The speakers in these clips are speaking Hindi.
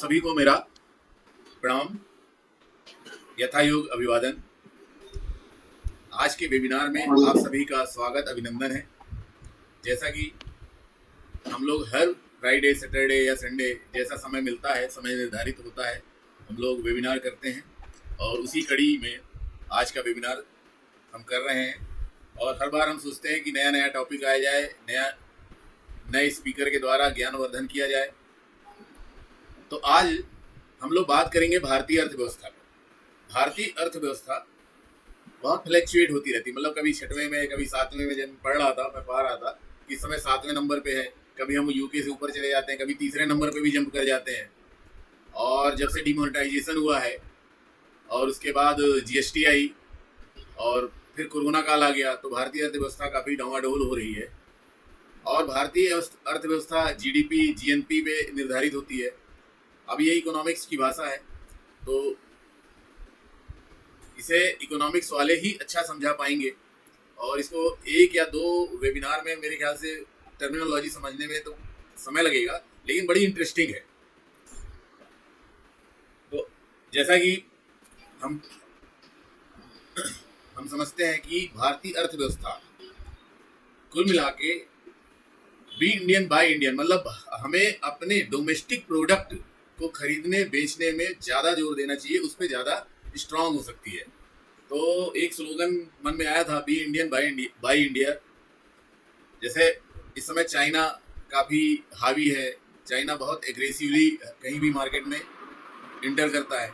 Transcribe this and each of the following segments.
सभी को मेरा प्रणाम, यथायोग अभिवादन। आज के वेबिनार में आप सभी का स्वागत अभिनंदन है। जैसा कि हम लोग हर फ्राइडे, सैटरडे या संडे जैसा समय मिलता है, समय निर्धारित होता है, हम लोग वेबिनार करते हैं और उसी कड़ी में आज का वेबिनार हम कर रहे हैं। और हर बार हम सोचते हैं कि नया नया टॉपिक आया जाए, नए स्पीकर के द्वारा ज्ञानवर्धन किया जाए। तो आज हम लोग बात करेंगे भारतीय अर्थव्यवस्था पर। भारतीय अर्थव्यवस्था बहुत फ्लैक्चुएट होती रहती, मतलब कभी 6वें में, कभी 7वें में। जब पढ़ रहा था, मैं पढ़ रहा था कि इस समय 7वें नंबर पे है, कभी हम यूके से ऊपर चले जाते हैं, कभी तीसरे नंबर पे भी जंप कर जाते हैं। और जब से डिमोनेटाइजेशन हुआ है और उसके बाद जीएसटी आई और फिर कोरोना काल आ गया, तो भारतीय अर्थव्यवस्था काफ़ी डावाडोल हो रही है। और भारतीय अर्थव्यवस्था जीडीपी, जीएनपी पे निर्धारित होती है। अब ये इकोनॉमिक्स की भाषा है, तो इसे इकोनॉमिक्स वाले ही अच्छा समझा पाएंगे। और इसको एक या दो वेबिनार में मेरे ख्याल से टर्मिनोलॉजी समझने में तो समय लगेगा, लेकिन बड़ी इंटरेस्टिंग है। तो जैसा कि हम समझते हैं कि भारतीय अर्थव्यवस्था कुल मिला के बी इंडियन बाय इंडियन, मतलब हमें अपने डोमेस्टिक प्रोडक्ट को खरीदने बेचने में ज़्यादा जोर देना चाहिए, उस पर ज़्यादा स्ट्रांग हो सकती है। तो एक स्लोगन मन में आया था, बी इंडियन बाय इंडिया। जैसे इस समय चाइना काफ़ी हावी है, चाइना बहुत एग्रेसिवली कहीं भी मार्केट में इंटर करता है,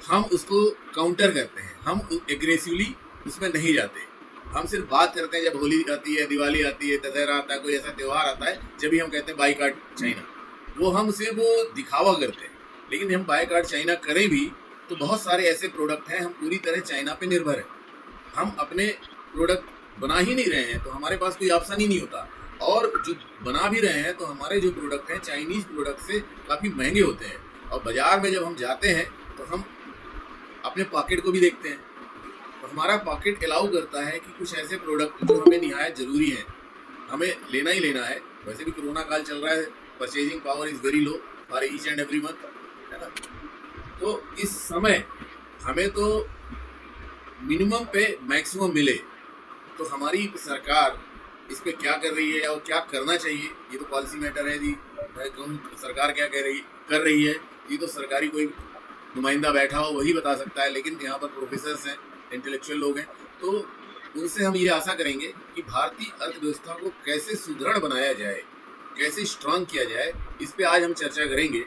हम उसको काउंटर करते हैं, हम एग्रेसिवली उसमें नहीं जाते। हम सिर्फ बात करते हैं जब होली आती है, दिवाली आती है, दशहरा आता है, कोई ऐसा त्यौहार आता है, जब भी हम कहते हैं बाईकाट चाइना। वो हम सिर्फ वो दिखावा करते हैं। लेकिन हम बाईकाट चाइना करें भी तो बहुत सारे ऐसे प्रोडक्ट हैं, हम पूरी तरह चाइना पे निर्भर हैं। हम अपने प्रोडक्ट बना ही नहीं रहे हैं, तो हमारे पास कोई ऑप्शन ही नहीं होता। और जो बना भी रहे हैं तो हमारे जो प्रोडक्ट हैं चाइनीज़ प्रोडक्ट से काफ़ी महंगे होते हैं। और बाज़ार में जब हम जाते हैं तो हम अपने पॉकेट को भी देखते हैं, तो हमारा पॉकेट अलाउ करता है कि कुछ ऐसे प्रोडक्ट जो हमें निहायत ज़रूरी हैं, हमें लेना ही लेना है। वैसे भी कोरोना काल चल रहा है, purchasing power is very low for each and every month, है ना। तो इस समय हमें तो मिनिमम पे मैक्सिमम मिले, तो हमारी सरकार इस पे क्या कर रही है और क्या करना चाहिए, ये तो पॉलिसी मैटर है जी। मैं कहूँ सरकार क्या कर रही है, ये तो सरकारी कोई नुमाइंदा बैठा हो वही बता सकता है। लेकिन यहाँ पर प्रोफेसर्स हैं, इंटेलेक्चुअल लोग हैं, तो उनसे हम ये आशा करेंगे कि भारतीय अर्थव्यवस्था को कैसे सुदृढ़ बनाया जाए, कैसे स्ट्रांग किया जाए, इस पे आज हम चर्चा करेंगे।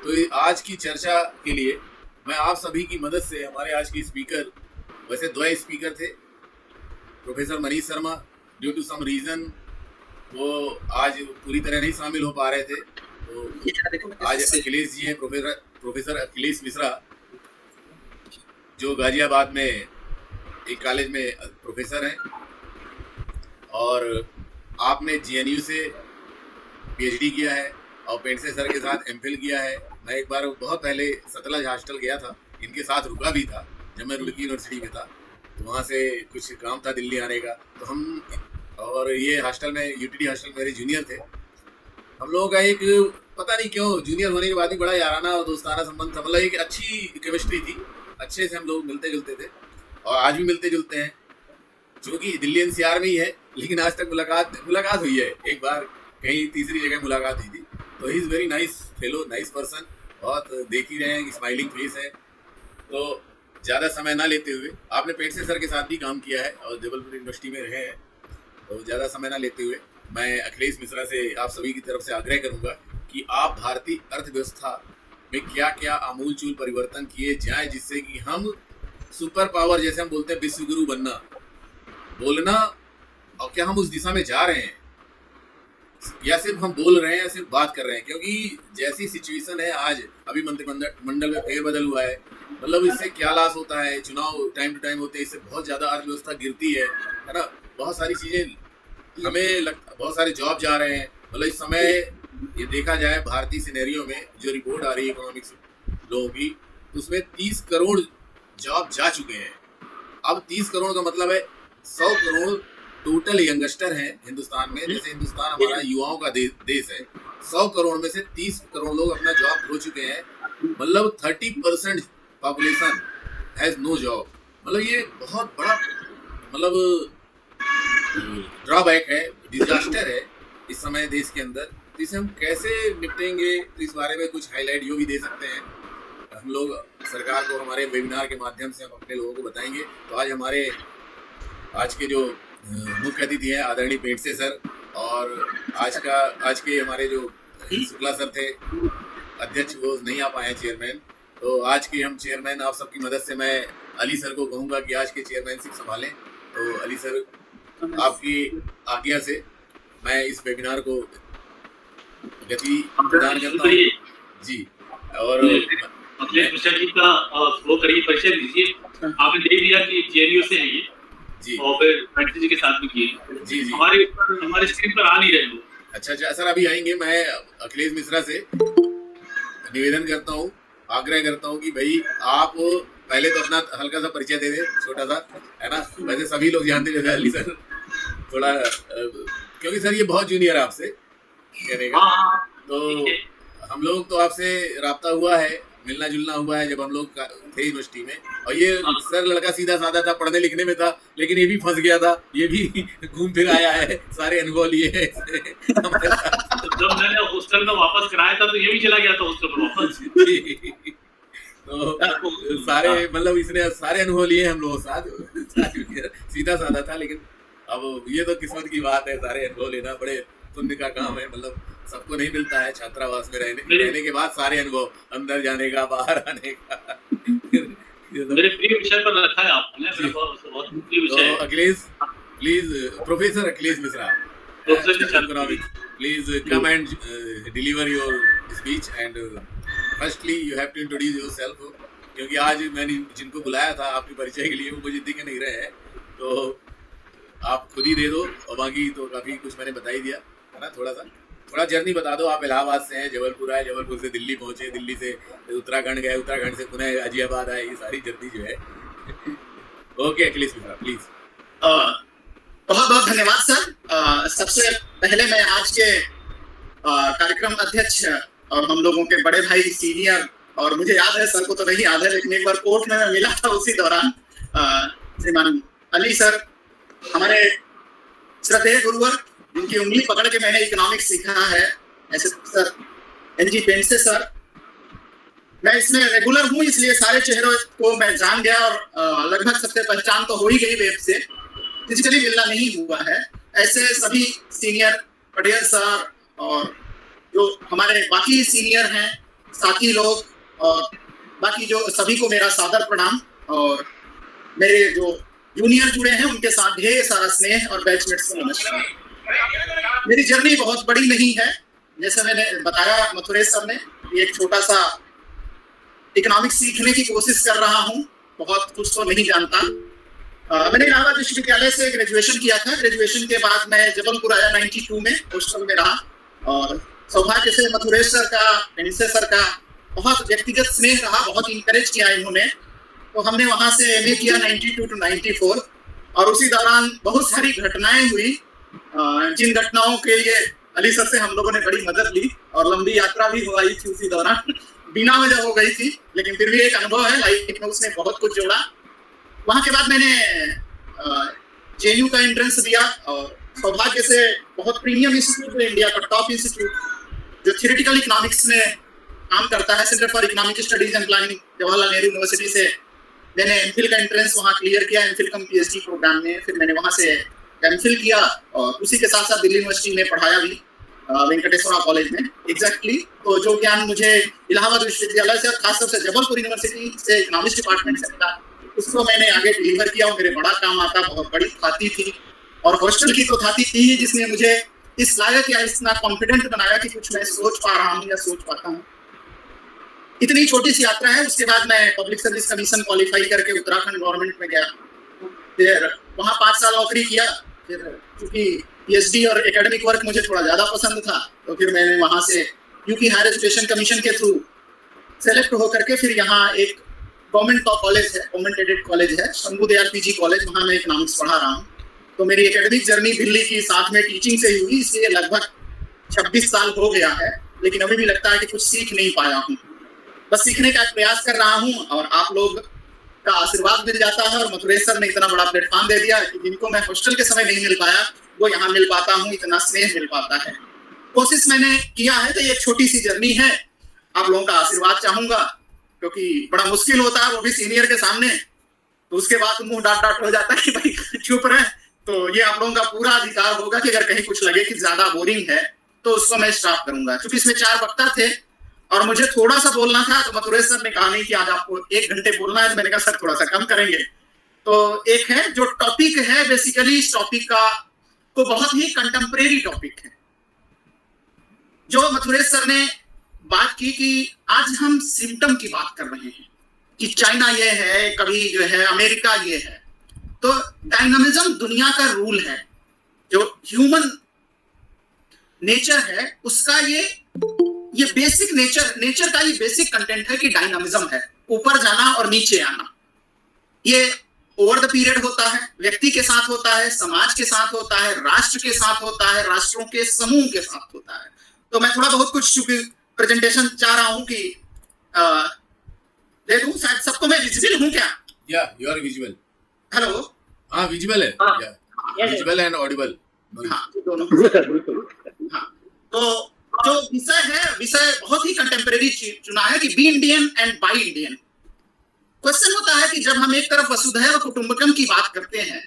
तो आज की चर्चा के लिए मैं आप सभी की मदद से, हमारे आज के स्पीकर, वैसे दो स्पीकर थे, professor Manish Sharma, due to some reason वो आज पूरी तरह नहीं शामिल हो पा रहे थे, तो आज अखिलेश जी हैं, प्रोफेसर अखिलेश मिश्रा, जो गाजियाबाद में एक कॉलेज में प्रोफेसर हैं। और आपने जीएनयू से पीएचडी किया है और पेंडसे सर के साथ एमफिल किया है। मैं एक बार बहुत पहले सतलज हॉस्टल गया था, इनके साथ रुका भी था जब मैं रुड़की यूनिवर्सिटी में था, तो वहाँ से कुछ काम था दिल्ली आने का, तो हम, और ये हॉस्टल में, यूटीडी हॉस्टल मेरे जूनियर थे। हम लोगों का एक, पता नहीं क्यों, जूनियर होने के बाद भी बड़ा याराना और दोस्ताना संबंध था, मतलब एक अच्छी केमिस्ट्री थी, अच्छे से हम लोग मिलते जुलते थे और आज भी मिलते जुलते हैं। चूँकि दिल्ली एनसीआर में ही है, लेकिन आज तक मुलाकात हुई है, एक बार कहीं तीसरी जगह मुलाकात हुई थी। तो he is very nice fellow, nice person, बहुत देख ही रहे हैं, स्माइलिंग फेस है। तो ज़्यादा समय ना लेते हुए, आपने पेंडसे सर के साथ भी काम किया है और जबलपुर यूनिवर्सिटी में रहे हैं, तो ज़्यादा समय ना लेते हुए मैं अखिलेश मिश्रा से आप सभी की तरफ से आग्रह करूंगा कि आप भारतीय अर्थव्यवस्था में क्या क्या आमूलचूल परिवर्तन किए जाएं, जिससे कि हम सुपर पावर, जैसे हम बोलते हैं, विश्वगुरु बोलना, और क्या हम उस दिशा में जा रहे हैं या सिर्फ हम बोल रहे हैं या सिर्फ बात कर रहे हैं। क्योंकि जैसी सिचुएशन है आज, अभी मंत्रिमंडल में फेरबदल हुआ है, मतलब इससे क्या लॉस होता है, चुनाव टाइम टू टाइम होते हैं, इससे बहुत ज़्यादा अर्थव्यवस्था गिरती है ना। बहुत सारी चीज़ें हमें बहुत सारे जॉब जा रहे हैं। मतलब इस समय ये देखा जाए भारतीय सिनेरियो में जो रिपोर्ट आ रही है इकोनॉमिक्स लोगों की, तो उसमें 30 करोड़ जॉब जा चुके हैं। अब 30 करोड़ का मतलब है 100 करोड़ टोटल यंगस्टर हैं हिंदुस्तान में। जैसे हिंदुस्तान हमारा युवाओं का देश है, 100 करोड़ में से 30 करोड़ लोग अपना जॉब खो चुके हैं। मतलब 30% पॉपुलेशन हैज नो जॉब। मतलब ये बहुत बड़ा मतलब ड्रॉबैक है, डिजास्टर है इस समय देश के अंदर। तो इसे हम कैसे निपटेंगे, तो इस बारे में कुछ हाईलाइट जो भी दे सकते हैं हम लोग सरकार को हमारे वेबिनार के माध्यम से हम अपने लोगों को बताएंगे। तो आज के जो मुख्य अतिथि हैं आदरणीय पेंडसे सर, और आज के हमारे जो शुक्ला सर थे अध्यक्ष, वो नहीं आ पाए हैं चेयरमैन। तो आज के हम चेयरमैन, आप सबकी मदद से मैं अली सर को कहूँगा कि आज के चेयरमैनशिप संभालें। तो अली सर, आपकी आज्ञा से मैं इस वेबिनार को गति प्रदान करता हूँ जी। और अखिलेश मिश्रा जी का वो करिए, परिचय दीजिए। आपने देख लिया कि जेएनयू से है ये जी, और फिर पेंडसे जी के साथ भी किए जी जी। हमारे स्क्रीन पर आ नहीं रहे लोग। अच्छा सर, अभी आएंगे। मैं अखिलेश मिश्रा से निवेदन करता हूँ, आग्रह करता हूँ कि भाई आप पहले तो अपना हल्का सा परिचय दे दें, छोटा सा, है ना। वैसे सभी लोग जानते हैं अली सर, थोड़ा क्योंकि सर ये बहुत जूनियर है आपसे कहने का। तो हम लोग तो आपसे राब्ता हुआ है, मिलना जुलना हुआ है जब हम लोग थे यूनिवर्सिटी में। और ये सर लड़का सीधा साधा था, पढ़ने लिखने में था, लेकिन ये भी फंस गया था, ये भी घूम फिर आया है, सारे अनुभव लिए हैं जब मैंने हॉस्टल में वापस कराया था तो ये भी चला गया था हॉस्टल में वापस। तो सारे मतलब इसने सारे अनुभव लिए हम लोगों साथ। सीधा साधा था, लेकिन अब ये तो किस्मत की बात है, सारे अनुभव लेना बड़े पुण्य का काम है। मतलब सबको नहीं मिलता है छात्रावास में रहने के बाद सारे अनुभव, अंदर जाने का, बाहर आने का। मेरे प्रिय विषय पर रखा है आपने, बहुत प्रिय विषय है। Akhilesh, please, professor Akhilesh Mishra, please come and deliver your speech and firstly you have to introduce yourself, क्योंकि आज मैंने जिनको बुलाया था आपके परिचय के लिए वो मुझे दिख नहीं रहे हैं, तो आप खुद ही दे दो। और बाकी तो काफ़ी कुछ मैंने बता ही दिया है ना। थोड़ा जर्नी बता दो। आप इलाहाबाद से हैं, जबलपुर आए, जबलपुर से दिल्ली पहुँचे, दिल्ली से उत्तराखंड गए, उत्तराखंड से पुनः गाजियाबाद आए, ये सारी जर्नी जो है। Okay Akhilesh Mishra, please. बहुत बहुत धन्यवाद सर। सबसे पहले मैं आज के कार्यक्रम अध्यक्ष और हम लोगों के बड़े भाई सीनियर, और मुझे याद है, सर को तो नहीं याद है, लेकिन एक बार कोर्ट में मैं मिला था उसी दौरान, श्रीमान अली सर, हमारे श्रद्धेय गुरुवर, जिनकी उंगली पकड़ के मैंने इकोनॉमिक्स सीखा है, ऐसे सर एनजी पेंडसे सर। मैं इसमें रेगुलर हूँ, इसलिए सारे चेहरों को मैं जान गया और लगभग सबसे पहचान तो हो ही गई वेब से, फिजिकली मिलना नहीं हुआ है। ऐसे सभी सीनियर पटेल सर और जो हमारे बाकी सीनियर हैं, साथी लोग और बाकी जो सभी को मेरा सादर प्रणाम, और मेरे जो जूनियर जुड़े हैं उनके साथ ढेर सारा स्नेह और बैचमेट्स को नमस्कार। मेरी जर्नी बहुत बड़ी नहीं है, जैसे मैंने बताया मथुरेश सर ने, एक छोटा सा इकोनॉमिक्स सीखने की कोशिश कर रहा हूँ, बहुत कुछ तो नहीं जानता। मैंने इलाहाबाद विश्वविद्यालय से ग्रेजुएशन किया था। ग्रेजुएशन के बाद मैं जबलपुर आया 92 में, हॉस्टल में रहा, और सौभाग्य से मथुरेश सर का, पेंडसे सर का बहुत व्यक्तिगत स्नेह रहा, बहुत इंकरेज किया इन्होंने। तो हमने वहाँ से एमए किया 92 to 94, और उसी दौरान बहुत सारी घटनाएं हुई, जिन घटनाओं के लिए अली सर से हम लोगों ने बड़ी मदद ली, और लंबी यात्रा भी हो आई थी उसी दौरान, बिना वजह हो गई थी, लेकिन फिर भी एक अनुभव है लाइफ में, उसने बहुत कुछ जोड़ा। वहाँ के बाद मैंने जेएनयू का एंट्रेंस दिया, और सौभाग्य से बहुत प्रीमियम इंस्टीट्यूट है, इंडिया का टॉप इंस्टीट्यूट जो थियोरेटिकल इकोनॉमिक्स में काम करता है, centre for economic studies and planning, Jawaharlal Nehru university से मैंने एमफिल का एंट्रेंस वहाँ क्लियर किया, एमफिल कम पीएचडी प्रोग्राम में। फिर मैंने वहाँ से एमफिल किया, और उसी के साथ साथ दिल्ली यूनिवर्सिटी में पढ़ाया भी, वेंकटेश्वरा कॉलेज में एग्जैक्टली। तो जो ज्ञान मुझे इलाहाबाद विश्वविद्यालय से, खासतौर से जबलपुर यूनिवर्सिटी से इकोनॉमिक्स डिपार्टमेंट से मिला, उसको मैंने आगे डिलीवर किया, और मेरे बड़ा काम आता, बहुत बड़ी थाती थी, और हॉस्टल की तो थाती थी ही, जिसने मुझे इस लायक या इतना कॉन्फिडेंट बनाया कि कुछ मैं सोच पा रहा हूँ या सोच पाता हूँ। इतनी छोटी सी यात्रा है। उसके बाद मैं पब्लिक सर्विस कमीशन क्वालिफाई करके उत्तराखंड गवर्नमेंट में गया, फिर वहाँ 5 साल नौकरी किया। फिर क्योंकि पीएचडी और एकेडमिक वर्क मुझे थोड़ा ज़्यादा पसंद था, तो फिर मैंने वहाँ से यूपी हायर एजुकेशन कमीशन के थ्रू सेलेक्ट होकर के फिर यहाँ एक गवर्नमेंट टॉप कॉलेज है, गवर्नमेंट एडेड कॉलेज है, शंभू दयाल पीजी कॉलेज, वहाँ मैं इकोनॉमिक्स पढ़ा रहा हूँ। तो मेरी एकेडमिक जर्नी दिल्ली की साथ में टीचिंग से ही हुई, इसलिए लगभग 26 साल हो गया है, लेकिन अभी भी लगता है कि कुछ सीख नहीं पाया हूँ। बस सीखने का प्रयास कर रहा हूँ और आप लोग का आशीर्वाद मिल जाता है। और मथुरेश सर ने इतना बड़ा प्लेटफॉर्म दे दिया कि जिनको मैं हॉस्टल के समय नहीं मिल पाया वो यहाँ मिल पाता हूँ, इतना स्नेह मिल पाता है। कोशिश मैंने किया है, तो ये छोटी सी जर्नी है, आप लोगों का आशीर्वाद चाहूंगा, क्योंकि बड़ा मुश्किल होता है वो भी सीनियर के सामने, तो उसके बाद मुंह डांट हो जाता है कि भाई चुप रहे। तो ये आप लोगों का पूरा अधिकार होगा कि अगर कहीं कुछ लगे कि ज्यादा बोरिंग है तो उसको मैं स्टॉप करूंगा। क्योंकि इसमें 4 वक्ता थे और मुझे थोड़ा सा बोलना था, तो मथुरेश सर ने कहा नहीं कि आज आपको 1 घंटे बोलना है, तो मैंने कहा सर थोड़ा सा कम करेंगे। तो एक है जो टॉपिक है, बेसिकली इस टॉपिक का तो बहुत ही कंटेम्परेरी टॉपिक है, जो मथुरेश सर ने बात की कि आज हम सिम्टम की बात कर रहे हैं कि चाइना ये है, कभी जो है अमेरिका ये है। तो डायनामिज्म दुनिया का रूल है, जो ह्यूमन नेचर है उसका ये बेसिक नेचर का ये बेसिक कंटेंट है कि डायनामिज्म है, ऊपर जाना और नीचे आना। ये ओवर द पीरियड होता है, व्यक्ति के साथ होता है, समाज के साथ होता है, राष्ट्र के साथ होता है, राष्ट्रों के समूह के साथ होता है। तो मैं थोड़ा बहुत कुछ चूंकि प्रेजेंटेशन चाह रहा हूं कि दे दूं, शायद सबको मैं विजिबल हूं क्या? या यू आर विजिबल। हेलो, हाँ विजिबल है, विजिबल एंड ऑडिबल। हाँ दोनों। हाँ, तो जो विषय बहुत ही कंटेम्परेरी चुना है कि be Indian and buy Indian. Question होता है कि जब हम एक तरफ वसुधैव कुटुंबकम की बात करते हैं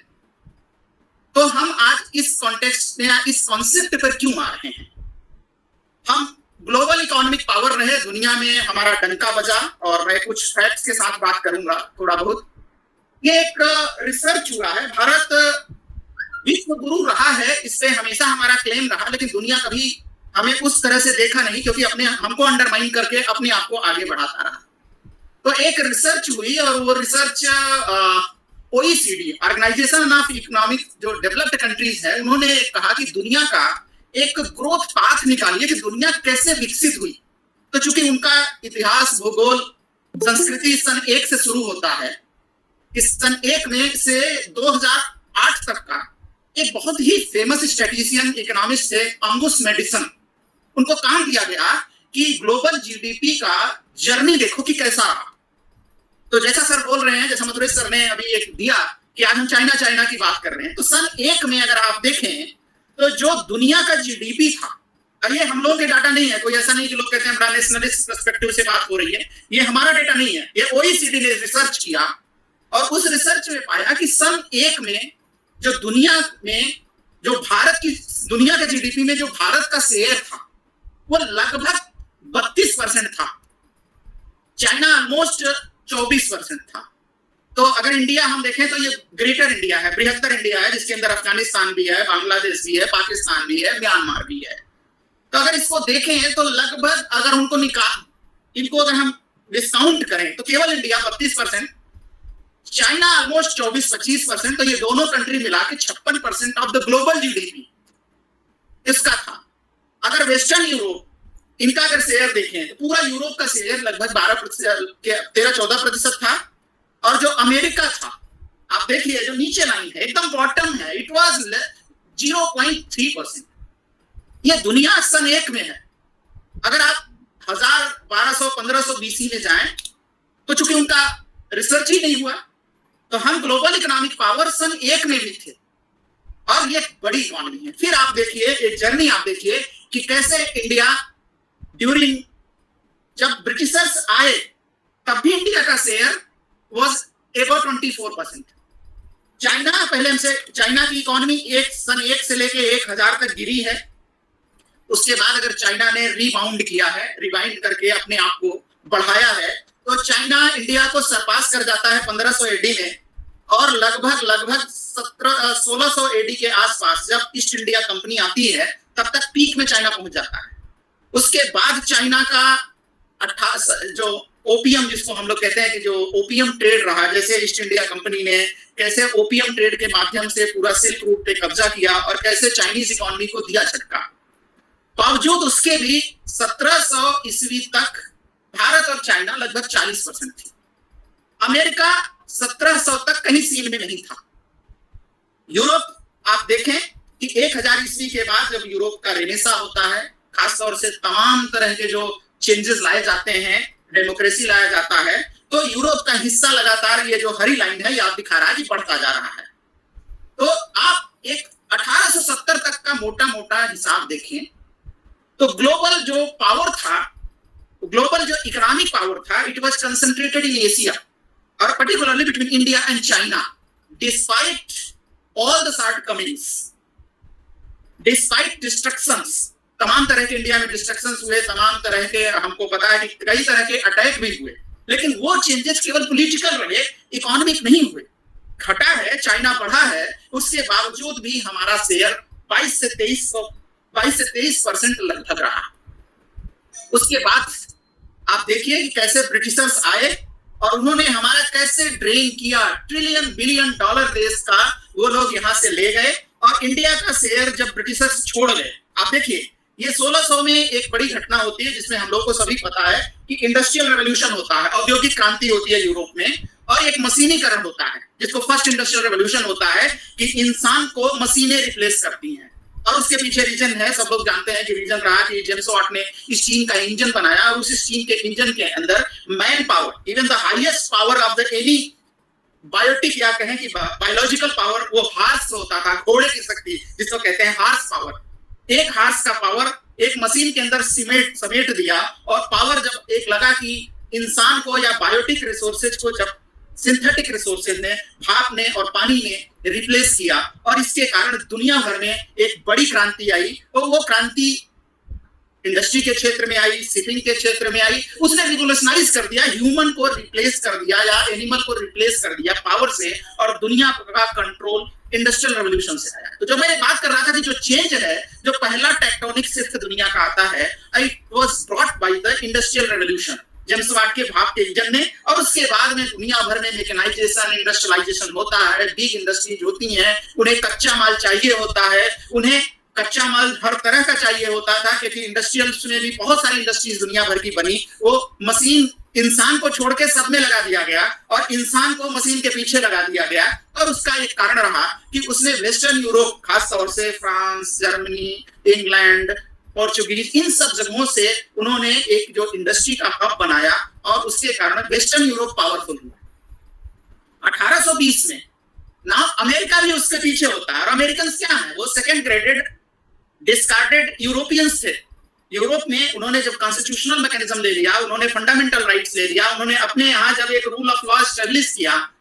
तो हम आज इस कॉन्टेक्स्ट में इस कॉन्सेप्ट पर क्यों आ रहे हैं? हम ग्लोबल इकोनॉमिक पावर रहे दुनिया में, हमारा डंका बजा, और मैं कुछ फैक्ट्स के साथ बात करूंगा थोड़ा बहुत। ये एक रिसर्च हुआ है, भारत विश्व गुरु रहा है, इससे हमेशा हमारा क्लेम रहा, लेकिन दुनिया कभी हमें उस तरह से देखा नहीं, क्योंकि हमको अंडरमाइन करके अपने आप को आगे बढ़ाता रहा। तो एक रिसर्च हुई और वो research OECD, organisation of economic जो डेवलप्ड कंट्रीज है, उन्होंने कहा कि दुनिया का एक ग्रोथ पाथ निकालिए कि दुनिया कैसे विकसित हुई। तो चूंकि उनका इतिहास, भूगोल, संस्कृति सन 1 से शुरू होता है, इस सन 1 में से 2008 तक का एक बहुत ही फेमस स्टैटिस्टिशियन इकोनॉमिस्ट थे, अंगुस मैडिसन। उनको काम दिया गया कि ग्लोबल जीडीपी का जर्नी देखो कि कैसा रहा। तो जैसा सर बोल रहे हैं, जैसा मथुरेश सर ने अभी एक दिया कि आज हम चाइना की बात कर रहे हैं, तो सन 1 में अगर आप देखें तो जो दुनिया का जीडीपी था, और ये हम लोगों के डाटा नहीं है, कोई ऐसा नहीं कि लोग कहते हैं बड़ा नेशनलिस्ट पर्सपेक्टिव से बात हो रही है, ये हमारा डाटा नहीं है, ये OECD ने रिसर्च किया और उस रिसर्च में पाया कि सन 1 में जो दुनिया में जो भारत की दुनिया के जीडीपी में जो भारत का शेयर था वो लगभग 32% था, चाइना ऑलमोस्ट 24% था। तो अगर इंडिया हम देखें तो ये ग्रेटर इंडिया है, बृहत्तर इंडिया है, जिसके अंदर अफगानिस्तान भी है, बांग्लादेश भी है, पाकिस्तान भी है, म्यांमार भी है। तो अगर इसको देखें तो लगभग अगर इनको अगर हम डिस्काउंट करें तो केवल इंडिया 32%, चाइना ऑलमोस्ट 24-25%, तो ये दोनों कंट्री मिला के 56% ऑफ द ग्लोबल जीडीपी इसका था। अगर वेस्टर्न यूरोप, इनका अगर शेयर देखें तो पूरा यूरोप का शेयर लगभग 13-14% था, और जो अमेरिका था, आप देखिए जो नीचे लाइन है एकदम बॉटम है, इट वाज 0.3%। ये दुनिया सन 1 में है। अगर आप 1000, 1200, 1500 BC में जाएं तो चूंकि उनका रिसर्च ही नहीं हुआ, तो हम ग्लोबल इकोनॉमिक पावर सन 1 में भी थे, और ये बड़ी इकोनॉमी है। फिर आप देखिए एक जर्नी, आप देखिए कि कैसे इंडिया ड्यूरिंग जब ब्रिटिशर्स आए तब भी इंडिया का शेयर वाज अबाउट 24%। चाइना पहले हमसे, चाइना की इकोनॉमी सन 1 से लेके 1000 तक गिरी है। उसके बाद अगर चाइना ने रिबाउंड किया है, रिवाइंड करके अपने आप को बढ़ाया है, तो चाइना इंडिया को सरपास कर जाता है 1500 AD में, और लगभग 1600 AD के आसपास जब ईस्ट इंडिया कंपनी आती है तब तक पीक में चाइना पहुंच जाता है। उसके बाद चाइना का जो ओपीएम, जिसको हम लोग कहते हैं कि जो ओपीएम ट्रेड रहा, जैसे ईस्ट इंडिया कंपनी ने कैसे ओपीएम ट्रेड के माध्यम से पूरा सिल्क रूट पे कब्जा किया और कैसे चाइनीज इकोनॉमी को दिया झटका, बावजूद उसके भी 1700 ईस्वी तक भारत और चाइना लगभग 40% थी। अमेरिका 1700 तक कहीं सीन में नहीं था। यूरोप आप देखें कि 1000 ईस्वी के बाद जब यूरोप का रेनेसा होता है, खासतौर से तमाम तरह के जो चेंजेस लाए जाते हैं, डेमोक्रेसी लाया जाता है, तो यूरोप का हिस्सा लगातार ये जो हरी लाइन है, ये आप दिखा रहा है कि बढ़ता जा रहा है। तो आप एक 1870 तक का मोटा मोटा हिसाब देखें तो ग्लोबल जो पावर था, ग्लोबल जो इकोनॉमिक पावर था, it was concentrated in Asia और particularly between India and China. Despite all the shortcomings, despite destructions, तमाम तरह के इंडिया में डिस्ट्रक्शंस हुए, तमाम तरह के हमको पता है कि कई तरह के अटैक भी हुए, लेकिन वो चेंजेस केवल पॉलिटिकल रहे, इकोनॉमिक नहीं हुए। घटा है, चाइना बढ़ा है, उसके बावजूद भी हमारा शेयर 22 से 23% लगभग रहा। उसके बाद आप देखिए कि कैसे ब्रिटिशर्स आए और उन्होंने हमारा कैसे ड्रेन किया, ट्रिलियन बिलियन डॉलर देश का वो लोग यहां से ले गए और इंडिया का शेयर जब ब्रिटिशर्स छोड़ गए, आप देखिए ये 1600 में एक बड़ी घटना होती है जिसमें हम लोग को सभी पता है कि इंडस्ट्रियल रेवोल्यूशन होता है, औद्योगिक क्रांति होती है यूरोप में, और एक मशीनीकरण होता है जिसको फर्स्ट इंडस्ट्रियल रेवोल्यूशन होता है कि इंसान को मशीनें रिप्लेस करती हैं। और उसके पीछे रीजन है, सब लोग जानते हैं कि रीजन रहा कि जेम्स वाट ने स्टीम का इंजन बनाया और उस स्टीम के इंजन के अंदर man power, even the highest power of the antibiotic या कहें कि बायोलॉजिकल पावर, वो हार्स होता था, घोड़े की शक्ति जिसको कहते हैं हार्स पावर। एक हार्स का पावर एक मशीन के अंदर समेट दिया और पावर जब एक लगा कि इंसान को या बायोटिक रिसोर्सेज को जब सिंथेटिक रिसोर्सेज ने, भाप ने और पानी ने रिप्लेस किया और इसके कारण दुनिया भर में एक बड़ी क्रांति आई। और वो क्रांति इंडस्ट्री के क्षेत्र में आई, शिपिंग के क्षेत्र में आई, उसने रिवोल्यूशनाइज कर दिया, ह्यूमन को रिप्लेस कर दिया या एनिमल को रिप्लेस कर दिया पावर से, और दुनिया का कंट्रोल इंडस्ट्रियल रेवोल्यूशन से आया। तो जो मैं बात कर रहा था कि जो चेंज है, जो पहला टेक्टोनिक शिफ्ट दुनिया का आता है, it was brought by the industrial revolution, James Watt के भाप के इंजन ने। और उसके बाद में दुनिया भर में मैकेनाइजेशन, इंडस्ट्रियलाइजेशन होता है, बिग इंडस्ट्रीज होती हैं, उन्हें कच्चा माल चाहिए होता है, उन्हें कच्चा माल हर तरह का चाहिए होता था, क्योंकि इंडस्ट्रियल्स में भी बहुत सारी इंडस्ट्रीज दुनिया भर की बनी। वो मशीन इंसान को छोड़ के सब में लगा दिया गया और इंसान को मशीन के पीछे लगा दिया गया। और उसका एक कारण रहा कि उसने वेस्टर्न यूरोप, खास तौर से फ्रांस, जर्मनी, इंग्लैंड, पोर्चुगीज, इन सब जगहों से उन्होंने एक जो इंडस्ट्री का हब बनाया और उसके कारण वेस्टर्न यूरोप पावरफुल हुआ। 1820 में ना अमेरिका भी उसके पीछे होता है। और अमेरिकन क्या है, वो सेकंड ग्रेडेड डिस्कार्डेड यूरोपियंस थे। यूरोप में उन्होंने जब कॉन्स्टिट्यूशनल मैकेनिज्म ले लिया, उन्होंने फंडामेंटल राइट्स ले लिया, उन्होंने अपने यहाँ जब एक रूल ऑफ लॉ एस्टेब्लिश किया,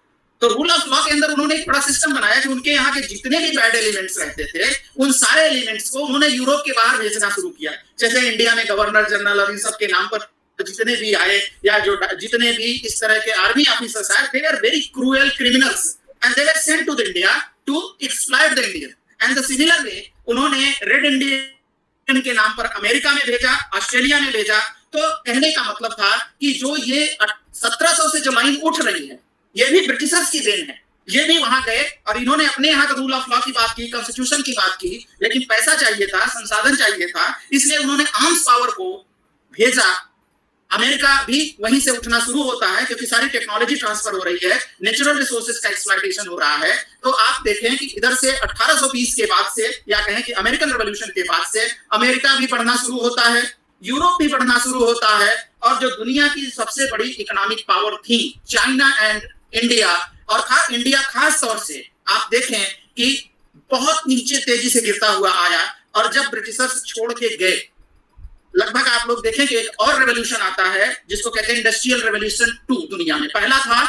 तो रूल ऑफ लॉ के अंदर उन्होंने एक बड़ा सिस्टम बनाया कि उनके यहाँ के जितने भी बैड एलिमेंट्स रहते थे, उन सारे एलिमेंट्स को उन्होंने यूरोप के बाहर भेजना शुरू किया। जैसे इंडिया में गवर्नर जनरल और इन सब के नाम पर जितने भी आए, या जो जितने भी इस तरह के आर्मी ऑफिसर्स आए, they are very cruel criminals and they were sent to the India to exploit the Indian. And the similar way उन्होंने रेड इंडियन के नाम पर अमेरिका में भेजा, ऑस्ट्रेलिया में भेजा। तो कहने का मतलब था कि जो ये 1700 से जो लाइन उठ रही है, ये भी ब्रिटिशर्स की देन है। ये भी वहां गए और इन्होंने अपने यहाँ का रूल ऑफ लॉ की बात की, कॉन्स्टिट्यूशन की बात की, लेकिन पैसा चाहिए था, संसाधन चाहिए था, इसलिए उन्होंने आर्म्स पावर को भेजा। अमेरिका भी वहीं से उठना शुरू होता है क्योंकि सारी टेक्नोलॉजी ट्रांसफर हो रही है, नेचुरल रिसोर्सेज का एक्सप्लॉयटेशन हो रहा है। तो आप देखें कि इधर से 1820 के बाद से, या कहें कि अमेरिकन रेवोल्यूशन के बाद से, अमेरिका भी बढ़ना शुरू होता है, यूरोप भी बढ़ना शुरू होता है, और जो दुनिया की सबसे बड़ी इकोनॉमिक पावर थी, चाइना एंड इंडिया, और इंडिया खास तौर से आप देखें कि बहुत नीचे तेजी से गिरता हुआ आया। और जब ब्रिटिशर्स छोड़ के गए, लगभग आप लोग देखें कि एक और रेवोल्यूशन आता है जिसको कहते हैं इंडस्ट्रियल रेवोल्यूशन 2 दुनिया में। पहला था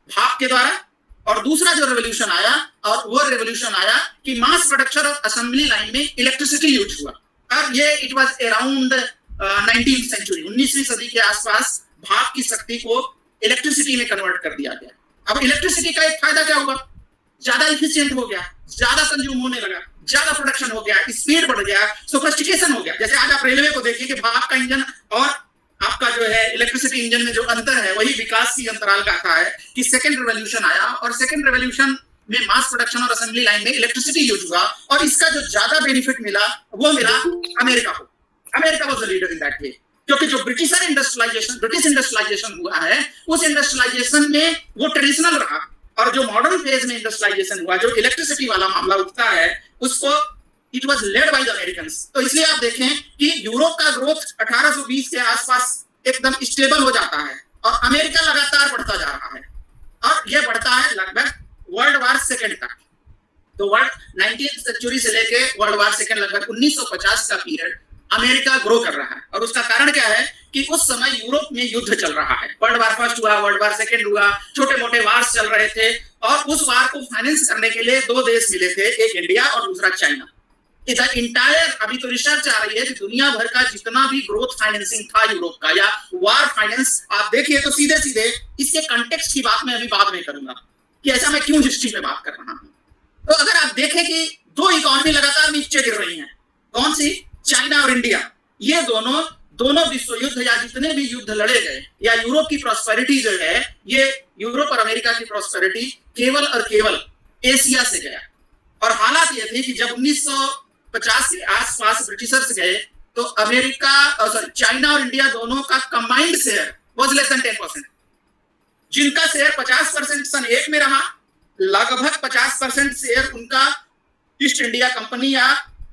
भाप के द्वारा, और दूसरा जो रेवोल्यूशन आया, और वो रेवोल्यूशन आया कि मास प्रोडक्शन और असेंबली लाइन में इलेक्ट्रिसिटी यूज हुआ। और ये it was around 19th century, 19वीं सदी के आसपास भाप की शक्ति को इलेक्ट्रिसिटी में कन्वर्ट कर दिया गया। अब इलेक्ट्रिसिटी का एक फायदा क्या हुआ, ज्यादा इफिशिएंट हो गया, ज्यादा कंज्यूम होने लगा, ज्यादा प्रोडक्शन हो गया, स्पीड बढ़ गया, सोफिस्टिकेशन हो गया। जैसे आज आप रेलवे को देखिए कि भाप का इंजन और आपका जो है इलेक्ट्रिसिटी इंजन में जो अंतर है, वही विकास की अंतराल का था है कि सेकंड रेवोल्यूशन आया, और सेकंड रेवोल्यूशन में मास प्रोडक्शन और असेंबली लाइन में इलेक्ट्रिसिटी यूज हुआ, और इसका जो ज्यादा बेनिफिट मिला वो मिला अमेरिका को। America was the leader in that case, क्योंकि जो ब्रिटिश इंडस्ट्रियलाइजेशन हुआ है, उस इंडस्ट्रियलाइजेशन में वो ट्रेडिशनल रहा, और जो मॉडर्न फेज में इंडस्ट्रियलाइजेशन हुआ, जो इलेक्ट्रिसिटी वाला मामला उठता है, उसको it was led by the Americans. तो इसलिए आप देखें कि यूरोप का ग्रोथ 1820 के आसपास एकदम स्टेबल हो जाता है और अमेरिका लगातार बढ़ता जा रहा है और यह बढ़ता है लगभग वर्ल्ड वार सेकेंड तक। तो वर्ल्ड 19th सेंचुरी से लेके वर्ल्ड वार सेकेंड लगभग 1950 का पीरियड अमेरिका ग्रो कर रहा है। और उसका कारण क्या है कि उस समय यूरोप में युद्ध चल रहा है। वर्ल्ड वार फर्स्ट हुआ, वर्ल्ड वार सेकेंड हुआ, छोटे मोटे वार्स चल रहे थे और उस वार को फाइनेंस करने के लिए दो देश मिले थे, एक इंडिया और दूसरा चाइना। इधर इंटायर अभी तो रिसर्च आ रही है कि दुनिया भर का जितना भी ग्रोथ फाइनेंसिंग था यूरोप का या वार फाइनेंस, आप देखिए तो सीधे सीधे इसके कंटेक्स्ट की बात मैं अभी बाद में करूंगा कि ऐसा मैं क्यों हिस्ट्री में बात कर रहा हूं। तो अगर आप देखें कि दो इकोनॉमी लगातार नीचे गिर रही हैं, कौन सी? चाइना और इंडिया। ये दोनों विश्व युद्ध या जितने भी युद्ध लड़े गए या यूरोप की प्रॉस्पेरिटी जो है, ये यूरोप और अमेरिका की प्रॉस्पेरिटी केवल और केवल एशिया से गया। और हालात ये थी कि जब 1950 के आसपास ब्रिटिशर्स गए तो चाइना और इंडिया दोनों का combined share was less than 10%। जिनका शेयर 50% सन 1 में रहा, लगभग 50% शेयर उनका ईस्ट इंडिया कंपनी या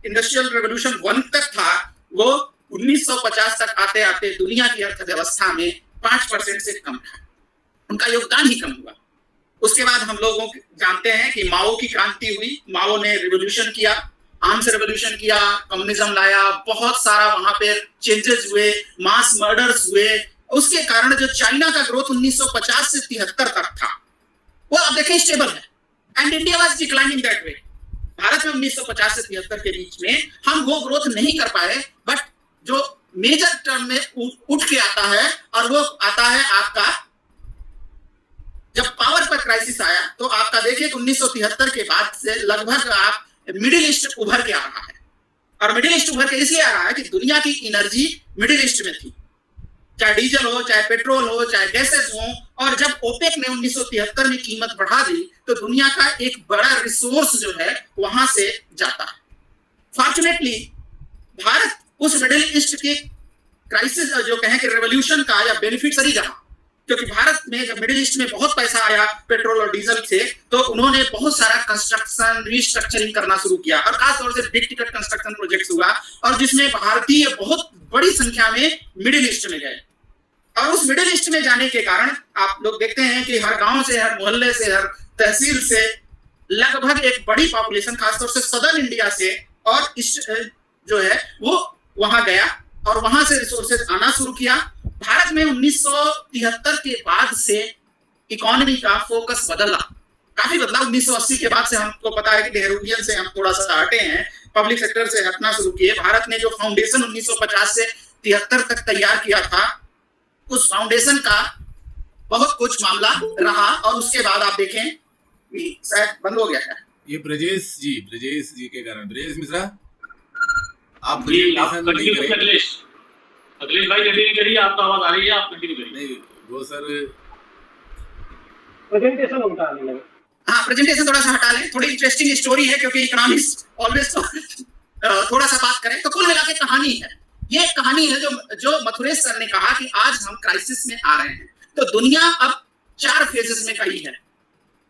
इंडस्ट्रियल रेवोल्यूशन 1 तक था, वो 1950 तक आते आते दुनिया की अर्थव्यवस्था में 5% से कम था। उनका योगदान ही कम हुआ। उसके बाद हम लोगों जानते हैं कि माओ की क्रांति हुई, माओ ने रिवोल्यूशन किया, आर्म्स रेवोल्यूशन किया, कम्युनिज्म लाया, बहुत सारा वहां पे चेंजेस हुए, मास मर्डर्स हुए। उसके कारण जो चाइना का ग्रोथ 1950 से 73 तक था, वो आप देखें स्टेबल है and India was declining that way. Bharat में 1950 से 73 के बीच में हम वो ग्रोथ नहीं कर पाए, बट जो मेजर टर्म में उठ के आता है और वो आता है आपका जब पावर पर क्राइसिस आया। तो आपका देखिए 1973 के बाद से लगभग आप मिडिल ईस्ट उभर के आ रहा है। और मिडिल ईस्ट उभर के इसलिए आ रहा है कि दुनिया की एनर्जी मिडिल ईस्ट में थी, चाहे डीजल हो, चाहे पेट्रोल हो, चाहे गैसेस हो। और जब ओपेक ने 1973 में कीमत बढ़ा दी तो दुनिया का एक बड़ा रिसोर्स जो है वहां से जाता है। फॉर्चुनेटली भारत उस मिडिल ईस्ट के क्राइसिस जो कहें कि रेवोल्यूशन का या बेनिफिशियरी रहा, क्योंकि भारत में जब मिडिल ईस्ट में बहुत पैसा आया पेट्रोल और डीजल से, तो उन्होंने बहुत सारा कंस्ट्रक्शन रिस्ट्रक्चरिंग करना शुरू किया और खासतौर से बिग टिकट कंस्ट्रक्शन प्रोजेक्ट्स हुआ और जिसमें भारतीय बहुत बड़ी संख्या में मिडिल ईस्ट में गए। और उस मिडिल ईस्ट में जाने के कारण आप लोग देखते हैं कि हर गांव से, हर मोहल्ले से, हर तहसील से लगभग एक बड़ी पॉपुलेशन खासतौर से सदर्न इंडिया से और जो है वो वहां गया और वहां से रिसोर्सेज आना शुरू किया। भारत में 1973 के बाद से इकोनॉमी का फोकस बदला, काफी बदला। 1980 के बाद से हमको पता है कि नेहरूवियन से हम थोड़ा सा हटे हैं, पब्लिक सेक्टर से हटना शुरू किए। भारत ने जो फाउंडेशन 1950 से 73 तक तैयार किया था, उस फाउंडेशन का बहुत कुछ मामला रहा और उसके बाद आप देखें शायद बंद हो गया है। ये ब्रजेश जी के कारण। ब्रजेश मिश्रा आप अखिलेश भाई कंटिन्यू करिए, आपका आवाज आ रही है, आप कंटिन्यू करिए। नहीं वो सर प्रेजेंटेशन उल्टा आने लगा। हाँ, प्रेजेंटेशन थोड़ा सा हटा लें, थोड़ी इंटरेस्टिंग स्टोरी है क्योंकि इकोनॉमिक्स ऑलवेज थोड़ा सा बात करें तो कुल मिला के कहानी है। ये कहानी है जो मथुरेश सर ने कहा कि आज हम क्राइसिस में आ रहे हैं। तो दुनिया अब 4 फेजेस में गई है।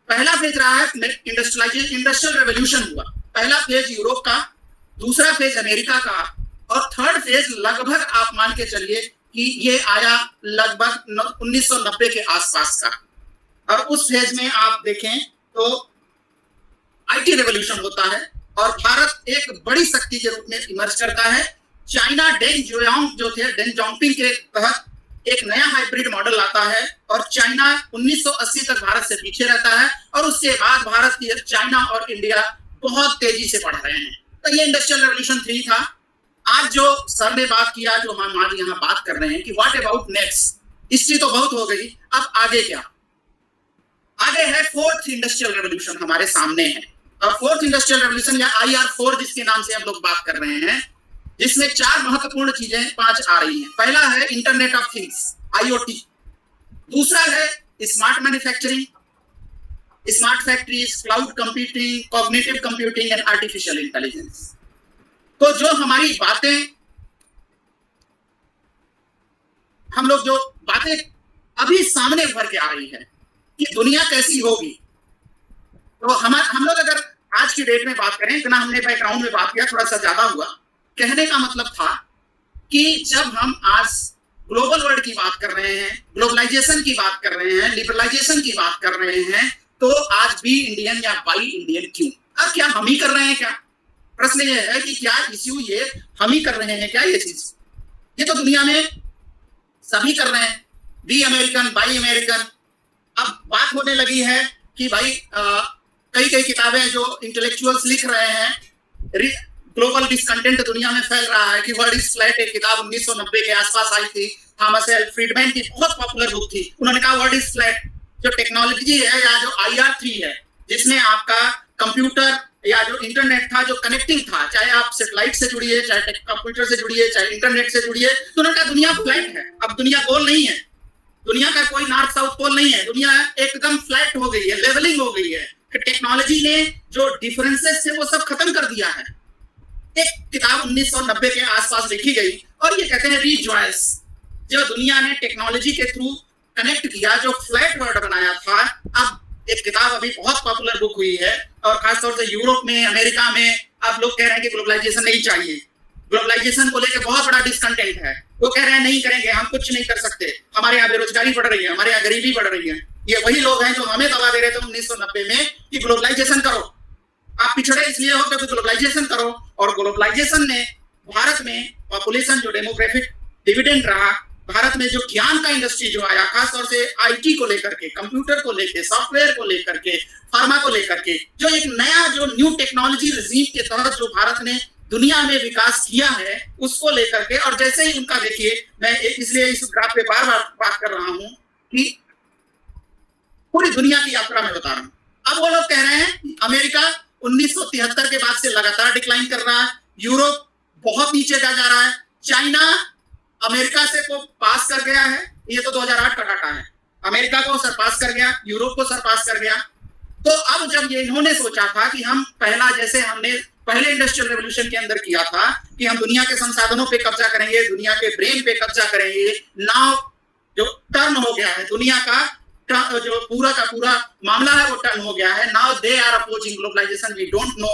पहला फेज रहा है इंडस्ट्रियल रेवोल्यूशन हुआ, पहला फेज यूरोप का, दूसरा फेज अमेरिका का और थर्ड फेज लगभग आप मान के चलिए कि ये आया लगभग 1990 के आसपास का। और उस फेज में आप देखें तो आईटी रेवोल्यूशन होता है और भारत एक बड़ी शक्ति के रूप में इमर्ज करता है। चाइना डेंग जियाओपिंग के तहत एक नया हाइब्रिड मॉडल आता है और चाइना 1980 तक भारत से पीछे रहता है और उसके बाद भारत की चाइना और इंडिया बहुत तेजी से बढ़ रहे हैं। तो ये इंडस्ट्रियल रेवोल्यूशन 3 था। आज जो सर ने बात किया, जो हम आज यहाँ बात कर रहे हैं कि व्हाट अबाउट नेक्स्ट, हिस्ट्री तो बहुत हो गई, अब आगे क्या? आगे है 4th इंडस्ट्रियल रेवोल्यूशन हमारे सामने है। और 4th इंडस्ट्रियल रेवोल्यूशन या IR4 जिसके नाम से हम लोग बात कर रहे हैं, जिसमें 4 महत्वपूर्ण चीजें 5 आ रही हैं। पहला है इंटरनेट ऑफ थिंग्स IoT, दूसरा है smart manufacturing, smart factories, cloud computing, cognitive computing and artificial intelligence. तो जो हमारी बातें, हम लोग जो बातें अभी सामने उभर के आ रही है कि दुनिया कैसी होगी, तो हम लोग अगर आज की डेट में बात करें, इतना हमने बैकग्राउंड में बात किया, थोड़ा सा ज्यादा हुआ। कहने का मतलब था कि जब हम आज ग्लोबल वर्ल्ड की बात कर रहे हैं, ग्लोबलाइजेशन की बात कर रहे हैं, लिबरलाइजेशन की बात कर रहे हैं, तो आज बी इंडियन या बाई इंडियन क्यों? अब क्या हम ही कर रहे हैं क्या? प्रश्न ये है कि क्या इश्यू ये हम ही कर रहे हैं क्या? ये चीज ये तो दुनिया में सभी कर रहे हैं, बी अमेरिकन बाई अमेरिकन। अब बात होने लगी है कि भाई कई कई किताबें जो इंटेलेक्चुअल्स लिख रहे हैं, ग्लोबल डिसकंटेंट दुनिया में फैल रहा है कि वर्ल्ड इज फ्लैट। एक किताब 1990 के आसपास आई थी, थॉमस एल फ्रीडमैन की, बहुत पॉपुलर बुक थी। उन्होंने कहा वर्ल्ड इज फ्लैट। जो टेक्नोलॉजी है या जो IR3 है, जिसमें आपका कंप्यूटर या जो इंटरनेट था, जो कनेक्टिंग था, चाहे आप सैटेलाइट से जुड़िए, चाहे कंप्यूटर से जुड़िए, चाहे इंटरनेट से जुड़िए, तो उन्होंने कहा दुनिया फ्लैट है। अब दुनिया गोल नहीं है, दुनिया का कोई नॉर्थ साउथ पोल नहीं है, दुनिया एकदम फ्लैट हो गई है, लेवलिंग हो गई है। टेक्नोलॉजी ने जो डिफरेंसेस थे वो सब खत्म कर दिया है। एक किताब 1990 के आसपास लिखी गई और ये कहते हैं रीजॉयस, जो दुनिया ने टेक्नोलॉजी के थ्रू कनेक्ट किया, जो फ्लैट वर्ल्ड बनाया था। अब एक किताब अभी बहुत पॉपुलर बुक हुई है और खासतौर से यूरोप में, अमेरिका में अब लोग कह रहे हैं कि ग्लोबलाइजेशन नहीं चाहिए। ग्लोबलाइजेशन को लेकर बहुत बड़ा डिसकंटेंट है। वो कह रहे हैं नहीं करेंगे, हम कुछ नहीं कर सकते, हमारे यहाँ बेरोजगारी बढ़ रही है, हमारे यहाँ गरीबी बढ़ रही है। ये वही लोग हैं जो हमें दबा दे रहे थे 1990 में कि ग्लोबलाइजेशन करो, आप पिछड़े इसलिए हो क्योंकि ग्लोबलाइजेशन करो। और ग्लोबलाइजेशन ने भारत में पॉपुलेशन जो डेमोग्राफिक डिविडेंड रहा, भारत में जो ज्ञान का इंडस्ट्री जो आया, खासतौर से IT को लेकर के, कंप्यूटर को लेकर, सॉफ्टवेयर को लेकर के, फार्मा को लेकर के, जो एक नया जो न्यू टेक्नोलॉजी रिजीम के तहत जो भारत ने दुनिया में विकास किया है, उसको लेकर के। और जैसे ही उनका देखिए, मैं इसलिए इस ग्राफ पे बार बार बात कर रहा हूं कि पूरी दुनिया की यात्रा में बता रहा हूं। अब वो लोग कह रहे हैं अमेरिका 1973 के बाद से लगातार डिक्लाइन कर रहा है, यूरोप बहुत नीचे जा रहा है, चाइना अमेरिका से को पास कर गया है, ये तो 2008 का डाटा है, अमेरिका को सरपास कर गया, यूरोप को सरपास कर गया। तो अब जब ये इन्होंने सोचा था कि हम पहला, जैसे हमने पहले इंडस्ट्रियल रेवोल्यूशन के अंदर किया था कि हम दुनिया के संसाधनों पे कब्जा करेंगे, दुनिया के ब्रेन पे कब्जा करेंगे, नाउ जो टर्न हो गया है दुनिया का, जो पूरा का पूरा मामला है वो टर्न हो गया है। Now they are opposing globalisation, we don't know.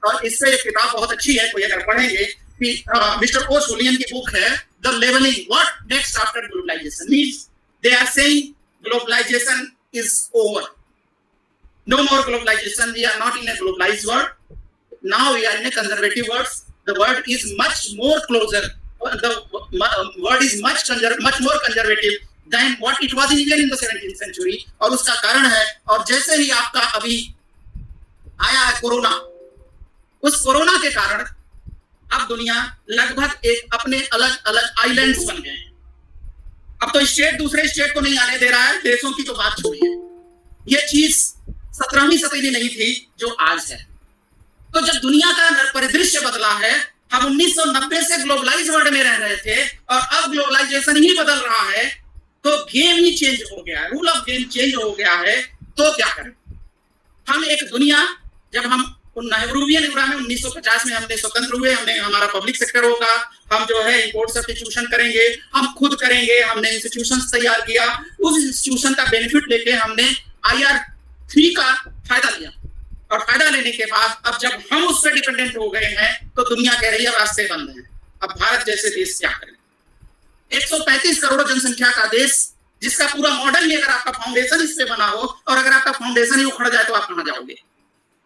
और इससे एक किताब बहुत अच्छी है, कोई अगर पढ़ेंगे, कि मिस्टर ओ सुलियन की बुक है the levelling, what next after globalisation means. They are saying globalisation is over, no more globalisation, we are not in a globalised world, now we are in a conservative world, the world is much more closer, the world is much more conservative than what it was even in the 17th century। और उसका कारण है, और जैसे ही आपका अभी आया है कोरोना, उस कोरोना के कारण अब दुनिया लगभग एक अपने अलग अलग आइलैंड्स बन गए। अब तो स्टेट दूसरे स्टेट को नहीं आने दे रहा है, देशों की तो बात छोड़िए। ये चीज 17वीं सदी में नहीं थी जो आज है। तो जब दुनिया का परिदृश्य बदला है, हम 1990 से ग्लोबलाइज वर्ल्ड में रह रहे थे और अब ग्लोबलाइजेशन ही बदल रहा है, तो गेम ही चेंज हो गया है, रूल ऑफ गेम चेंज हो गया है। तो क्या करें हम? एक दुनिया, जब हम नेहरूवियन युग में 1950 में हमने स्वतंत्र हुए, हमने हमारा पब्लिक सेक्टर होगा, हम जो है इंपोर्ट सब्स्टिट्यूशन करेंगे, हम खुद करेंगे, हमने इंस्टीट्यूशंस तैयार किया, उस इंस्टीट्यूशन का बेनिफिट लेके हमने IR3 का फायदा लिया। और फायदा लेने के बाद अब जब हम उस पर डिपेंडेंट हो गए हैं, तो दुनिया कह रही है रास्ते बंद हैं। अब भारत जैसे देश क्या करें? 135 करोड़ जनसंख्या का देश, जिसका पूरा मॉडल ही अगर आपका फाउंडेशन इस पे बना हो, और अगर आपका फाउंडेशन ही उखड़ जाए तो आप कहां जाओगे?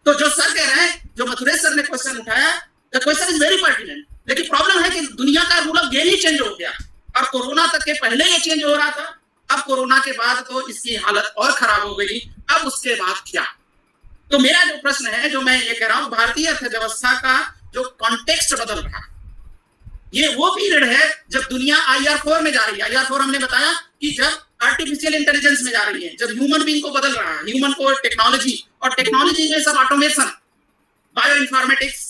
तो जो सर कह रहे हैं, जो मथुरेश सर ने क्वेश्चन उठाया, the question is very pertinent, लेकिन प्रॉब्लम है कि दुनिया का rule of game he change हो गया। और कोरोना तक के पहले ये चेंज हो रहा था, अब कोरोना के बाद तो इसकी हालत और खराब हो गई। अब उसके बाद क्या? तो मेरा जो प्रश्न है, जो मैं ये कह रहा हूं, भारतीय अर्थव्यवस्था का जो कॉन्टेक्स्ट बदल रहा है, ये वो पीरियड है जब दुनिया IR4 में जा रही है। IR4 हमने बताया कि जब आर्टिफिशियल इंटेलिजेंस में जा रही है, जब ह्यूमन बीइंग को बदल रहा है, ह्यूमन को टेक्नोलॉजी, और टेक्नोलॉजी में सब ऑटोमेशन, बायो इन्फॉर्मेटिक्स,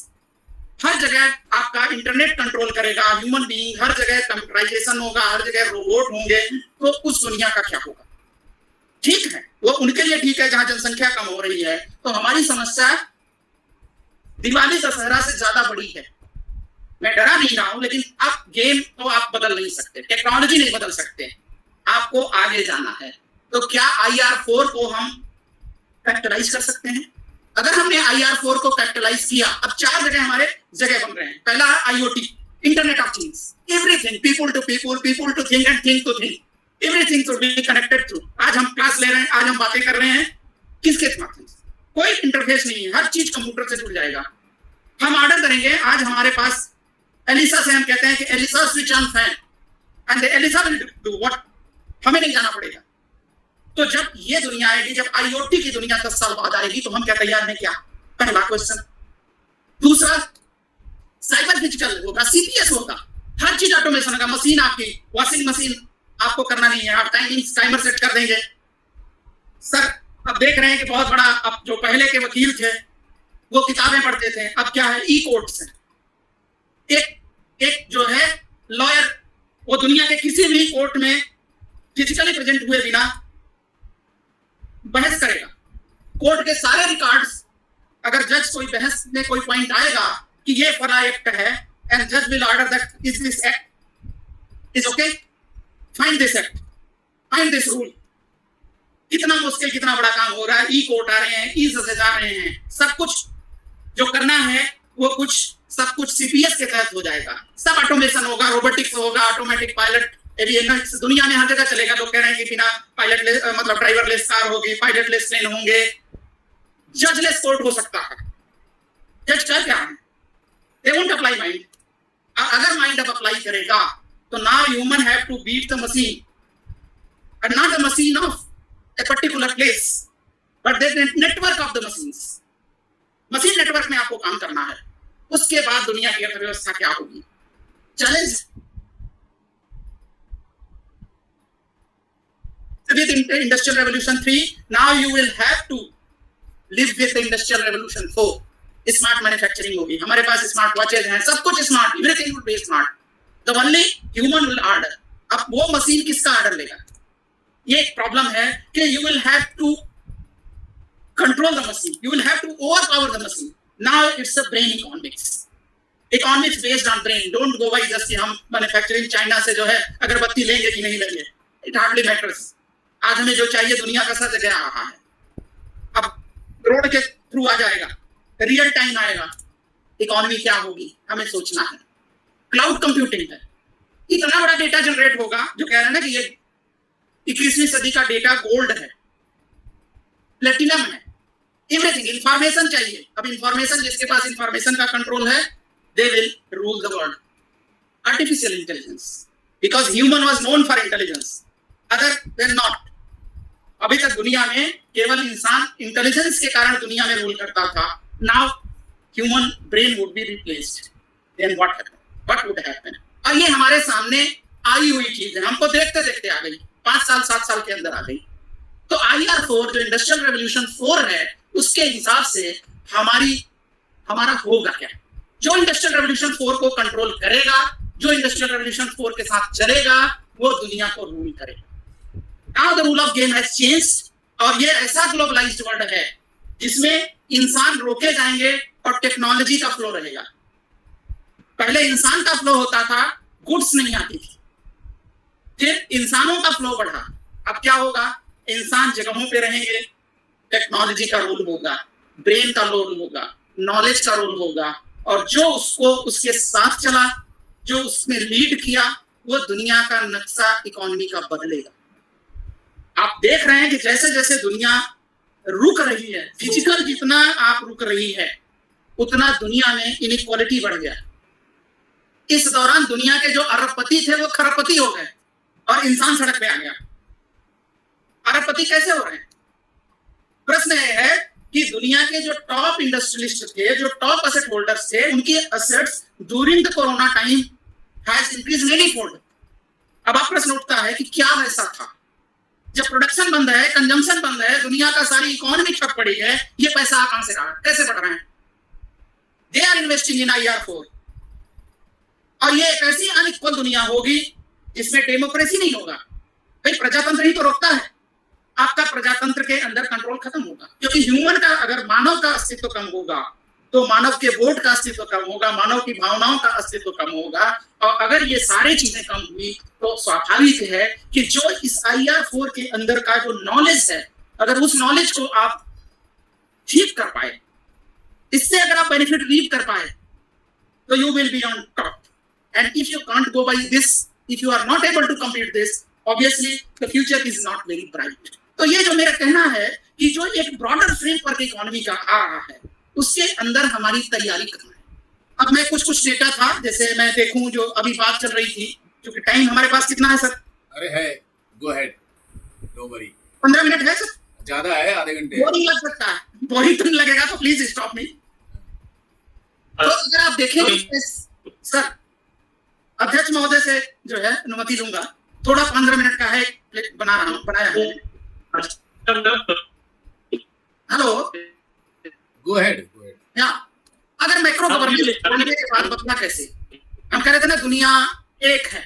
हर जगह आपका इंटरनेट कंट्रोल करेगा, ह्यूमन बीइंग, हर जगह कंप्यूटराइजेशन होगा, हर जगह रोबोट होंगे। तो उस दुनिया का क्या होगा? ठीक है, वो उनके लिए ठीक है जहां जनसंख्या कम हो रही है। तो हमारी समस्या दिवाली दशहरा से ज्यादा बड़ी है। मैं डरा नहीं रहा हूं, लेकिन अब गेम तो आप बदल नहीं सकते, टेक्नोलॉजी नहीं बदल सकते, आपको आगे जाना है। तो क्या IR4 को हम फैक्टराइज कर सकते हैं? अगर हमने IR4 को कैपिटलाइज किया, अब 4 जगह हमारे जगह बन रहे हैं। पहला है IoT, internet of things, everything, people to thing and thing to thing, everything to be connected through. आज हम क्लास ले रहे हैं, आज हम बातें कर रहे हैं, किसके माध्यम से? कोई इंटरफेस नहीं है, हर चीज कंप्यूटर से जुड़ जाएगा। हम ऑर्डर करेंगे, आज हमारे पास एलिसा से हम कहते हैं कि Alexa switch on fan and Alexa will do what, हमें नहीं जाना पड़ेगा। तो जब ये दुनिया आएगी, जब IoT की दुनिया 10 साल बाद आएगी, तो हम क्या तैयार हैं क्या? पहला क्वेश्चन। दूसरा, साइबर फिजिकल होगा, CPS होगा, हर चीज ऑटोमेशन होगा। मशीन आपकी, वॉशिंग मशीन आपको करना नहीं है, आप टाइमर सेट कर देंगे। सर अब देख रहे हैं कि बहुत बड़ा, अब जो पहले के वकील थे वो किताबें पढ़ते थे, अब क्या है, E-कोर्ट्स है। एक जो है लॉयर, वो दुनिया के किसी भी कोर्ट में फिजिकली प्रेजेंट हुए बिना बहस करेगा। कोर्ट के सारे रिकॉर्ड्स, अगर जज कोई बहस में कोई पॉइंट आएगा कि ये फला एक्ट है, एंड जज will order that is this act is okay, find this act, find this rule. कितना मुश्किल, कितना बड़ा काम हो रहा है। E-कोर्ट आ रहे हैं, E-जजेस आ रहे हैं, सब कुछ जो करना है वो सब कुछ CPS के तहत हो जाएगा। सब ऑटोमेशन होगा, रोबोटिक्स होगा, ऑटोमेटिक पायलट एविएनिक्स दुनिया में हर जगह चलेगा। लोग कह रहे हैं कि बिना पायलट मतलब ड्राइवरलेस कार होगी, पायलटलेस प्लेन होंगे, जजलेस कोर्ट हो सकता है। जज कर क्या है? They won't apply mind. अगर माइंड अब अप्लाई करेगा तो now human have to beat the machine, and not the machine of a particular place, but the network of the machines. Machine network में आपको काम करना है। उसके बाद दुनिया की अर्थव्यवस्था क्या होगी? Challenge with Industrial Revolution 3, now you will have to live with the Industrial Revolution 4. Smart manufacturing होगी, हमारे पास स्मार्ट वॉचेज हैं, सब कुछ smart, everything would be smart. The only human will order. अब वो मशीन किसका ऑर्डर लेगा? ये एक प्रॉब्लम है कि you will have to control the machine, you will have to overpower the machine. Now it's a brain economics based on brain. Don't go by just हम मैन्युफैक्चरिंग चाइना से जो है अगरबत्ती लेंगे कि नहीं लेंगे, it hardly matters. आज हमें जो चाहिए दुनिया का सब जगह आ रहा है। अब रोड के थ्रू आ जाएगा, रियल टाइम आएगा, इकोनॉमी क्या होगी हमें सोचना है। क्लाउड कंप्यूटिंग है, इतना बड़ा डेटा जनरेट होगा, जो कह रहे हैं ना कि ये 21वीं सदी का डेटा गोल्ड है, प्लेटिनम है, एवरीथिंग। इंफॉर्मेशन चाहिए, अब इंफॉर्मेशन, जिसके पास इंफॉर्मेशन का कंट्रोल है, they will rule the world. Artificial intelligence, because human was known for intelligence, other than not. अभी तक दुनिया में केवल इंसान इंटेलिजेंस के कारण दुनिया में रूल करता था। Now human brain would be replaced, then what would happen? और ये हमारे सामने आई हुई चीज है, हमको देखते देखते आ गई, 5 साल 7 साल के अंदर आ गई। तो IR4 जो इंडस्ट्रियल रेवोल्यूशन 4 है, उसके हिसाब से हमारा होगा क्या? जो इंडस्ट्रियल रेवोल्यूशन 4 को कंट्रोल करेगा, जो इंडस्ट्रियल रेवोल्यूशन 4 के साथ चलेगा, वो दुनिया को रूल करेगा। Now the rule of game has changed, और ये ऐसा ग्लोबलाइज्ड वर्ल्ड है जिसमें इंसान रोके जाएंगे और टेक्नोलॉजी का फ्लो रहेगा। पहले इंसान का फ्लो होता था, गुड्स नहीं आती थी, फिर इंसानों का फ्लो बढ़ा। अब क्या होगा? इंसान जगहों पे रहेंगे, टेक्नोलॉजी का रोल होगा, ब्रेन का रोल होगा, नॉलेज का रोल होगा, और जो उसको उसके साथ चला, जो उसने लीड किया, वो दुनिया का नक्शा इकोनॉमी का बदलेगा। आप देख रहे हैं कि जैसे जैसे दुनिया रुक रही है, फिजिकल जितना आप रुक रही है, उतना दुनिया में इनइक्वालिटी बढ़ गया। इस दौरान दुनिया के जो अरबपति थे वो खरबपति हो गए और इंसान सड़क पे आ गया। अरबपति कैसे हो रहे हैं? प्रश्न यह है कि दुनिया के जो टॉप इंडस्ट्रियलिस्ट थे, जो टॉप असेट होल्डर्स थे, उनके assets during the corona time has increased many fold. अब आप प्रश्न उठता है कि क्या ऐसा था? जब प्रोडक्शन बंद है, कंजम्पशन बंद है, दुनिया का सारी इकोनॉमी ठप पड़ी है, ये पैसा कहां से आ रहा है, कैसे बढ़ रहे हैं? They are investing in IR4। और ये एक ऐसी अनइक्वल दुनिया होगी जिसमें डेमोक्रेसी नहीं होगा। भाई प्रजातंत्र ही तो रोकता है, आपका प्रजातंत्र के अंदर कंट्रोल खत्म होगा, क्योंकि ह्यूमन का, अगर मानव का अस्तित्व कम होगा तो मानव के वोट का अस्तित्व कम होगा, मानव की भावनाओं का अस्तित्व कम होगा। और अगर ये सारी चीजें कम हुई तो स्वाभाविक है कि जो इस IR4 के अंदर का जो नॉलेज है, अगर उस नॉलेज को आप ठीक कर पाए, इससे अगर आप बेनिफिट रीप कर पाए तो you will be on top, and if you can't go by this, if you are not able to complete this, obviously the future is not very bright. तो ये जो मेरा कहना है कि जो एक ब्रॉडर फ्रेमवर्क इकोनॉमी का आ रहा है उसके अंदर हमारी तैयारी करना है। अब मैं कुछ डेटा था, जैसे मैं देखूं जो अभी बात चल रही थी, क्योंकि टाइम हमारे पास कितना है सर? अरे है, go ahead, don't worry. 15 minute है सर? ज्यादा है, आधे घंटे। बोरिंग लग सकता है, बोरिंग तो लगेगा तो प्लीज स्टॉप मी। तो अगर आप देखें सर, अध्यक्ष महोदय से जो है अनुमति लूंगा, थोड़ा 15 मिनट का है, बनाया है। Hello, go ahead. अगर मैक्रो गवर्नेंस के बाद बदला कैसे? हम कह रहे थे ना दुनिया एक है,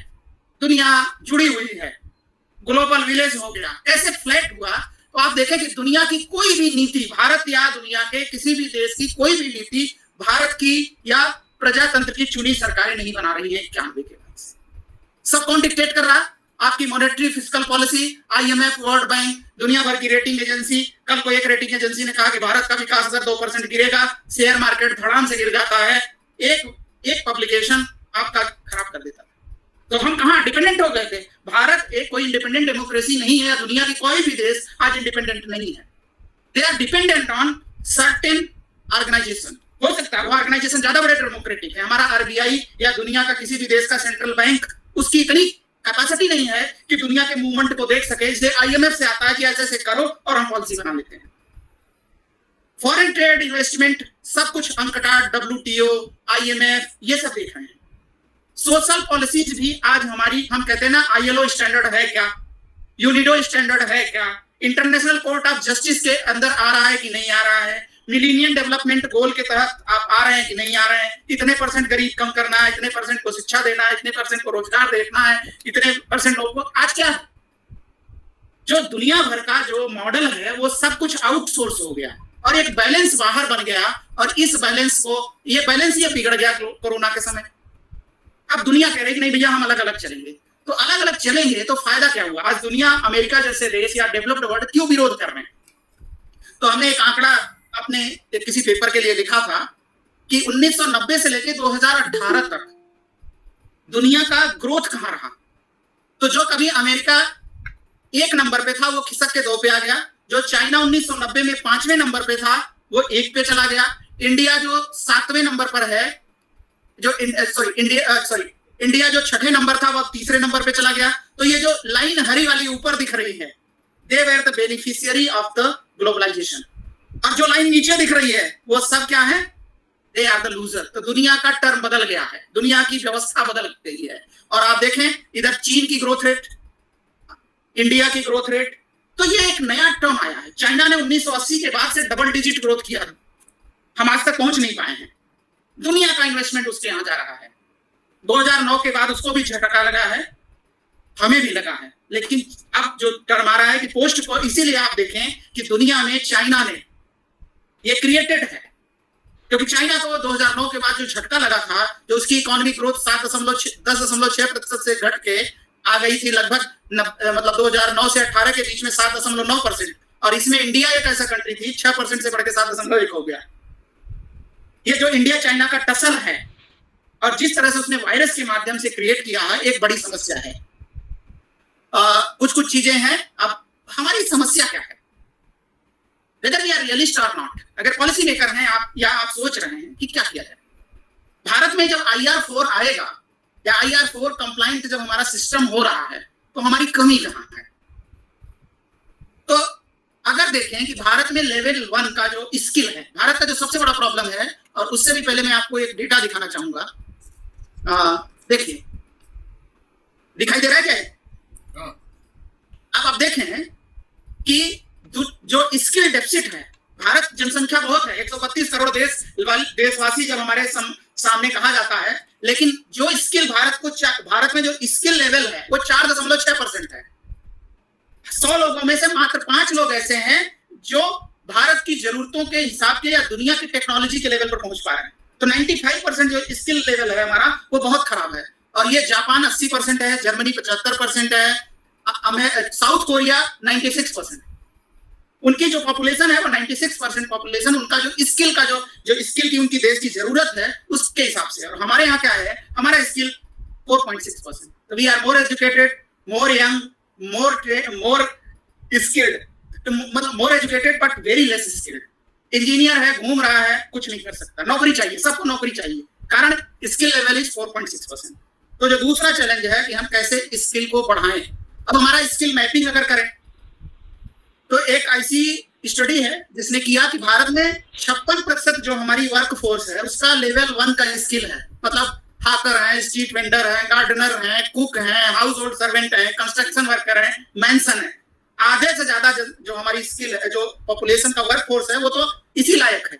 दुनिया जुड़ी हुई है, ग्लोबल विलेज हो गया, कैसे फ्लैट हुआ? तो आप देखें कि दुनिया की कोई भी नीति, भारत या दुनिया के किसी भी देश की कोई भी नीति भारत की या प्रजातंत्र की चुनी सरकारें नहीं बना रही है 91 के बाद। सब कौन डिक्टेट कर रहा है? आपकी monetary fiscal policy, IMF, world bank, दुनिया भर की रेटिंग एजेंसी। कल को एक रेटिंग एजेंसी ने कहा कि भारत का विकास दर 2% गिरेगा, शेयर मार्केट धड़ाम से गिर जाता है। एक पब्लिकेशन आपका खराब कर देता है। तो हम कहाँ डिपेंडेंट हो गए थे? भारत एक कोई इंडिपेंडेंट डेमोक्रेसी नहीं है, दुनिया की कोई भी देश आज इंडिपेंडेंट नहीं है। They are dependent on certain organisation. हो सकता है वो ऑर्गेनाइजेशन ज्यादा बड़े डेमोक्रेटिक है, हमारा RBI या दुनिया का किसी भी देश का सेंट्रल बैंक, उसकी इतनी कैपेसिटी नहीं है कि दुनिया के मूवमेंट को देख सके। इसलिए IMF से आता है कि ऐसे करो और हम पॉलिसी बना लेते हैं। फॉरेन ट्रेड, इन्वेस्टमेंट, सब कुछ हम कटाट, WTO, IMF, ये सब देख रहे हैं। सोशल पॉलिसीज भी आज हमारी, हम कहते हैं ना ILO स्टैंडर्ड है क्या, यूनिडो स्टैंडर्ड है क्या, इंटरनेशनल कोर्ट ऑफ जस्टिस के अंदर आ रहा है कि नहीं आ रहा है, मिलेनियम डेवलपमेंट गोल के तहत आप आ रहे हैं कि नहीं आ रहे हैं, इतने % गरीब कम करना है, इतने % को शिक्षा देना है, इतने % को रोजगार देखना है, इतने % लोगों को। आज क्या है, जो दुनिया भर का जो मॉडल है वो सब कुछ आउटसोर्स हो गया और एक बैलेंस बाहर बन गया, और इस बैलेंस को, ये बैलेंस ये बिगड़ गया कोरोना के समय। अब दुनिया कह रही कि नहीं भैया हम अलग अलग चलेंगे, तो अलग अलग चलेंगे तो फायदा क्या हुआ? आज दुनिया, अमेरिका जैसे देश या डेवलप्ड वर्ल्ड क्यों विरोध कर रहे हैं? तो हमने एक आंकड़ा अपने किसी पेपर के लिए लिखा था कि 1990 से लेकर 2018 तक दुनिया का ग्रोथ कहां रहा। तो जो कभी अमेरिका 1 नंबर पे था वो खिसक के 2 पे आ गया, जो चाइना 1990 में 5वें नंबर पे था वो 1 पे चला गया, इंडिया जो 7वें नंबर पर है, जो इंडिया जो 6ठे नंबर था वो 3रे नंबर पे चला गया। तो ये जो लाइन हरी वाली ऊपर दिख रही है, they were the beneficiary of the globalisation, और जो लाइन नीचे दिख रही है वो सब क्या है? They are the loser. तो दुनिया का टर्म बदल गया है, दुनिया की व्यवस्था बदल गई है। और आप देखें इधर चीन की ग्रोथ रेट, इंडिया की ग्रोथ रेट, तो ये एक नया टर्म आया है। चाइना ने 1980 के बाद से डबल डिजिट ग्रोथ किया, हम आज तक पहुंच नहीं पाए हैं। दुनिया का इन्वेस्टमेंट उसके यहां जा रहा है। 2009 के बाद उसको भी झटका लगा है, हमें भी लगा है, लेकिन अब जो टर्म आ रहा है कि पोस्ट को, इसीलिए आप देखें कि दुनिया में चाइना ने ये क्रिएटेड है, क्योंकि चाइना को 2009 के बाद जो झटका लगा था, जो उसकी इकोनॉमिक ग्रोथ 10.6% से घट के आ गई थी लगभग, मतलब 2009 से 18 के बीच में 7.9%, और इसमें इंडिया एक ऐसा कंट्री थी 6% से बढ़ के 7.1 हो गया। ये जो इंडिया चाइना का टसल है और जिस तरह से उसने वायरस के माध्यम से क्रिएट किया है, एक बड़ी समस्या है। कुछ चीजें हैं। अब हमारी समस्या क्या है? वेदर वी आर रियलिस्ट और नॉट, अगर पॉलिसी मेकर हैं आप या आप सोच रहे हैं कि क्या किया जाए, भारत में जब IR4 आएगा या IR4 कंप्लाइंट जब हमारा सिस्टम हो रहा है तो हमारी कमी कहां है? तो अगर देखें कि भारत में लेवल 1 का जो स्किल है, भारत का जो सबसे बड़ा प्रॉब्लम है, और उससे भी पहले मैं आपको एक डेटा दिखाना चाहूंगा। देखिए, दिखाई दे रहा है क्या? अब आप देखें कि जो स्किल डेफिसिट है, भारत जनसंख्या बहुत है, 132 करोड़ देशवासी जब हमारे सामने कहा जाता है, लेकिन जो स्किल भारत में जो स्किल लेवल है वो 4.6% है। 100 लोगों में से मात्र 5 लोग ऐसे हैं जो भारत की जरूरतों के हिसाब के या दुनिया की टेक्नोलॉजी के लेवल पर पहुंच पा रहे हैं। तो 95% जो स्किल लेवल है हमारा वो बहुत खराब है, और ये जापान 80% है, जर्मनी 75% है, साउथ कोरिया 96%। उनकी जो पॉपुलेशन है वो 96% पॉपुलेशन, उनका जो स्किल का जो स्किल की उनकी देश की जरूरत है उसके हिसाब से। और हमारे यहाँ क्या है, हमारा स्किल 4.6%। तो we are more educated, more young, more skilled, मतलब more educated but very less skilled. Engineer है, घूम रहा है, कुछ नहीं कर सकता, नौकरी चाहिए, सबको नौकरी चाहिए, कारण स्किल लेवल इज 4.6%। तो जो दूसरा चैलेंज है कि हम कैसे स्किल को बढ़ाएं। अब हमारा स्किल मैपिंग अगर करें तो एक ऐसी स्टडी है जिसने किया कि भारत में 56% जो हमारी वर्क फोर्स है उसका लेवल 1 का स्किल है, मतलब हाकर है, स्ट्रीट वेंडर है, गार्डनर है, कुक है, हाउस होल्ड सर्वेंट है, कंस्ट्रक्शन वर्कर है, मैंसन है। आधे से ज्यादा जो हमारी स्किल है, जो पॉपुलेशन का वर्क फोर्स है, वो तो इसी लायक है।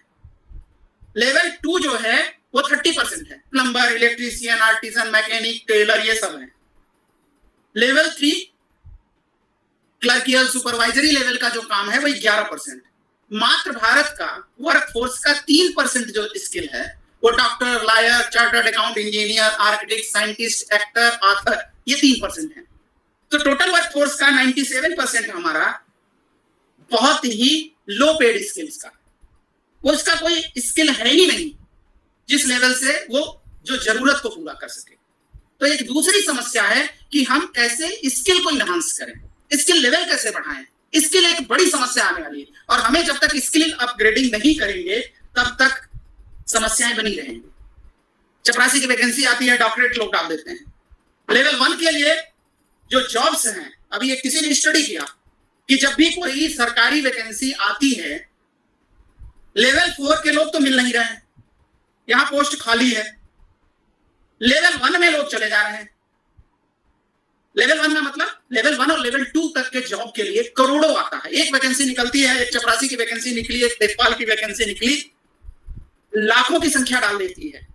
लेवल 2 जो है वो 30% है, plumber, electrician, artisan, mechanic, tailor, ये सब है। लेवल 3 क्लर्कियल, सुपरवाइजरी लेवल का जो काम है वो 11%। मात्र भारत का वर्क फोर्स का 3% जो स्किल है वो doctor, lawyer, chartered account engineer, architect, scientist, actor, author, ये 3% है। तो टोटल वर्क फोर्स का 97% हमारा बहुत ही लो पेड स्किल्स का, वो उसका कोई स्किल है ही नहीं जिस लेवल से वो जो जरूरत को पूरा कर सके। तो एक दूसरी समस्या है कि हम कैसे स्किल को इनहांस करें, स्किल लेवल कैसे बढ़ाएं। स्किल एक बड़ी समस्या आने वाली है, और हमें जब तक स्किल अपग्रेडिंग नहीं करेंगे तब तक समस्याएं बनी रहेंगी। चपरासी की वैकेंसी आती है, डॉक्टरेट लोग डाल देते हैं। लेवल 1 के लिए जो जॉब्स हैं, अभी ये किसी ने स्टडी किया कि जब भी कोई सरकारी वैकेंसी आती है, लेवल 4 के लोग तो मिल नहीं रहे हैं, यहां पोस्ट खाली है। लेवल 1 में लोग चले जा रहे हैं। लेवल 1 में मतलब लेवल 1 और लेवल 2 तक के जॉब के लिए करोड़ों आता है। एक वैकेंसी निकलती है, एक चपरासी की वैकेंसी निकली, एक देखभाल की वैकेंसी निकली, लाखों की संख्या डाल देती है,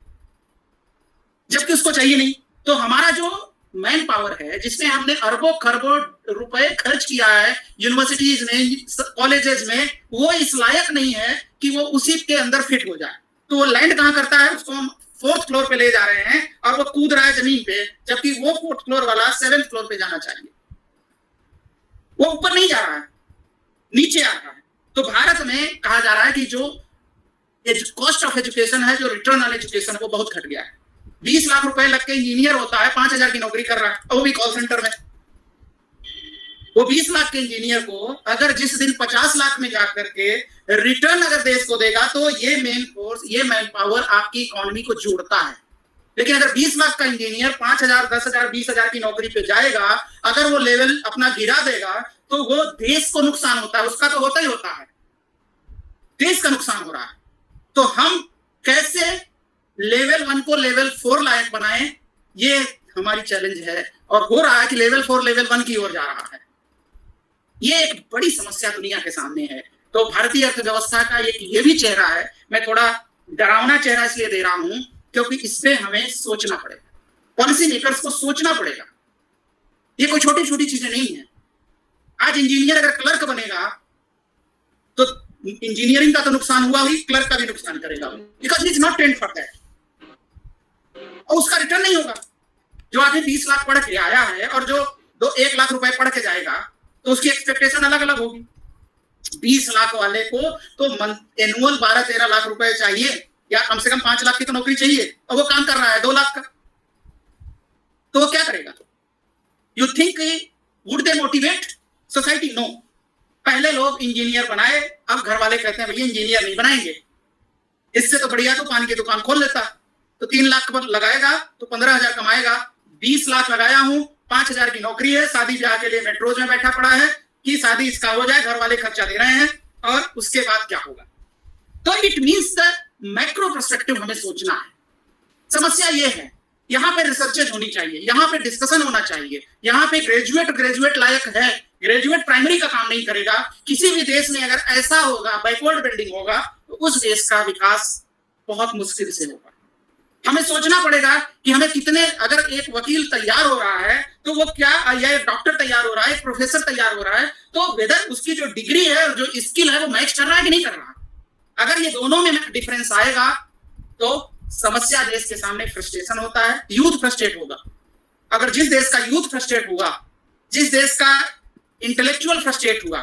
जबकि उसको चाहिए नहीं। तो हमारा जो मैन पावर है, जिसमें हमने अरबों खरबों रुपए खर्च किया है यूनिवर्सिटीज में, कॉलेजेस में, वो इस लायक नहीं है कि वो उसी के अंदर फिट हो जाए। तो वो लैंड कहां करता है, उसको हम 4th फ्लोर पे ले जा रहे हैं और वो कूद रहा है जमीन पे, जबकि वो 4th फ्लोर वाला 7th फ्लोर पे जाना चाहिए। वो ऊपर नहीं जा रहा है, नीचे आ रहा है। तो भारत में कहा जा रहा है कि जो कॉस्ट ऑफ एजुकेशन है, जो रिटर्न ऑन एजुकेशन है, वो बहुत घट गया है। 20 लाख रुपए लग के इंजीनियर होता है, 5,000 की नौकरी कर रहा है, और वो भी कॉल सेंटर में। वो 20 लाख के इंजीनियर को अगर जिस दिन 50 लाख में जाकर के रिटर्न अगर देश को देगा, तो ये मेन फोर्स, ये मैन पावर आपकी इकोनॉमी को जोड़ता है। लेकिन अगर 20 लाख का इंजीनियर 5,000, 10,000, 20,000 की नौकरी पे जाएगा, अगर वो लेवल अपना गिरा देगा, तो वो देश को नुकसान होता है। उसका तो होता ही होता है, देश का नुकसान हो रहा है। तो हम कैसे लेवल 1 को लेवल 4 लायक बनाएं, ये हमारी चैलेंज है। और हो रहा है कि लेवल 4 लेवल 1 की ओर जा रहा है। ये एक बड़ी समस्या दुनिया के सामने है। तो भारतीय अर्थव्यवस्था का ये भी चेहरा है। मैं थोड़ा डरावना चेहरा इसलिए दे रहा हूं क्योंकि इससे हमें सोचना पड़ेगा, पॉलिसी मेकर्स को सोचना पड़ेगा। ये कोई छोटी छोटी चीजें नहीं है। आज इंजीनियर अगर क्लर्क बनेगा तो इंजीनियरिंग का तो नुकसान हुआ ही, क्लर्क का भी नुकसान करेगा, because he is not trend for that, और उसका रिटर्न नहीं होगा। जो आदमी 20 लाख पढ़ के आया है और जो 1 लाख रुपए पढ़ के जाएगा, तो उसकी एक्सपेक्टेशन अलग अलग होगी। 20 लाख वाले को तो एनुअल 12-13 लाख रुपए चाहिए, या कम से कम 5 लाख की तो नौकरी चाहिए, और वो काम कर रहा है 2 लाख का, तो वो क्या करेगा? You think would they motivate society? No. पहले लोग इंजीनियर बनाए, अब घर वाले कहते हैं भैया इंजीनियर नहीं बनाएंगे, इससे तो बढ़िया तो पान की दुकान खोल लेता। तो 3 लाख लगाएगा तो 15,000 कमाएगा। 20 लाख लगाया हूं, 5,000 की नौकरी है, शादी ब्याह के लिए मेट्रोज में बैठा पड़ा है कि शादी इसका हो जाए, घर वाले खर्चा दे रहे हैं, और उसके बाद क्या होगा? तो it means the macro perspective हमें सोचना है। समस्या ये है, यहाँ पे रिसर्चेज होनी चाहिए, यहाँ पे डिस्कशन होना चाहिए, यहाँ पे ग्रेजुएट लायक है। ग्रेजुएट प्राइमरी का काम नहीं करेगा। किसी भी देश में अगर ऐसा होगा, बैकवर्ड बिल्डिंग होगा, तो उस देश का विकास बहुत मुश्किल से होगा। हमें सोचना पड़ेगा कि हमें कितने, अगर एक वकील तैयार हो रहा है तो वो क्या, या एक डॉक्टर तैयार हो रहा है, एक प्रोफेसर तैयार हो रहा है, तो वेदर उसकी जो डिग्री है और जो स्किल है वो मैच कर रहा है कि नहीं कर रहा। अगर ये दोनों में डिफरेंस आएगा तो समस्या, देश के सामने फ्रस्ट्रेशन होता है, यूथ फ्रस्ट्रेट होगा। अगर जिस देश का यूथ फ्रस्ट्रेट हुआ, जिस देश का इंटेलेक्चुअल फ्रस्ट्रेट हुआ,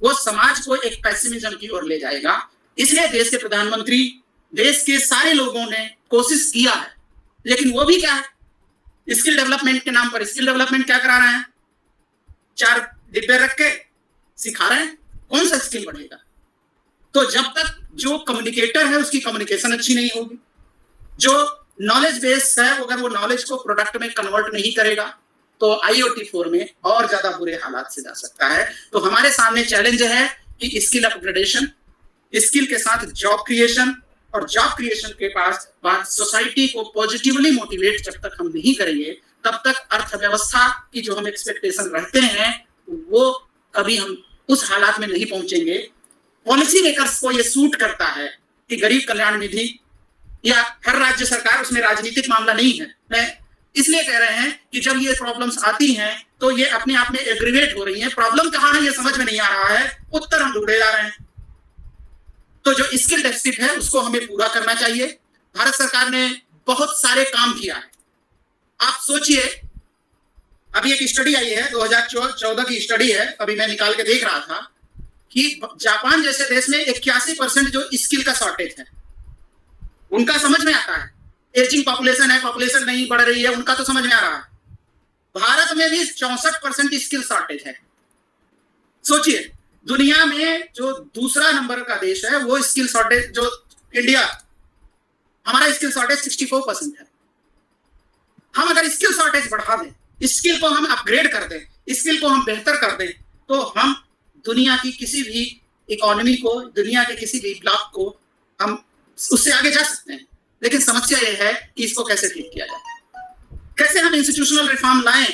वो समाज को एक पेसिमिज्म की ओर ले जाएगा। इसलिए देश के प्रधानमंत्री, देश के सारे लोगों ने कोशिश किया है, लेकिन वो भी क्या है, स्किल डेवलपमेंट के नाम पर स्किल डेवलपमेंट क्या करा रहे हैं, 4 डिब्बे रख के सिखा रहे हैं, कौन सा स्किल बढ़ेगा। तो जब तक जो कम्युनिकेटर है उसकी कम्युनिकेशन अच्छी नहीं होगी, जो नॉलेज बेस है अगर वो नॉलेज को प्रोडक्ट में कन्वर्ट नहीं करेगा, तो IoT 4 में और ज्यादा बुरे हालात से जा सकता है। तो हमारे सामने चैलेंज है कि स्किल अपग्रेडेशन, स्किल के साथ जॉब क्रिएशन, और जॉब क्रिएशन के पास बात सोसाइटी को पॉजिटिवली मोटिवेट जब तक हम नहीं करेंगे, तब तक अर्थव्यवस्था की जो हम एक्सपेक्टेशन रखते हैं वो कभी हम उस हालात में नहीं पहुंचेंगे। पॉलिसी मेकर्स को ये सूट करता है कि गरीब कल्याण निधि या हर राज्य सरकार, उसमें राजनीतिक मामला नहीं है। मैं इसलिए कह रहे हैं कि जब ये प्रॉब्लम्स आती हैं तो ये अपने आप में एग्रीवेट हो रही हैं। प्रॉब्लम कहाँ है ये समझ में नहीं आ रहा है, उत्तर हम ढूंढे जा रहे हैं। तो जो स्किल डेफिसिट है उसको हमें पूरा करना चाहिए। भारत सरकार ने बहुत सारे काम किया है। आप सोचिए, अभी एक स्टडी आई है, 2014 की स्टडी है, अभी मैं निकाल के देख रहा था कि जापान जैसे देश में 81% जो स्किल का शॉर्टेज है, उनका समझ में आता है। एजिंग पॉपुलेशन है, पॉपुलेशन नहीं बढ़ रही है, उनका तो समझ में आ रहा है। भारत में भी 64% स्किल शॉर्टेज है। सोचिए, दुनिया में जो दूसरा नंबर का देश है वो स्किल शॉर्टेज, जो इंडिया, हमारा स्किल शॉर्टेज 64% है। हम अगर स्किल शॉर्टेज बढ़ा दें, स्किल को हम अपग्रेड कर दें, स्किल को हम बेहतर कर दें, तो हम दुनिया की किसी भी इकोनॉमी को, दुनिया के किसी भी ब्लॉक को हम उससे आगे जा सकते हैं। लेकिन समस्या यह है कि इसको कैसे ठीक किया जाए, कैसे हम इंस्टीट्यूशनल रिफॉर्म लाएं,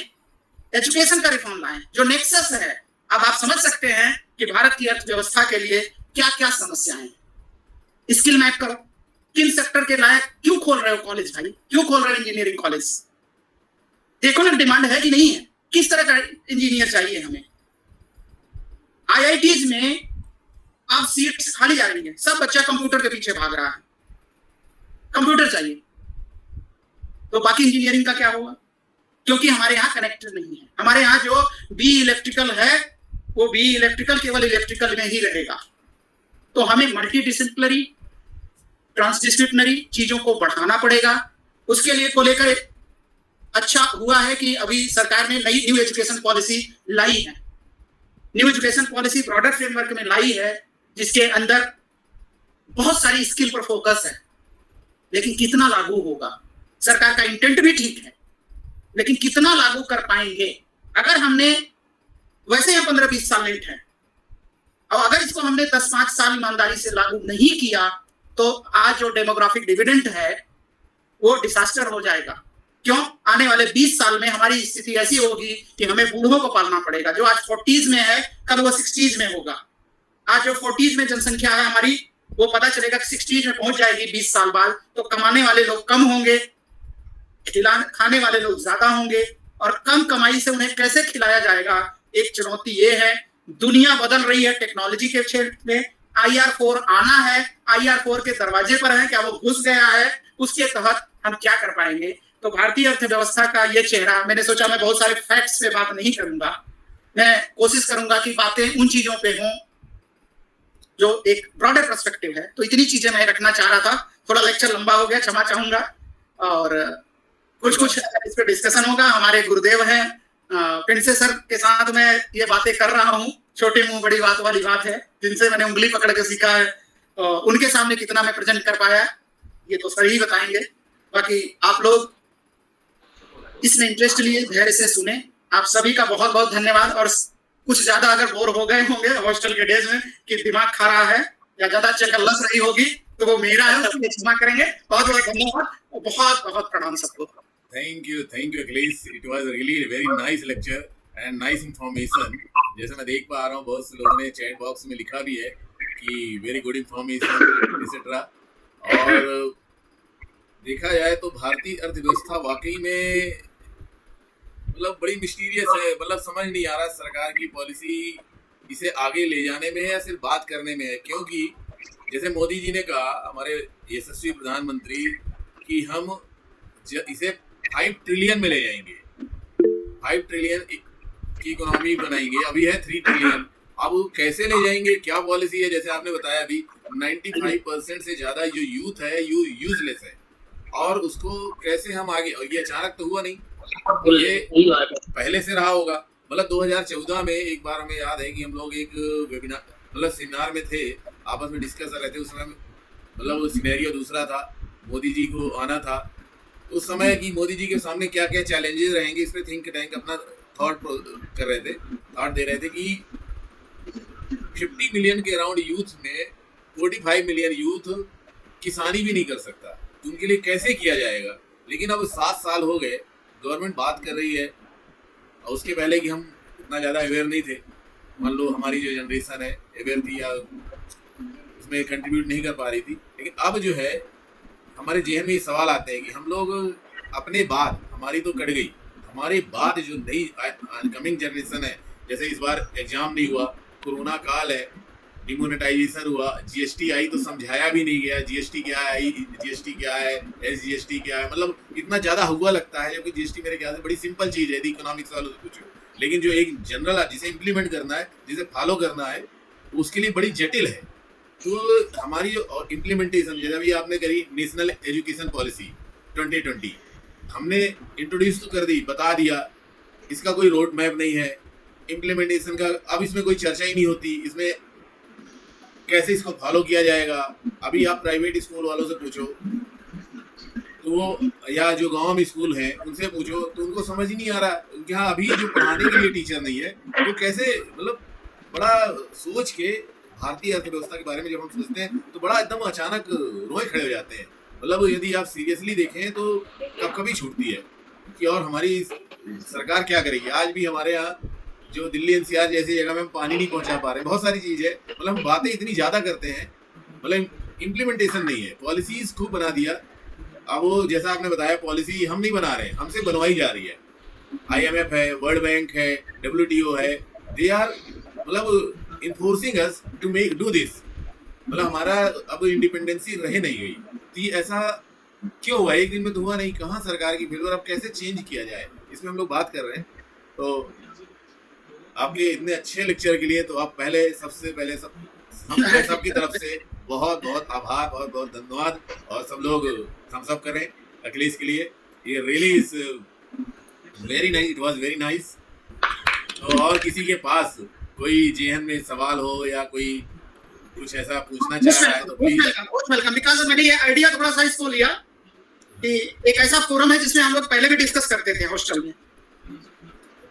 एजुकेशन का रिफॉर्म लाएं, जो नेक्सस है। अब आप समझ सकते हैं कि भारत की अर्थव्यवस्था के लिए क्या क्या समस्याएं हैं। स्किल मैप करो, किन सेक्टर के लायक क्यों खोल रहे हो कॉलेज भाई, क्यों खोल रहे हो इंजीनियरिंग कॉलेज, देखो ना डिमांड है कि नहीं है, किस तरह का इंजीनियर चाहिए हमें। IITs में अब सीट्स खाली जा रही है, सब बच्चा कंप्यूटर के पीछे भाग रहा है, कंप्यूटर चाहिए, तो बाकी इंजीनियरिंग का क्या होगा, क्योंकि हमारे यहाँ कनेक्टर नहीं है। हमारे यहाँ जो BE इलेक्ट्रिकल है वो BE इलेक्ट्रिकल केवल इलेक्ट्रिकल में ही रहेगा। तो हमें मल्टी डिसिप्लिनरी, ट्रांसडिसिप्लिनरी चीजों को बढ़ाना पड़ेगा। उसके लिए को लेकर अच्छा हुआ है कि अभी सरकार ने नई न्यू एजुकेशन पॉलिसी लाई है। New education policy broader framework में लाई है, जिसके अंदर बहुत सारी स्किल पर फोकस है, लेकिन कितना लागू होगा, सरकार का इंटेंट भी ठीक है, लेकिन कितना लागू कर पाएंगे। अगर हमने वैसे ही 15-20 साल लेट है, और अगर इसको हमने 10-5 साल ईमानदारी से लागू नहीं किया, तो आज जो डेमोग्राफिक डिविडेंड है वो डिजास्टर हो जाएगा। क्यों? आने वाले 20 साल में हमारी स्थिति ऐसी होगी कि हमें बूढ़ों को पालना पड़ेगा। जो आज 40s में है, कल वो 60s में होगा। आज जो 40s में जनसंख्या है हमारी, वो पता चलेगा कि 60s में पहुंच जाएगी 20 साल बाद। तो कमाने वाले लोग कम होंगे, खाने वाले लोग ज्यादा होंगे, और कम कमाई से उन्हें कैसे खिलाया जाएगा, एक चुनौती ये है। दुनिया बदल रही है टेक्नोलॉजी के क्षेत्र में। IR4 आना है, IR4 के दरवाजे पर है, क्या वो घुस गया है, उसके तहत हम क्या कर पाएंगे। तो भारतीय अर्थव्यवस्था का ये चेहरा, मैंने सोचा मैं बहुत सारे फैक्ट्स पे बात नहीं करूंगा, मैं कोशिश करूंगा कि बातें उन चीजों पे हों जो एक ब्रॉडर पर्सपेक्टिव है। तो इतनी चीजें मैं रखना चाह रहा था, थोड़ा लेक्चर लंबा हो गया, क्षमा चाहूंगा, और कुछ इस पे डिस्कशन होगा। हमारे गुरुदेव हैं पिंडसे सर के साथ मैं ये बातें कर रहा हूँ, छोटे मुंह बड़ी बात वाली बात है, जिनसे मैंने उंगली पकड़ के सीखा है। उनके सामने कितना मैं प्रेजेंट कर पाया ये तो सर ही बताएंगे। बाकी आप लोग इसमें इंटरेस्ट लिए धैर्य से सुने, आप सभी का बहुत बहुत धन्यवाद। और कुछ ज्यादा अगर बोर हो गए होंगे हॉस्टल के डेज में कि दिमाग खा रहा है या ज्यादा चक्कर लग रही होगी, तो वो मेरा है, उसके लिए क्षमा करेंगे। बहुत बहुत धन्यवाद, बहुत बहुत प्रणाम सबको। Thank you Akhilesh, it was really very nice lecture and nice information. जैसे मैं देख पा रहा हूँ बहुत से लोगों ने चैट बॉक्स में लिखा भी है कि वेरी गुड इंफॉर्मेशन एक्सेट्रा। और देखा जाए तो भारतीय अर्थव्यवस्था वाकई में मतलब बड़ी मिस्टीरियस है। मतलब समझ नहीं आ रहा सरकार की पॉलिसी इसे आगे ले जाने में है या सिर्फ बात करने में है। क्योंकि जैसे मोदी जी ने कहा, हमारे यशस्वी प्रधानमंत्री, कि हम इसे 5 ट्रिलियन में ले जाएंगे, 5 ट्रिलियन की इकोनॉमी बनाएंगे। अभी है 3 ट्रिलियन, अब वो कैसे ले जाएंगे, क्या पॉलिसी है? जैसे आपने बताया अभी 95% से ज्यादा जो यूथ है यूजलेस है, और उसको कैसे हम आगे, और ये अचानक तो हुआ नहीं, ये पहले से रहा होगा। मतलब 2014 में एक बार हमें याद है कि हम लोग एक वेबिनार मतलब सेमिनार में थे, आपस में डिस्कस कर रहे थे। उस समय मतलब सिनेरियो दूसरा था, मोदी जी को आना था उस समय कि मोदी जी के सामने क्या क्या चैलेंजेस रहेंगे, इस पर थिंक टैंक अपना थॉट कर रहे थे, थॉट दे रहे थे कि 50 मिलियन के अराउंड यूथ में 45 मिलियन यूथ किसानी भी नहीं कर सकता, तो उनके लिए कैसे किया जाएगा। लेकिन अब 7 साल हो गए, गवर्नमेंट बात कर रही है, और उसके पहले कि हम इतना ज़्यादा अवेयर नहीं थे, मान लो हमारी जो जनरेशन है अवेयर थी या उसमें कंट्रीब्यूट नहीं कर पा रही थी। लेकिन अब जो है हमारे जेहन में ये सवाल आते हैं कि हम लोग अपने बाद, हमारी तो कट गई, हमारे बाद जो नई कमिंग जनरेशन है, जैसे इस बार एग्जाम नहीं हुआ, कोरोना काल है, डिमोनेटाइजेशन हुआ, जीएसटी आई तो समझाया भी नहीं गया, जीएसटी क्या है, जीएसटी क्या है, एसजीएसटी क्या है, मतलब इतना ज़्यादा हुआ लगता है, जबकि जीएसटी मेरे ख्याल से बड़ी सिंपल चीज़ है यदि इकोनॉमिक्स वालों से पूछो। लेकिन जो एक जनरल जिसे इम्प्लीमेंट करना है, जिसे फॉलो करना है, उसके लिए बड़ी जटिल है। तो हमारी जो इम्प्लीमेंटेशन, जैसे अभी आपने करी नेशनल एजुकेशन पॉलिसी 2020, हमने इंट्रोड्यूस तो कर दी, बता दिया, इसका कोई रोड मैप नहीं है इम्प्लीमेंटेशन का, अब इसमें कोई चर्चा ही नहीं होती, इसमें कैसे इसको फॉलो किया जाएगा। अभी आप प्राइवेट स्कूल वालों से पूछो तो वो, या जो गांव में स्कूल हैं उनसे पूछो तो उनको समझ ही नहीं आ रहा कि हाँ अभी जो पढ़ाने के लिए टीचर नहीं है, तो कैसे, मतलब बड़ा सोच के भारतीय अर्थव्यवस्था के बारे में जब हम सोचते हैं तो बड़ा एकदम अचानक रोए खड़े हो जाते हैं। मतलब यदि आप सीरियसली देखें तो कब कभी छूटती है कि और हमारी सरकार क्या करेगी। आज भी हमारे यहाँ जो दिल्ली एनसीआर जैसी जगह में हम पानी नहीं पहुंचा पा रहे, बहुत सारी चीज़ है, मतलब हम बातें इतनी ज़्यादा करते हैं, मतलब इम्प्लीमेंटेशन नहीं है। पॉलिसीज खूब बना दिया, अब वो जैसा आपने बताया पॉलिसी हम नहीं बना रहे हैं, हमसे बनवाई जा रही है। IMF है, वर्ल्ड बैंक है, WTO है, दे आर मतलब enforcing us to make do this, मतलब हमारा अब इंडिपेंडेंसी रह नहीं गई। तो ये ऐसा क्यों हुआ? एक दिन में तो हुआ नहीं, कहाँ सरकार की फिर, अब कैसे चेंज किया जाए, इसमें हम लोग बात कर रहे हैं। तो आपके इतने अच्छे लेक्चर के लिए तो आप पहले सबसे पहले हम सबकी तरफ से बहुत बहुत आभार, बहुत बहुत धन्यवाद, और सब लोग हम सब करें अखिलेश के लिए। ये really is very nice, it was very nice. तो और किसी के पास कोई जेहन में सवाल हो या कोई कुछ ऐसा पूछना चाह रहा है तो प्लीज। वेलकम, बिकॉज़ मैंने ये आइडिया थोड़ा सा इसको लिया कि एक ऐसा फोरम है जिसमें हम लोग पहले भी डिस्कस करते थे हॉस्टल में,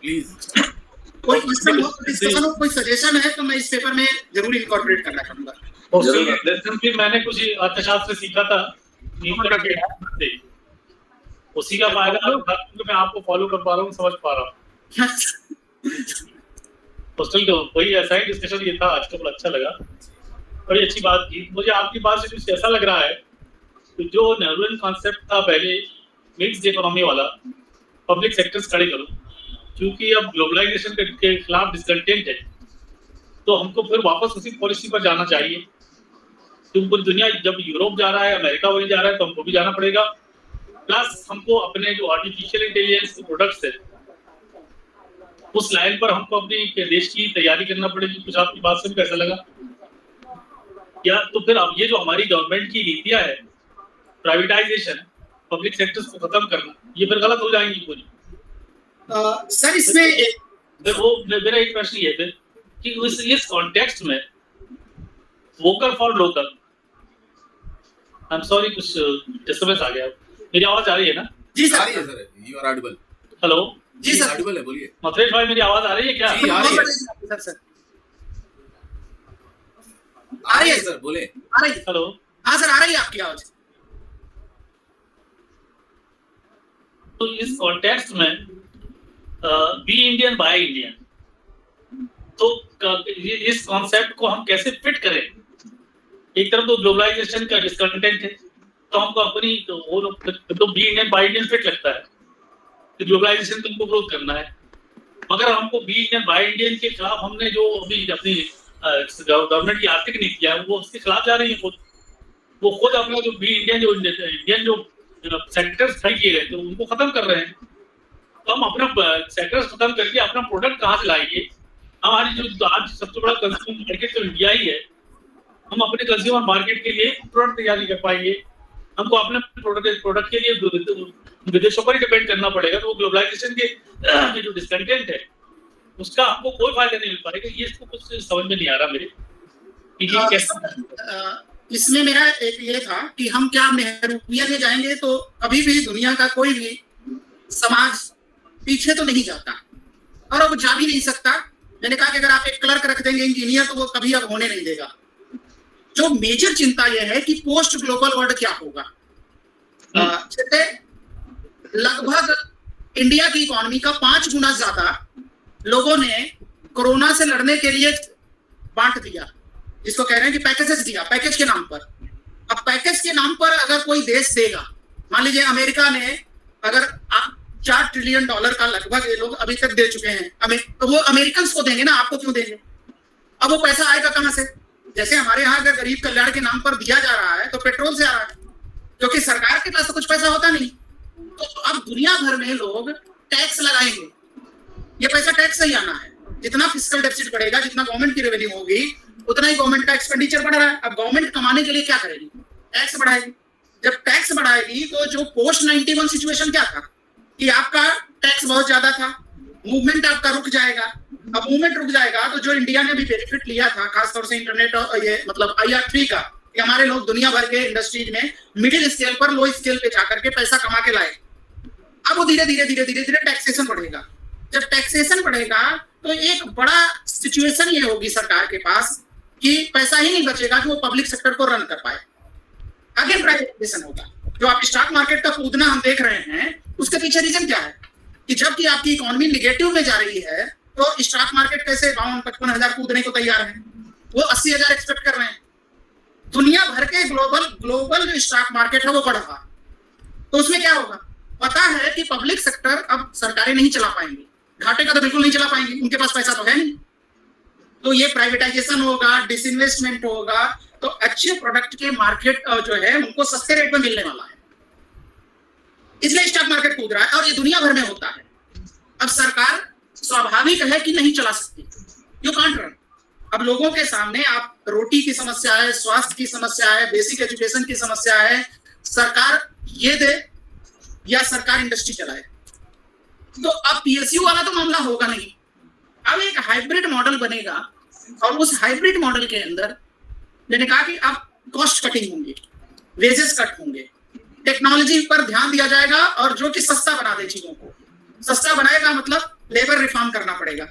प्लीज कोई क्वेश्चन हो, डिस्कशन हो, कोई सजेशन है तो मैं इस पेपर में जरूर इनकॉर्पोरेट करना चाहूंगा। लेसन भी मैंने कुछ अर्थशास्त्र सीखा था, उसी का फायदा मैं आपको फॉलो कर पा रहा हूँ, समझ पा रहा हूँ। हॉस्टल तो वही ऐसा ही डिस्कशन ये था आज का, बड़ा अच्छा लगा, बड़ी अच्छी बात की। मुझे आपकी बात से कुछ ऐसा लग रहा है कि जो नेहरूवियन कॉन्सेप्ट था पहले मिक्स्ड इकोनॉमी वाला, पब्लिक सेक्टर्स खड़े करो, क्योंकि अब ग्लोबलाइजेशन के खिलाफ डिस्कंटेंट है, तो हमको फिर वापस उसी पॉलिसी पर जाना चाहिए। क्योंकि पूरी दुनिया जब यूरोप जा रहा है, अमेरिका वही जा रहा है, तो हमको भी जाना पड़ेगा। प्लस हमको अपने जो आर्टिफिशियल इंटेलिजेंस के प्रोडक्ट्स है उस लाइन पर हमको अपनी देश की तैयारी करना पड़ेगी। कुछ आपकी बात से भी कैसा लगा या तो फिर अब ये जो हमारी गवर्नमेंट की नीतियां है, प्राइवेटाइजेशन, पब्लिक सेक्टर्स को खत्म करना, ये फिर गलत हो जाएंगी पूरी। सर इसमें वो मेरा एक प्रश्न ये है कि इस कॉन्टेक्स्ट में vocal for local, I am sorry कुछ डिस्टर्बेंस आ गया, मेरी आवाज आ रही है ना? जी सर, आ रही है sir, you are audible. Hello ji sir, audible है, बोलिए। मथुरेश भाई मेरी आवाज आ रही है क्या? जी आ रही है सर, सर आ रही है सर, बोले। आ रही है। हेलो, हाँ सर, आ रही है आपकी आवाज। तो इस कॉन्टेक्स्ट में बी इंडियन बाय इंडियन, तो इस कॉन्सेप्ट को हम कैसे फिट करें? एक तरफ तो ग्लोबलाइजेशन का डिस्कंटेंट है, तो हमको अपनी तो be Indian buy Indian fit लगता है कि ग्लोबलाइजेशन को हमको ग्रोथ करना है, मगर हमको बी इंडियन बाय इंडियन के खिलाफ हमने जो अभी अपनी गवर्नमेंट की आर्थिक नीतियां है वो उसके खिलाफ जा रही है। वो खुद अपना जो बी इंडियन जो सेक्टर्स खड़े किए गए थे उनको खत्म कर रहे हैं। तो हम अपना सेक्टर्स खत्म करके अपना प्रोडक्ट कहाँ से लाएंगे? हमारी जो आज सबसे बड़ा कंज्यूमर मार्केट तो इंडिया ही है, हम अपने कंज्यूमर मार्केट के लिए प्रोडक्ट तैयार नहीं कर पाएंगे, हमको अपने प्रोडक्ट के लिए विदेशों पर ही डिपेंड करना पड़ेगा, तो वो ग्लोबलाइजेशन के जो डिसकंटेंट है उसका हमको कोई फायदा नहीं मिल पाएगा। ये इसको कुछ समझ में नहीं आ रहा मेरे कि ये कैसे। इसमें मेरा एक ये था कि हम क्या नेहरूविया में जाएंगे तो कभी भी दुनिया का कोई भी समाज पीछे तो नहीं जाता और अब जा भी नहीं सकता। मैंने कहा कि अगर आप एक क्लर्क रख देंगे इंजीनियर तो वो कभी अब होने नहीं देगा। जो मेजर चिंता यह है कि पोस्ट ग्लोबल वर्ल्ड क्या होगा। जैसे लगभग इंडिया की इकोनॉमी का 5 गुना ज्यादा लोगों ने कोरोना से लड़ने के लिए बांट दिया, जिसको कह रहे हैं कि पैकेजेस दिया, पैकेज के नाम पर। अब पैकेज के नाम पर अगर कोई देश देगा, मान लीजिए अमेरिका ने अगर $4 ट्रिलियन का लगभग ये लोग अभी तक दे चुके हैं, तो वो अमेरिकन को देंगे ना, आपको क्यों देंगे? अब वो पैसा आएगा कहां से? जैसे हमारे यहाँ अगर गरीब कल्याण के नाम पर दिया जा रहा है तो पेट्रोल से आ रहा है, क्योंकि सरकार के पास तो कुछ पैसा होता नहीं। तो अब दुनिया भर में लोग टैक्स लगाएंगे, ये पैसा टैक्स से ही आना है। जितना फिस्कल डेफिसिट बढ़ेगा, जितना गवर्नमेंट की रेवेन्यू होगी, उतना ही गवर्नमेंट का एक्सपेंडिचर बढ़ रहा है। अब गवर्नमेंट कमाने के लिए क्या करेगी? टैक्स बढ़ाएगी। जब टैक्स बढ़ाएगी तो जो पोस्ट 91 सिचुएशन क्या था कि आपका टैक्स बहुत ज्यादा था, मूवमेंट आपका रुक जाएगा। अब मूवमेंट रुक जाएगा तो जो इंडिया ने भी बेनिफिट लिया था, खासतौर से इंटरनेट और ये मतलब IR3 का, कि हमारे लोग दुनिया भर के इंडस्ट्रीज में मिडिल स्केल पर लो स्केल पे जाकर के पैसा कमा के लाए। अब वो धीरे धीरे टैक्सेशन बढ़ेगा। जब टैक्सेशन बढ़ेगा तो एक बड़ा सिचुएशन ये होगी सरकार के पास कि पैसा ही नहीं बचेगा कि वो पब्लिक सेक्टर को रन कर पाए। अगेन प्राइवेटाइजेशन होगा। जो आप स्टॉक मार्केट का कूदना हम देख रहे हैं, उसके पीछे रीजन क्या है कि जबकि आपकी इकोनॉमी निगेटिव में जा रही है तो स्टॉक मार्केट कैसे 52-55 हजार कूदने को तैयार है, वो 80 हजार एक्सपेक्ट कर रहे हैं। दुनिया भर के ग्लोबल जो स्टॉक मार्केट है वो बढ़ रहा, तो उसमें क्या होगा? पता है कि पब्लिक सेक्टर अब सरकारें नहीं चला पाएंगी, घाटे का तो बिल्कुल नहीं चला पाएंगी, उनके पास पैसा तो है नहीं। तो ये प्राइवेटाइजेशन होगा, डिसइन्वेस्टमेंट होगा, तो अच्छे प्रोडक्ट के मार्केट जो है उनको सस्ते रेट में मिलने वाला है, इसलिए स्टॉक मार्केट कूद रहा है और ये दुनिया भर में होता है। अब सरकार स्वाभाविक है कि नहीं चला सकती, यू कांट रन। अब लोगों के सामने आप रोटी की समस्या है, स्वास्थ्य की समस्या है, बेसिक एजुकेशन की समस्या है, सरकार ये दे या सरकार इंडस्ट्री चलाए। तो अब PSU वाला तो मामला होगा नहीं। अब एक हाइब्रिड मॉडल बनेगा और उस हाइब्रिड मॉडल के अंदर मैंने कहा कि अब कॉस्ट कटिंग होंगी, वेजेस कट होंगे, टेक्नोलॉजी पर ध्यान दिया जाएगा और जो कि सस्ता बना दे चीजों को। सस्ता बनाएगा मतलब लेबर रिफॉर्म करना पड़ेगा।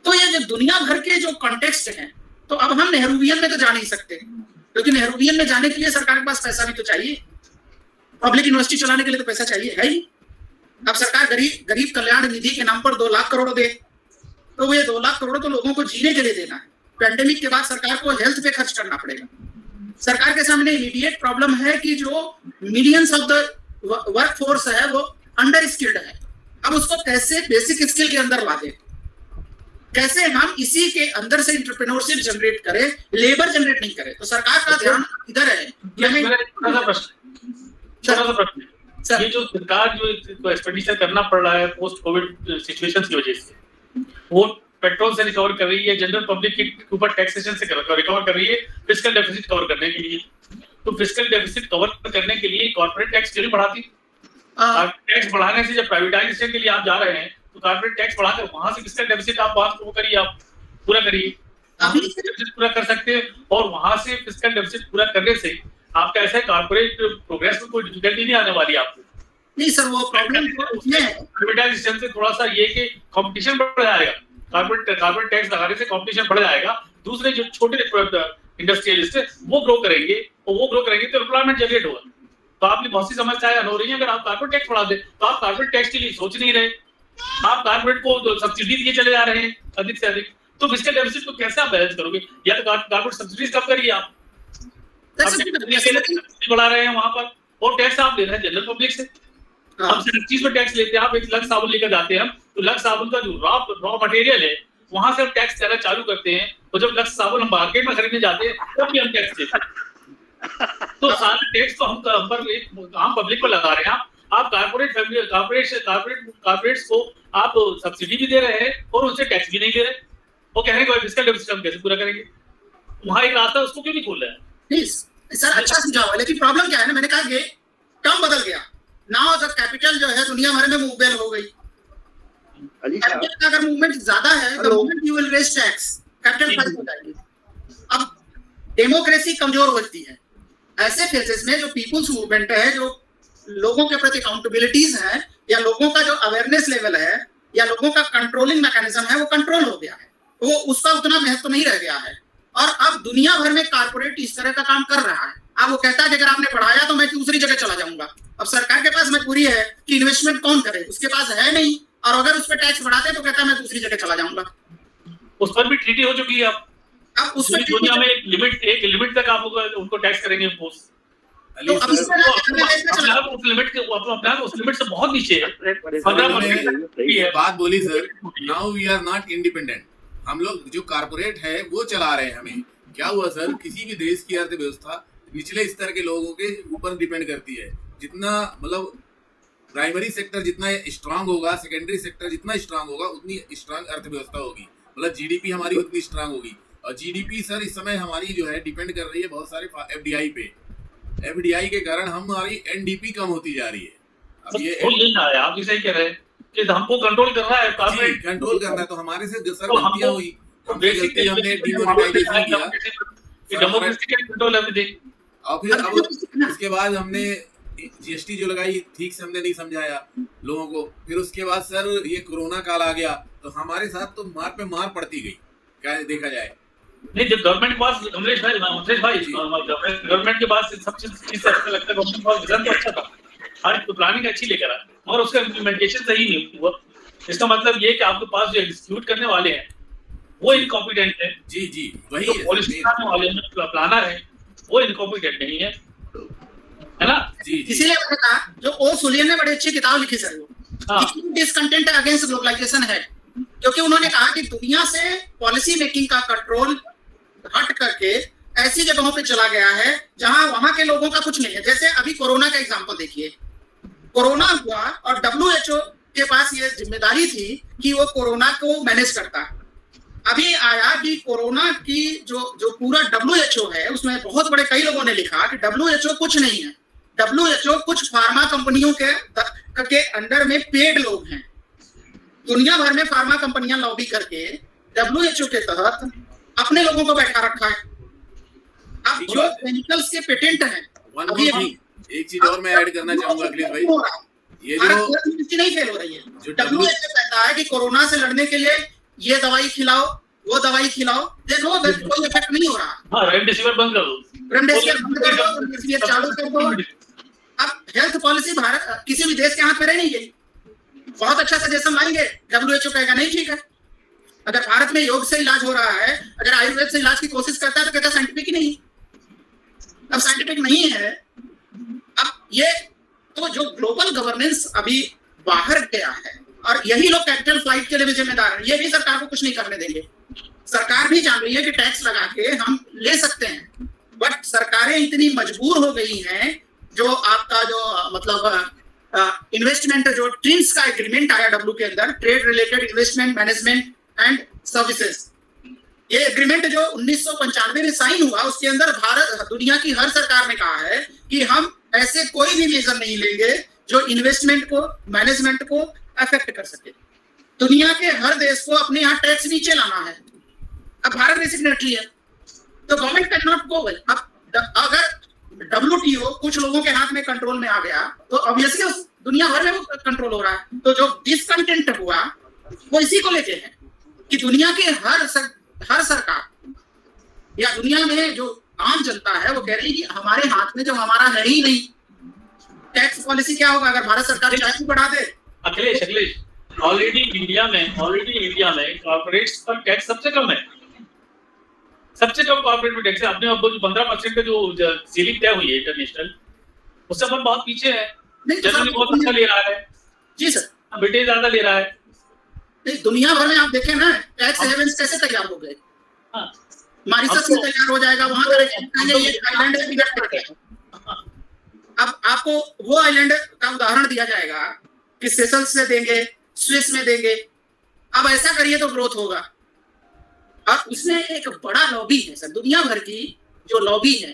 तो ये जो दुनिया भर के जो कॉन्टेक्स्ट हैं, तो अब हम नेहरूवियन में तो जा नहीं सकते, क्योंकि नेहरूवियन में जाने के लिए सरकार के पास पैसा भी तो चाहिए, पब्लिक यूनिवर्सिटी चलाने के लिए तो पैसा चाहिए है ही। अब सरकार गरीब कल्याण निधि के नाम पर 2 लाख करोड़ दे, तो ये 2 लाख करोड़ तो लोगों को जीने के लिए देना है। पेंडेमिक के बाद सरकार को हेल्थ पे खर्च करना पड़ेगा। सरकार के सामने इमीडिएट प्रॉब्लम है कि जो millions of the work force है वो अंडर स्किल्ड है। अब उसको कैसे बेसिक स्किल के अंदर ला दे, कैसे हम इसी के अंदर से एंटरप्रेन्योरशिप जनरेट करें, लेबर जनरेट नहीं करें। तो सरकार का ध्यान इधर है। छोटा सा प्रश्न, ये जो सरकार जो एक्सपेंडिचर करना पड़ रहा है पोस्ट कोविड सिचुएशन की वजह से, वो पेट्रोल से रिकवर कर रही है, जनरल पब्लिक के ऊपर टैक्सेशन से रिकवर कर रही है फिस्कल डेफिसिट कवर करने के लिए। तो फिस्कल डेफिसिट कवर करने के लिए कॉर्पोरेट टैक्स क्यों नहीं बढ़ाती? टैक्स बढ़ाने से जब प्राइवेटाइजेशन के लिए आप जा रहे हैं तो कॉर्पोरेट टैक्स बढ़ाकर वहां से फिस्कल डेफिसिट आप वो करिए, आप पूरा करिए, पूरा कर सकते हैं। और वहां से फिस्कल डेफिसिट पूरा करने से आपका ऐसा कॉर्पोरेट प्रोग्रेस में कोई डिफिकल्टी नहीं आने वाली आपको। नहीं सर, वो प्रॉब्लम ये है प्राइवेटाइजेशन से थोड़ा सा ये कि कंपटीशन बढ़ जाएगा, कॉर्पोरेट टैक्स लगाने से कंपटीशन बढ़ जाएगा। दूसरे जो छोटे इंडस्ट्रियलिस्ट है वो ग्रो करेंगे, और वो ग्रो करेंगे तो एम्प्लॉयमेंट जनरेट होगा। तो आपकी बहुत सी समस्याएं हल हो रही है। अगर आप कॉर्पोरेट टैक्स बढ़ा दे तो आप कॉर्पोरेट टैक्स के लिए सोच नहीं रहे, आप कॉर्पोरेट को सब्सिडी दिए चले जा रहे हैं अधिक से अधिक। तो फिस्कल डेफिसिट को कैसे आप बैलेंस करोगे? या तो कॉर्पोरेट सब्सिडीज कम करिए, आप बढ़ा रहे हैं वहां पर, और टैक्स आप ले रहे हैं जनरल पब्लिक से। हम हर चीज पर टैक्स लेते हैं। आप एक लक्स साबुन लेकर जाते हैं हम, तो लक्स साबुन का जो रॉ मटेरियल है वहां से हम टैक्स देना चालू करते हैं, और जब लक्स साबुन हम मार्केट में खरीदने जाते हैं तब भी हम टैक्स देते हैं। तो सारा टैक्स तो हम पब्लिक को लगा रहे हैं। आप कॉर्पोरेट्स को आप सब्सिडी भी दे रहे हैं और उनसे टैक्स भी नहीं दे रहे। वो कह रहे हैं फिस्कल डेफिसिट हम कैसे पूरा करेंगे, वहां एक रास्ता उसको क्यों नहीं खोल रहा है? नहीं सर, अच्छा सुझाव है, लेकिन प्रॉब्लम क्या है ना, मैंने कहा कि टर्म बदल गया, नाउ द कैपिटल जो है दुनिया भर में मूवेबल हो गई। कैपिटल का अगर मूवमेंट ज्यादा है तो movement you will raise tax, capital खर्च हो जाएगी। अब डेमोक्रेसी कमजोर होती है ऐसे केसेस में, जो पीपुल्स मूवमेंट है, जो लोगों के प्रति अकाउंटेबिलिटीज है, या लोगों का जो अवेयरनेस लेवल है, या लोगों का कंट्रोलिंग मैकेनिज्म है, वो कंट्रोल हो गया है, वो उसका उतना महत्व नहीं रह गया है। और अब दुनिया भर में कारपोरेट इस तरह का काम कर रहा है। अब वो कहता है कि अगर आपने बढ़ाया तो मैं दूसरी जगह चला जाऊंगा। अब सरकार के पास मजबूरी है कि इन्वेस्टमेंट कौन करे, उसके पास है नहीं, और अगर उस पर टैक्स बढ़ाते तो कहता है मैं दूसरी जगह चला जाऊंगा। उस पर भी ट्रीटी हो चुकी है। अब उस पर दुनिया में एक लिमिट तक आप उनको टैक्स करेंगे इम्पोज, तो अब इस उस लिमिट से बहुत नीचे है, 15% ये बात बोली sir. Now we are not independent, हम लोग जो कारपोरेट है वो चला रहे हैं हमें। क्या हुआ सर, किसी भी देश की अर्थव्यवस्था निचले स्तर के लोगों के ऊपर डिपेंड करती है। जितना मतलब प्राइमरी सेक्टर जितना स्ट्रांग होगा, सेकेंडरी सेक्टर जितना स्ट्रांग होगा, उतनी स्ट्रांग अर्थव्यवस्था होगी, मतलब जीडीपी हमारी उतनी स्ट्रांग होगी। और जीडीपी सर इस समय हमारी जो है डिपेंड कर रही है बहुत सारे एफडीआई पे। एफडीआई के कारण हमारी एनडीपी कम होती जा रही है। अब ये आप भी सही कह रहे हैं कि हमको कंट्रोल करना है, कंट्रोल करना है, तो हमारे से सर गलतियां हुई, हमने डिमोनेटाइजेशन किया, डेमोक्रेसी का कंट्रोल एवरीथिंग। और फिर अब उसके बाद हमने जीएसटी जो लगाई ठीक से हमने नहीं समझाया लोगों को। फिर उसके बाद सर ये कोरोना काल आ गया, तो हमारे साथ तो मार पे मार पड़ती गई, क्या देखा जाए। नहीं, जब गवर्नमेंट के पास अमरीश भाई गवर्नमेंट के पास सब चीज से अच्छा लगता है, गवर्नमेंट के पास विजन तो अच्छा था, हर प्लानिंग अच्छी लेकर आए, और उसका इम्प्लीमेंटेशन सही नहीं हुआ। इसका मतलब ये कि आपके पास जो एग्जीक्यूट करने वाले हैं वो इनकॉम्पिटेंट है। जी वही है, पॉलिसी बनाने वाले हैं, प्लानर है, वो इनकॉम्पिटेंट नहीं है ना। इसीलिए मैंने कहा, जो ओ सुलियन ने बड़ी अच्छी किताब लिखी सर, वो डिसकंटेंट अगेंस्ट ग्लोबलाइजेशन है, क्योंकि उन्होंने कहा कि दुनिया से पॉलिसी मेकिंग का कंट्रोल हट करके ऐसी जगहों पे चला गया है जहां वहां के लोगों का कुछ नहीं है। जैसे अभी कोरोना का एग्जांपल देखिए, कोरोना हुआ और WHO के पास ये जिम्मेदारी थी कि वो कोरोना को मैनेज करता। अभी आया कि कोरोना की जो पूरा WHO है, उसमें बहुत बड़े कई लोगों ने लिखा कि WHO कुछ नहीं है, WHO कुछ फार्मा कंपनियों के अंडर में पेड लोग हैं। दुनिया भर में फार्मा कंपनियां लॉबी करके WHO के तहत अपने लोगों को बैठा रखा है। अब जो केमिकल्स के पेटेंट हैं, अभी एक चीज और मैं ऐड करना चाहूंगा अखिलेश भाई, ये जो नहीं फेल हो रही है, WHO कहता है कि कोरोना से लड़ने के लिए ये दवाई खिलाओ, वो दवाई खिलाओ, देखो कोई इफेक्ट नहीं हो रहा। रेमडेसिविर बंद कर दो, रेमडेसिविर चालू कर दो। अब हेल्थ पॉलिसी भारत किसी भी देश के हाथ में रह नहीं गई। बहुत अच्छा सजेशन लाएंगे, WHO कहेगा नहीं ठीक है। अगर भारत में योग से इलाज हो रहा है, अगर आयुर्वेद से इलाज की कोशिश करता है तो कहता है साइंटिफिक ही नहीं। अब साइंटिफिक नहीं है। अब ये तो जो ग्लोबल गवर्नेंस अभी बाहर गया है, और यही लोग कैपिटल फ्लाइट के लिए भी जिम्मेदार है। ये भी सरकार को कुछ नहीं करने देंगे। सरकार भी जान रही है कि टैक्स लगा के हम ले सकते हैं, बट सरकारें इतनी मजबूर हो गई हैं। जो आपका जो मतलब इन्वेस्टमेंट जो ट्रिम्स का एग्रीमेंट आया W के अंदर, trade related investment management and services, ये एग्रीमेंट जो 1995 में साइन हुआ, उसके अंदर भारत दुनिया की हर सरकार ने कहा है कि हम ऐसे कोई भी मेजर नहीं लेंगे जो इन्वेस्टमेंट को, मैनेजमेंट को अफेक्ट कर सके। दुनिया के हर देश को अपने यहाँ टैक्स नीचे लाना है। अब भारत में सिग्नेटरी है, तो government can not go well. अब अगर WTO कुछ लोगों के हाथ में कंट्रोल में आ गया, तो ऑब्वियसली दुनिया भर में वो कंट्रोल हो रहा है। तो जो डिसकंटेंट हुआ वो इसी को लेके है कि दुनिया के हर सरकार या दुनिया में जो आम जनता है वो कह रही है कि हमारे हाथ में जो हमारा है ही नहीं। टैक्स पॉलिसी क्या होगा अगर भारत सरकार चाहे बढ़ा दे? अखिलेश ऑलरेडी इंडिया में कॉर्पोरेट्स पर टैक्स सबसे कम है, सबसे कम कॉर्पोरेट में टैक्स है। अपने अब 15% का जो सीलिंग तय हुई है इंटरनेशनल, उससे अपन बहुत पीछे है। जर्मनी बहुत अच्छा ले रहा है जी सर, ब्रिटेन ज्यादा ले रहा है। नहीं, दुनिया भर में आप देखें ना, टैक्स हेवन्स कैसे तैयार हो गए। मॉरिशस में तैयार हो जाएगा, वहां आइलैंड। अब आपको वो आइलैंड का उदाहरण दिया जाएगा कि सेशल्स से देंगे, स्विस में देंगे। अब ऐसा करिए तो ग्रोथ होगा। उसमें एक बड़ा लॉबी है सर, दुनिया भर की जो लॉबी है,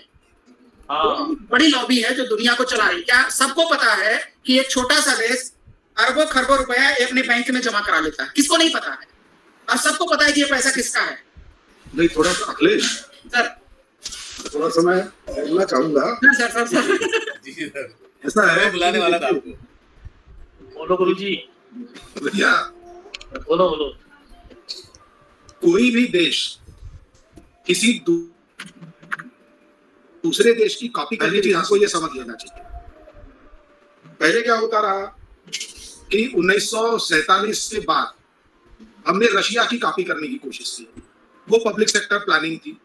हाँ, बड़ी लॉबी है जो दुनिया को चला रही। क्या सबको पता है कि एक छोटा सा देश अरबों खरबों रुपया अपने बैंक में जमा करा लेता है? किसको नहीं पता है? और सबको पता है कि ये पैसा किसका है। नहीं, थोड़ा सा अखिलेश सर थोड़ा सा मैं बोलना चाहूंगा। सर सर सर जी सर, ऐसा है, बुलाने वाला था आपको। बोलो गुरुजी, भैया बोलो। कोई भी देश किसी दूसरे देश की कॉपी करने की हमको ये समझ लेना चाहिए। पहले क्या होता रहा कि 1947 के बाद हमने रशिया की कॉपी करने की कोशिश की, वो पब्लिक सेक्टर प्लानिंग थी।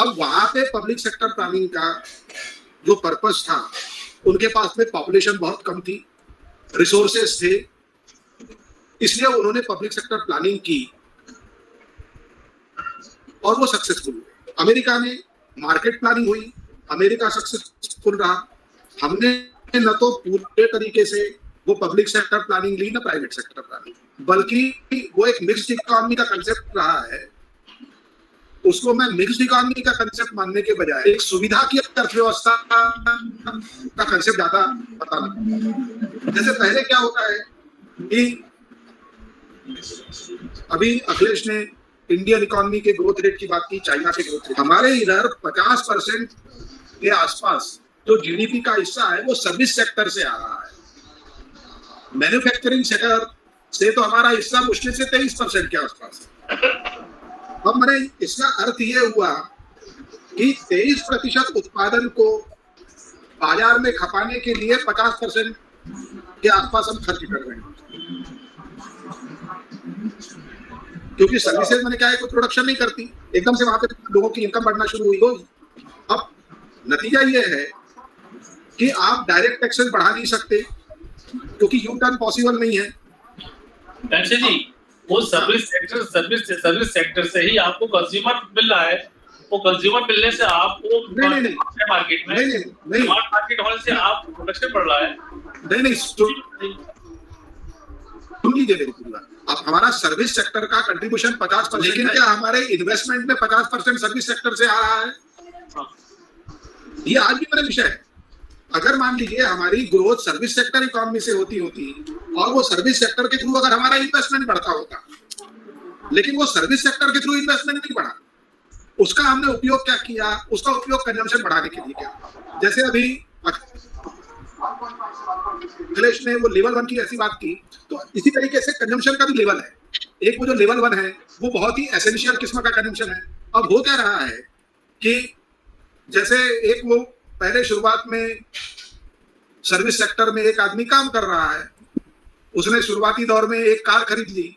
अब वहां पे पब्लिक सेक्टर प्लानिंग का जो पर्पस था, उनके पास में पॉपुलेशन बहुत कम थी, रिसोर्सेस थे, इसलिए उन्होंने पब्लिक सेक्टर प्लानिंग की और वो सक्सेसफुल हुए। अमेरिका में मार्केट प्लानिंग हुई, अमेरिका सक्सेसफुल रहा। हमने न तो पूरे तरीके से वो पब्लिक सेक्टर प्लानिंग ली, ना प्राइवेट सेक्टर प्लानिंग, बल्कि वो एक मिक्स्ड इकोनॉमी का कंसेप्ट रहा है। उसको मैं मिक्स्ड इकोनॉमी का कंसेप्ट मानने के बजाय एक सुविधा की अर्थव्यवस्था का कंसेप्ट ज्यादा पता लगा। जैसे पहले क्या होता है कि अभी अखिलेश ने इंडियन इकोनॉमी के ग्रोथ रेट की बात की, चाइना के ग्रोथ रेट। हमारे इधर 50% के आसपास जो जीडीपी का हिस्सा है वो सर्विस सेक्टर से आ रहा है। मैन्युफैक्चरिंग सेक्टर से तो हमारा हिस्सा मुश्किल से 23% के आसपास है। अब मैंने इसका अर्थ ये हुआ कि 23% उत्पादन को बाजार में खपाने के लिए 50% के आसपास हम खर्च कर रहे हैं, क्योंकि सर्विसेज मैंने क्या है, कोई प्रोडक्शन नहीं करती, एकदम से वहां पे लोगों की इनकम बढ़ना शुरू हुई। अब नतीजा ये है कि आप डायरेक्ट टैक्सेस बढ़ा नहीं सकते क्योंकि यू टर्न पॉसिबल नहीं है। जी, वो सर्विस सेक्टर से ही आपको कंज्यूमर मिल रहा है। वो कंज्यूमर मिलने से आपको नहीं मार्केट में नहीं मार्केट होने से आप प्रोडक्शन बढ़ रहा है। नहीं सुन लीजिए मेरी पूरी बात। अब हमारा सर्विस सेक्टर का कंट्रीब्यूशन 50%, लेकिन क्या हमारे इन्वेस्टमेंट में 50% सर्विस सेक्टर से आ रहा है? ये आज भी मेरा विषय है। अगर मान लीजिए हमारी ग्रोथ सर्विस सेक्टर इकोनॉमी से होती और वो सर्विस सेक्टर के थ्रू अगर हमारा इन्वेस्टमेंट बढ़ता होता, लेकिन वो सर्विस सेक्टर के थ्रू इन्वेस्टमेंट नहीं बढ़ा, उसका हमने उपयोग क्या किया? उसका उपयोग कंजम्पशन बढ़ाने के लिए किया। जैसे अभी अखिलेश ने वो लेवल 1 की ऐसी बात की, तो इसी तरीके से कंजम्पशन का भी लेवल है। एक वो जो लेवल 1 है वो बहुत ही एसेंशियल किस्म का कंजम्पशन है। अब हो क्या रहा है कि जैसे एक वो पहले शुरुआत में सर्विस सेक्टर में एक आदमी काम कर रहा है, उसने शुरुआती दौर में एक कार खरीद ली।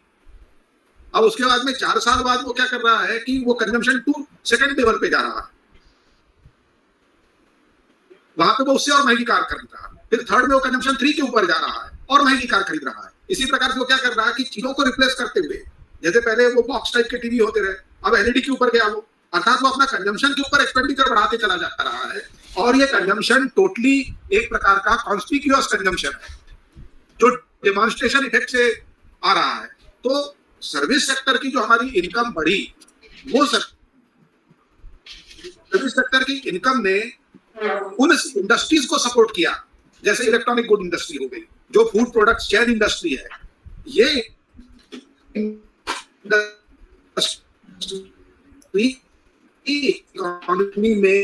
अब उसके बाद में 4 साल बाद वो क्या कर रहा है कि वो कंजम्पशन 2 सेकंड लेवल पे जा रहा है, वहां पे वो उससे और महंगी कार खरीद रहा है। फिर थर्ड में वो कंजम्पशन 3 के ऊपर जा रहा है और महंगी कार खरीद रहा है। इसी प्रकार से वो क्या कर रहा है कि चीजों को रिप्लेस करते हुए, जैसे पहले वो बॉक्स टाइप के टीवी होते रहे, अब एलईडी के ऊपर गया वो, अर्थात वो अपना कंजम्पशन के ऊपर एक्सपेंडिचर बढ़ाते चला जा रहा है। और ये कंजम्पशन टोटली एक प्रकार का कॉन्स्पिक्यूअस कंजम्पशन है जो डेमोन्स्ट्रेशन इफेक्ट से आ रहा है। तो सर्विस सेक्टर की जो हमारी इनकम बढ़ी, वो सर्विस सेक्टर की इनकम ने उन इंडस्ट्रीज को सपोर्ट किया, जैसे इलेक्ट्रॉनिक गुड इंडस्ट्री हो गई, जो फूड प्रोडक्ट्स चेन इंडस्ट्री है। ये इकोनॉमी में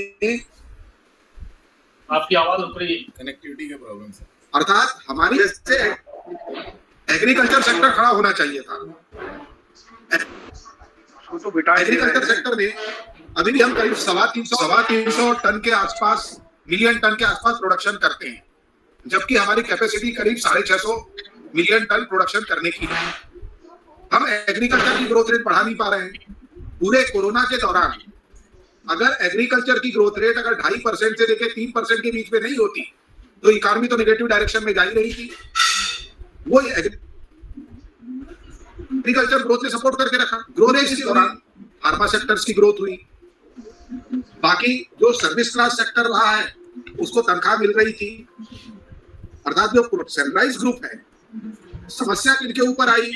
आपकी आवाज ऊपरी कनेक्टिविटी के प्रॉब्लम है, अर्थात हमारी जैसे एग्रीकल्चर सेक्टर खड़ा होना चाहिए था। एग्रीकल्चर सेक्टर में अभी भी हम करीब 350 टन के आसपास, मिलियन टन के आसपास प्रोडक्शन करते हैं, जबकि हमारी कैपेसिटी करीब 650 मिलियन टन प्रोडक्शन करने की है। हम एग्रीकल्चर की ग्रोथ रेट बढ़ा नहीं पा रहे हैं। पूरे कोरोना के दौरान अगर एग्रीकल्चर की ग्रोथ रेट अगर 2.5% से लेकर 3% के बीच में नहीं होती, तो इकोनॉमी तो नेगेटिव डायरेक्शन में जा ही रही थी। वो एग्रीकल्चर ग्रोथ ने सपोर्ट करके रखा। ग्रोथ रेट के दौरान फार्मा सेक्टर्स की ग्रोथ हुई, बाकी जो सर्विस क्लास सेक्टर रहा है उसको तनख्वाह मिल रही थी, अर्थात जो सनराइज ग्रुप है। समस्या किनके ऊपर आई?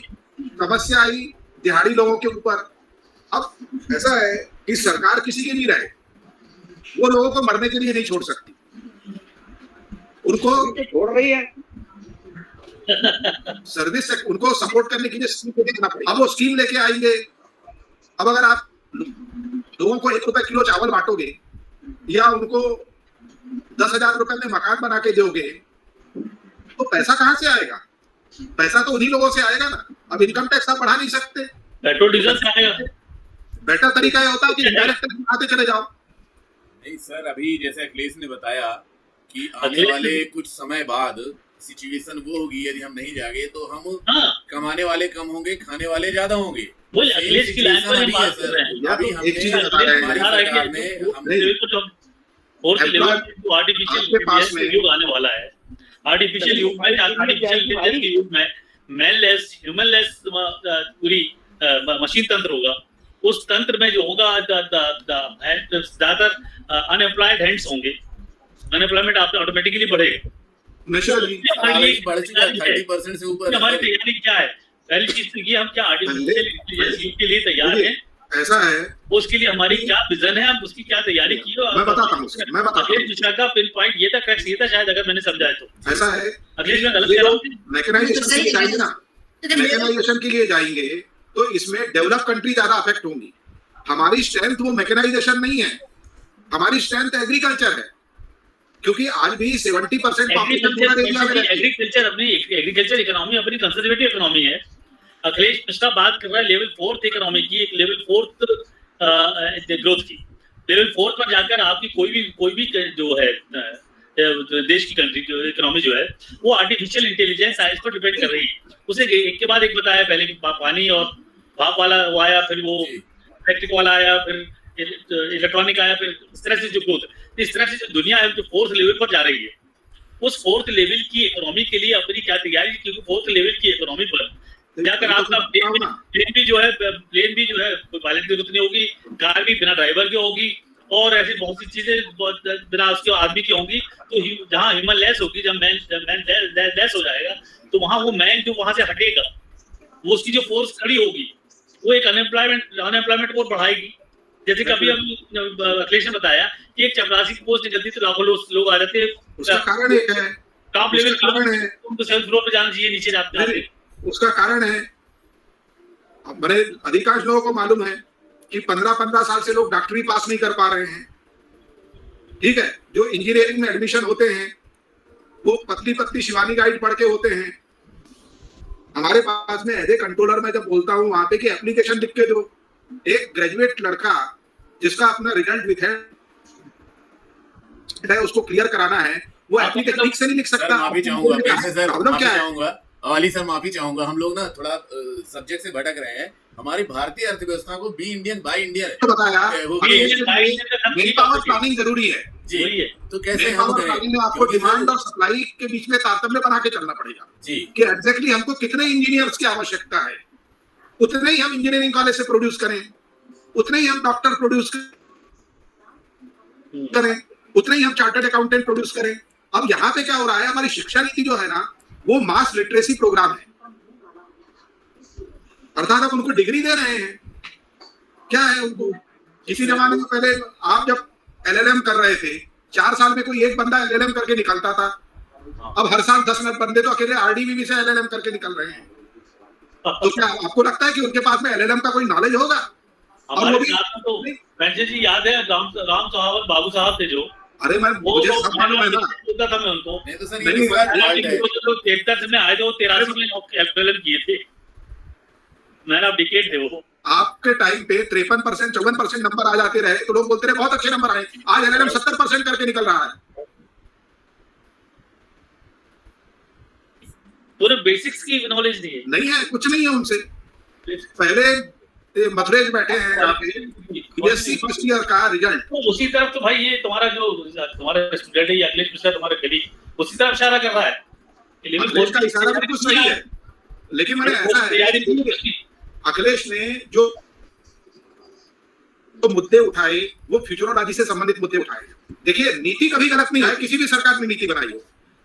समस्या आई दिहाड़ी लोगों के ऊपर। अब ऐसा है कि सरकार किसी की नहीं रहे, वो लोगों को मरने के लिए नहीं छोड़ सकती, उनको छोड़ रही है। सर्विस उनको सपोर्ट करने के लिए स्कीम देना पड़ेगा। अब वो स्कीम लेके आएंगे। अब अगर आप लोगों को 1 रुपए किलो चावल बांटोगे या उनको 10,000 रुपए में मकान बना के दोगे तो पैसा कहाँ से आएगा? पैसा तो उन्हीं लोगों से आएगा ना। अब इनकम टैक्स आप बढ़ा नहीं सकते, पेट्रोल डीजल से आएगा। बेटर तरीका ये होता है कि डायरेक्ट टैक्स बढ़ाते चले जाओ। नहीं सर, अभी जैसे अखिलेश ने बताया कि आने वाले कुछ समय बाद सिचुएशन वो होगी, यदि हम नहीं जागे तो हम कमाने वाले कम होंगे, खाने वाले ज्यादा होंगे। वही अखिलेश की लाइन पर हम बात कर रहे हैं। अभी एक चीज बता रहे हैं, आर्टिफिशियल युग आने वाला है। आर्टिफिशियल युग में, आर्टिफिशियल के युग में मैनलेस, ह्यूमनलेस पूरी मशीन तंत्र होगा। उस तंत्र में जो होगा ज्यादातर अनएम्प्लॉयड हैंड्स होंगे, अनएम्प्लॉयमेंट ऑटोमेटिकली बढ़ेगा। बढ़ चुका है 30% से ऊपर। हमारी तैयारी क्या है? पहली चीज तो ये, हम क्या आर्टिफिशियल इंटेलिजेंस युग के लिए तैयार हैं? ऐसा है, उसके लिए हमारी क्या विजन है, हम उसकी क्या तैयारी की हो? मैं बताता हूँ। अखिलेश मिश्रा का पिन पॉइंट ये था, करेक्ट ये था शायद, अगर मैंने समझाया तो। ऐसा है, अखिलेश में गलत कह रहा हूँ। मैकेनाइजेशन के लिए जाएंगे ना, मैकेनाइजेशन के लिए जाएंगे तो इसमें डेवलप कंट्री ज्यादा अफेक्ट होंगी। हमारी स्ट्रेंथ वो मैकेनाइजेशन नहीं है, हमारी स्ट्रेंथ एग्रीकल्चर है, क्योंकि आज भी 70% एग्रीकल्चर अपनी एग्रीकल्चर इकोनॉमी अपनी कंजर्वेटिव इकोनॉमी है। अखिलेश मिश्रा बात कर रहा है लेवल 4th इकोनॉमी की, एक लेवल 4th ग्रोथ की। लेवल 4 पर जाकर आपकी कोई भी जो है देश की कंट्री जो इकोनॉमी जो है वो आर्टिफिशियल इंटेलिजेंस इस पर डिपेंड कर रही है। उसे एक के बाद एक बताया, पहले कि पानी और भाप वाला वो आया, फिर वो इलेक्ट्रिक वाला आया, फिर इलेक्ट्रॉनिक आया, फिर इस तरह से जो ग्रोथ, इस तरह से जो दुनिया है जो 4th लेवल पर जा रही है, उस 4th लेवल की इकोनॉमी के लिए अपनी क्या तैयारी, क्योंकि 4th लेवल की इकोनॉमी पर जाकर आपका प्लेन भी जो है पायलट की जरूरत नहीं होगी, कार भी बिना ड्राइवर की होगी, और ऐसी बहुत सी चीजें बिना उसके आदमी की होंगी। तो जहाँ ह्यूमन लेस होगी, जब मैन लेस हो जाएगा, तो वहाँ वो मैन जो वहां से हटेगा, वो उसकी जो फोर्स खड़ी होगी, वो एक अनएम्प्लॉयमेंट को बढ़ाएगी। जैसे कभी हम अखिलेश ने बताया कि एक चपरासी की पोस्ट निकलती तो लाखों लोग आ जाते हैं। उसका कारण एक है, टॉप लेवल उनको सेल्फ फ्लोर पे जाना चाहिए, नीचे जाते हैं। उसका कारण है, बड़े अधिकांश लोगों को मालूम है कि 15 साल से लोग डॉक्टरी पास नहीं कर पा रहे हैं। ठीक है, जो इंजीनियरिंग में एडमिशन होते हैं वो पतली शिवानी गाइड पढ़ के होते हैं। हमारे पास में एज ए कंट्रोलर में जब बोलता हूँ वहां पे कि एप्लीकेशन लिख के दो, एक ग्रेजुएट लड़का जिसका अपना रिजल्ट विथ है उसको क्लियर कराना है, वो एप्लीकेशन ठीक से नहीं लिख सकता। माफी चाहूंगा, प्रॉब्लम क्या है? अली सर माफी चाहूंगा, हम लोग ना थोड़ा सब्जेक्ट से भटक रहे हैं। हमारी भारतीय अर्थव्यवस्था को बी इंडियन बाय इंडियन बताया, मेन पावर प्लानिंग जरूरी है जी। तो कैसे हम करें? आपको डिमांड और सप्लाई के बीच में तारतम्य बना के चलना पड़ेगा जी, कि एग्जैक्टली हमको कितने इंजीनियर्स की आवश्यकता है, उतने ही हम इंजीनियरिंग कॉलेज से प्रोड्यूस करें, उतने ही हम डॉक्टर प्रोड्यूस करें, उतने ही हम चार्टर्ड अकाउंटेंट प्रोड्यूस करें। अब यहाँ पे क्या हो रहा है, हमारी शिक्षा नीति जो है ना वो मास लिटरेसी प्रोग्राम है, अर्थात आप उनको डिग्री दे रहे हैं। क्या है उनको, किसी जमाने में पहले आप जब एलएलएम कर रहे थे 4 साल में कोई एक बंदा एलएलएम करके निकलता था, अब हर साल 10 बंदे तो अकेले आरडीवीवी से एलएलएम करके निकल रहे हैं। तो क्या आपको लगता है कि उनके पास में एलएलएम का कोई नॉलेज होगा? हमारे तो पेंशन जी याद है, राम साहब बाबू साहब थे जो, अरे मैं मुझे सब मालूम है ना, था मैं उनको नहीं तो सर में आए थे, 83 में एलएलएम किए थे, मैंने अब डिकेड थे वो। आपके टाइम पे 53% 54% नंबर आ जाते रहे तो लोग बोलते रहे बहुत अच्छे नंबर आए, आज एलएलएम 70% करके निकल रहा है। पूरे बेसिक्स की नॉलेज नहीं है, कुछ नहीं है उनसे। पहले मथुरेश बैठे हैं यहाँ पे, बीएससी फर्स्ट ईयर का रिजल्ट, तो उसी तरफ तो भाई ये तुम्हारा स्टूडेंट है अखिलेश मिश्रा, तुम्हारे कलीग, उसी तरफ इशारा कर रहा है। अखिलेश का इशारा बिल्कुल सही है, लेकिन मैंने ऐसा है अखिलेश ने जो मुद्दे उठाए वो फ्यूचरोलॉजी से संबंधित मुद्दे उठाए। देखिए, नीति कभी गलत नहीं है, किसी भी सरकार ने नीति बनाई हो,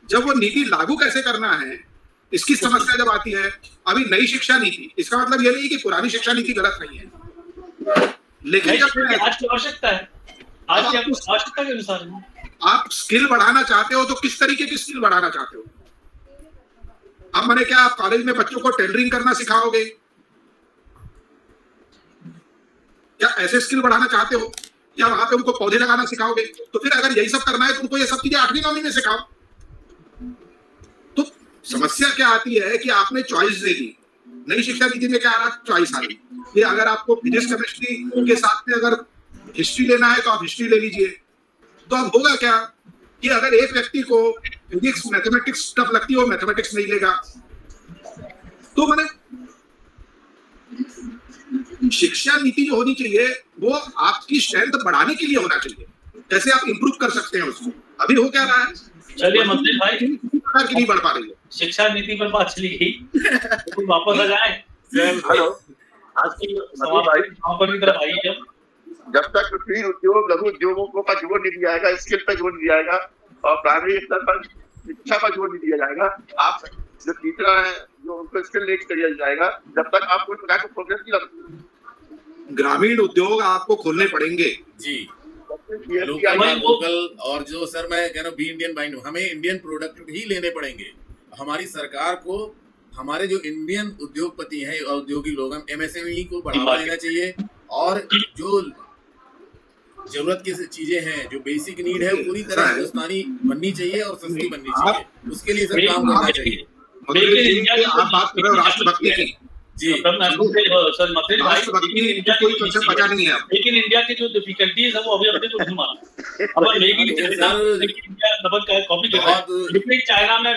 जब वो नीति लागू कैसे करना है इसकी समस्या जब आती है। अभी नई शिक्षा नीति, इसका मतलब ये नहीं कि पुरानी शिक्षा नीति गलत नहीं है, लेकिन जब आज की आवश्यकता है, आज की आवश्यकता के अनुसार है। आप स्किल बढ़ाना चाहते हो तो किस तरीके की स्किल बढ़ाना चाहते हो? अब मैंने क्या आप कॉलेज में बच्चों को टेलरिंग करना सिखाओगे? क्या ऐसे स्किल बढ़ाना चाहते हो? या वहां पे उनको पौधे लगाना सिखाओगे? तो फिर अगर यही सब करना है तो उनको ये सब चीजें 8वीं 9वीं में सिखाओ। तो समस्या क्या आती है कि आपने चॉइस दे दी। नई शिक्षा नीति में क्या आ रहा? चॉइस आ रही। ये अगर आपको फिजिक्स केमिस्ट्री के साथ में अगर हिस्ट्री लेना है तो आप हिस्ट्री ले लीजिए। तो अब होगा क्या कि अगर एक व्यक्ति को फिजिक्स मैथमेटिक्स टफ लगती है, वो मैथमेटिक्स नहीं लेगा। तो मैंने शिक्षा नीति जो होनी चाहिए वो आपकी स्ट्रेंथ बढ़ाने के लिए होना चाहिए। कैसे आप इंप्रूव कर सकते हैं उसको? अभी हो क्या रहा है? चलिए मंत्री भाई, किसी प्रकार की नहीं बढ़ पा रही है शिक्षा नीति पर बात चली गई, तो वापस आ जाए। हेलो, आज की पर की तरफ आइए। जब तक कुटीर उद्योग, लघु उद्योगों का जोर नहीं दिया जाएगा, स्किल पर जोर नहीं दिया जाएगा और प्राइमरी स्तर पर शिक्षा पर जोर नहीं दिया जाएगा, आप जो टीचर है जो उनको स्किल नहीं किया जाएगा, जब तक आप कोई प्रकार का प्रोग्रेस नहीं ला। ग्रामीण उद्योग आपको खोलने पड़ेंगे जी, लोकल। और जो सर मैं कह रहा हूँ बी इंडियन बाइंड, हमें इंडियन प्रोडक्ट ही लेने पड़ेंगे। हमारी सरकार को हमारे जो इंडियन उद्योगपति हैं, औद्योगिक लोग हैं, एमएसएमई को बढ़ावा देना चाहिए और जो जरूरत की चीजें हैं, जो बेसिक नीड है, पूरी तरह हिंदुस्तानी बननी चाहिए और सस्ती बननी चाहिए। उसके लिए सर काम करना चाहिए। आप बात कर रहे हो राष्ट्रभक्ति की जी, कोई कंसेप्ट पता नहीं है। लेकिन इंडिया की जो डिफिकल्टीज है वो अभी अपने को नहीं मालूम। अब मेक इन इंडिया कॉपी कर रहा है।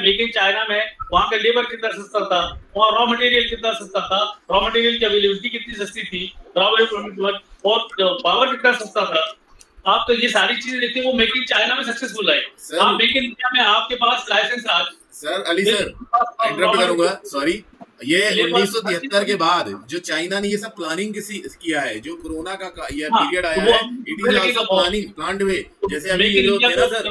मेक इन चाइना में वहाँ का लेबर कितना सस्ता था, वहाँ रॉ मटेरियल कितना सस्ता था, रॉ मटेरियल की अवेलेबिलिटी कितनी सस्ती थी, और पावर कितना सस्ता था। आप तो ये सारी चीजें देखते हैं, वो मेक इन चाइना में सक्सेसफुल है। आप मेक इन इंडिया में आपके पास लाइसेंस आज सर अली सर इंटरप्ट करूंगा, सॉरी। ये 1973 के बाद जो चाइना ने ये सब प्लानिंग किया है, जो कोरोना का ये पीरियड आया है, it is also planning planned way. जैसे अभी ये लोग थे ना सर,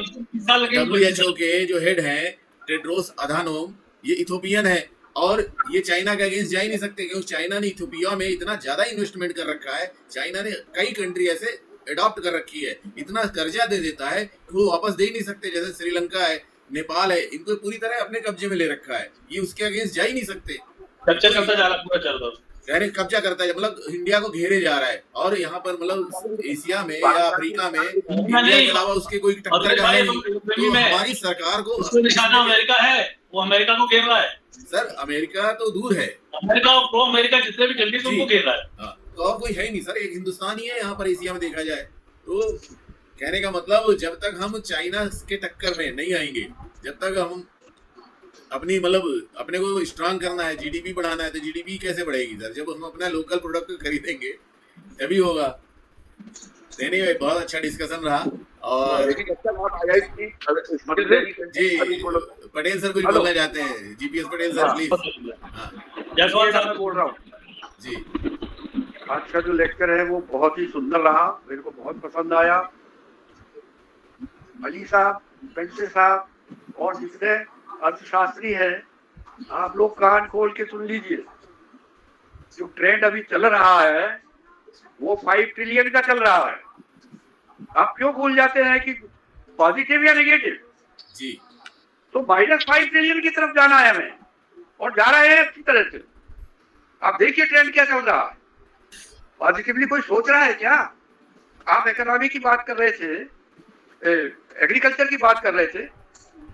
WHO के जो हेड हैं टेड्रोस अधानोम, ये इथोपियन है और ये चाइना के अगेंस्ट जा ही नहीं सकते, क्योंकि चाइना ने इथोपिया में इतना ज्यादा इन्वेस्टमेंट कर रखा है। चाइना ने कई कंट्री ऐसे अडॉप्ट कर रखी है, इतना कर्जा दे देता है कि वो वापस दे ही नहीं सकते। जैसे श्रीलंका है, नेपाल है, इनको पूरी तरह अपने कब्जे में ले रखा है, ये उसके अगेंस्ट जा ही नहीं सकते। कब्जा करता जा रहा है, पूरा चल रहा है, कब्जा करता है, मतलब इंडिया को घेरे जा रहा है। और यहाँ पर मतलब एशिया में या अफ्रीका में इंडिया के अलावा उसके कोई टक्कर का है नहीं। तो हमारी सरकार को निशाना अमेरिका है, वो अमेरिका को घेर रहा है। सर अमेरिका तो दूर है, अमेरिका और प्रो अमेरिका जितने भी कंट्रीज उनको घेर रहा है। तो और कोई है नहीं सर, एक हिंदुस्तान ही है यहाँ पर एशिया में देखा जाए तो। कहने का मतलब जब तक हम चाइना के टक्कर में नहीं आएंगे, जब तक हम अपनी मतलब अपने को स्ट्रांग करना है, जीडीपी बढ़ाना है, तो जीडीपी कैसे बढ़ेगी सर? जब हम अपना लोकल प्रोडक्ट खरीदेंगे तभी होगा। एनीवे, बहुत अच्छा डिस्कशन रहा। और जी पटेल सर कुछ बोलना चाहते हैं? GPS Patel sir please. मैं बोल रहा हूँ जी, आज का जो लेक्चर है वो बहुत ही सुंदर रहा, मेरे को बहुत पसंद आया। अली साहब, पेंटे साहब और जितने अर्थशास्त्री है, आप लोग कान खोल के सुन लीजिए। जो ट्रेंड अभी चल रहा है वो 5 ट्रिलियन का चल रहा है। आप क्यों भूल जाते हैं कि पॉजिटिव या नेगेटिव? जी, तो -5 ट्रिलियन की तरफ जाना है हमें, और जा रहे हैं अच्छी तरह से। आप देखिए ट्रेंड क्या चल रहा है। पॉजिटिवली कोई सोच रहा है क्या? आप इकोनॉमी की बात कर रहे थे, एग्रीकल्चर की बात कर रहे थे।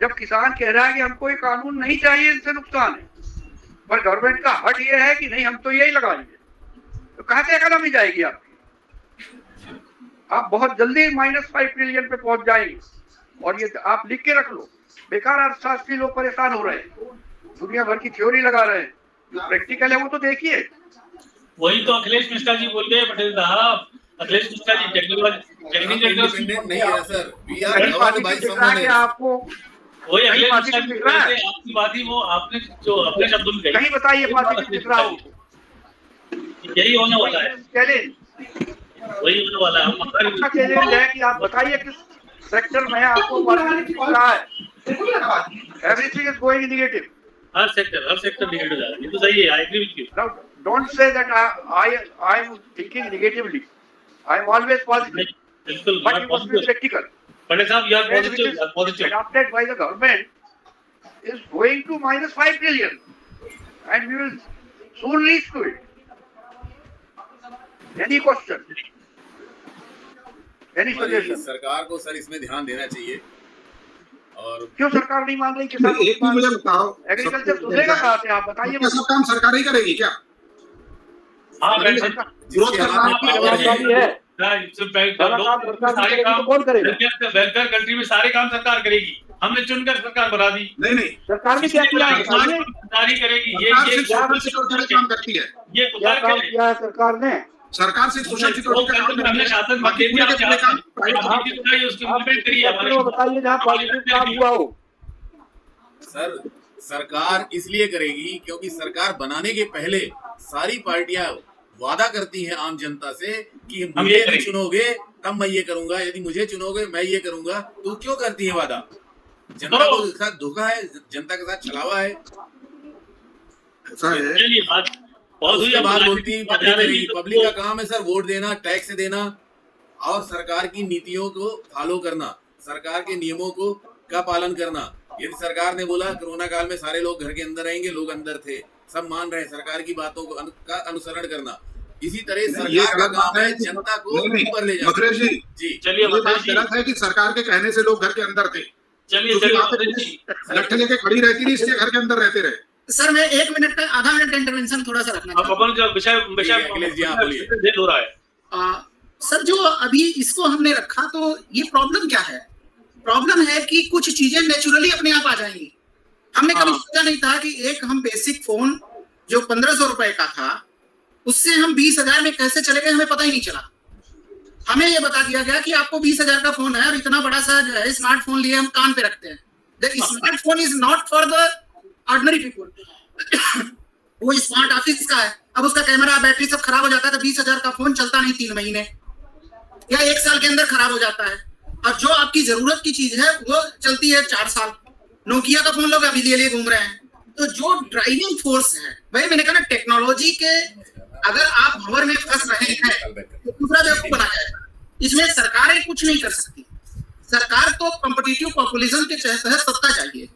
जब किसान कह रहा है कि हमको ये कानून नहीं चाहिए, इनसे नुकसान है, पर गवर्नमेंट का हट ये है कि नहीं हम तो यही लगाएंगे, तो कहाँ से इकोनॉमी जाएगी आपकी? आप बहुत जल्दी -5 ट्रिलियन पे पहुंच जाएंगे। और ये आप लिख के रख लो, बेकार अर्थशास्त्री लोग परेशान हो रहे हैं, दुनिया भर की थ्योरी लगा रहे हैं, जो प्रैक्टिकल है वो तो देखिए। वही तो अखिलेश मिश्रा जी बोल रहे हैं पटेल साहब। अखिलेश मिश्रा जी टेक्निकल नहीं है sir, we are governed by someone. आपको वही अखिलेश मिश्रा जी बोल रहे थे, आपकी बात ही वो आपने जो अपने शब्दों में कही, कहीं बताइए पॉजिटिव दिख रहा हो। यही होने वाला है, चैलेंज वही होने वाला है। अच्छा चैलेंज है कि आप बताइए किस सेक्टर में आपको पॉजिटिव दिख रहा है। Everything is going negative. हर सेक्टर नेगेटिव जा रहा है। ये तो सही है, I agree with you. don't say that I am thinking negatively. I am always positive. बिल्कुल But you must be practical. पंडित साहब, you are Trend which positive, is positive. adopted by the government is going to minus 5 trillion, and we will soon reach to it. Any question? Any हमारी suggestion? सरकार को सर इसमें ध्यान देना चाहिए। और क्यों सरकार नहीं मान रही किसान? एक भी मुझे बताओ, एग्रीकल्चर सुधरेगा कहाँ से? आप बताइए क्या सब काम सरकार ही करेगी क्या? हाँ, मैं जिसके हाथ में पावर है, सारे काम कौन करेगा? वेलफेयर कंट्री में सारे काम सरकार करेगी। हमने चुनकर सरकार बना दी। नहीं सरकार ने क्या किया? सरकार ही करेगी। सरकार ये सिर्फ सोशल सिक्योरिटी का काम करती है। ये क्या काम किया है सरकार ने? सरकार सिर्फ सोशल सिक्योरिटी का काम हमने करती है। शासन बाकी पूरे के पूरे काम प्राइवेट उसकी इम्प्लीमेंट करी है। आप बताइए जहाँ पॉजिटिव काम हुआ हो। सर सरकार इसलिए करेगी क्योंकि सरकार बनाने के पहले सारी पार्टियां वादा करती हैं आम जनता से कि मुझे यदि चुनोगे तब मैं ये करूंगा, यदि मुझे चुनोगे मैं ये करूंगा। तो क्यों करती है वादा? जनता को साथ धोखा है, जनता के साथ छलावा है। ऐसा है। चलिए बहुत हुई। उसके बाद बोलती है पब्लिक करेगी। पब्लिक का काम है सर वोट देना, टैक्स देना और सरकार की नीतियों को फॉलो करना, सरकार के नियमों को का पालन करना। यदि सरकार ने बोला कोरोना काल में सारे लोग घर के अंदर रहेंगे, लोग अंदर थे, सब मान रहे, सरकार की बातों को का अनुसरण करना। इसी तरह सरकार का काम है जनता को ऊपर ले जाना। मथुरेश जी, चलिए ये बात गलत है कि सरकार के कहने से लोग घर के अंदर थे। लट्ठे लेके खड़ी रहती थी, इसलिए घर के अंदर रहते रहे। सर मैं 1 मिनट का आधा मिनट का इंटरवेंशन थोड़ा सा रखना अब अपन जो विषय अखिलेश जी आप बोलिए। हो रहा है सर, जो अभी इसको हमने रखा तो ये प्रॉब्लम क्या है? प्रॉब्लम है कि कुछ चीजें नेचुरली अपने आप आ जाएंगी। हमने कभी सोचा नहीं था कि एक हम बेसिक फोन जो 1500 रुपए का था उससे हम 20,000 में कैसे चले गए, हमें पता ही नहीं चला। हमें ये बता दिया गया कि आपको 20,000 का फोन है और इतना बड़ा सा जो है स्मार्टफोन लिए हम कान पे रखते हैं। Smartphone is not for the ordinary people. वो स्मार्ट ऑफिस का है। अब उसका कैमरा बैटरी सब खराब हो जाता है तो 20,000 का फोन चलता नहीं 3 महीने या 1 साल के अंदर खराब हो जाता है। और जो आपकी जरूरत की चीज है वो चलती है 4 साल। नोकिया का फोन लोग अभी लिए घूम रहे हैं। तो जो ड्राइविंग फोर्स है वही मैंने कहा ना, टेक्नोलॉजी के अगर आप भंवर में फंस रहे हैं तो दूसरा बेवकूफ बना जाएगा। इसमें सरकारें कुछ नहीं कर सकती। सरकार तो कॉम्पिटिटिव पॉपुलिज्म के तहत सत्ता चाहिए।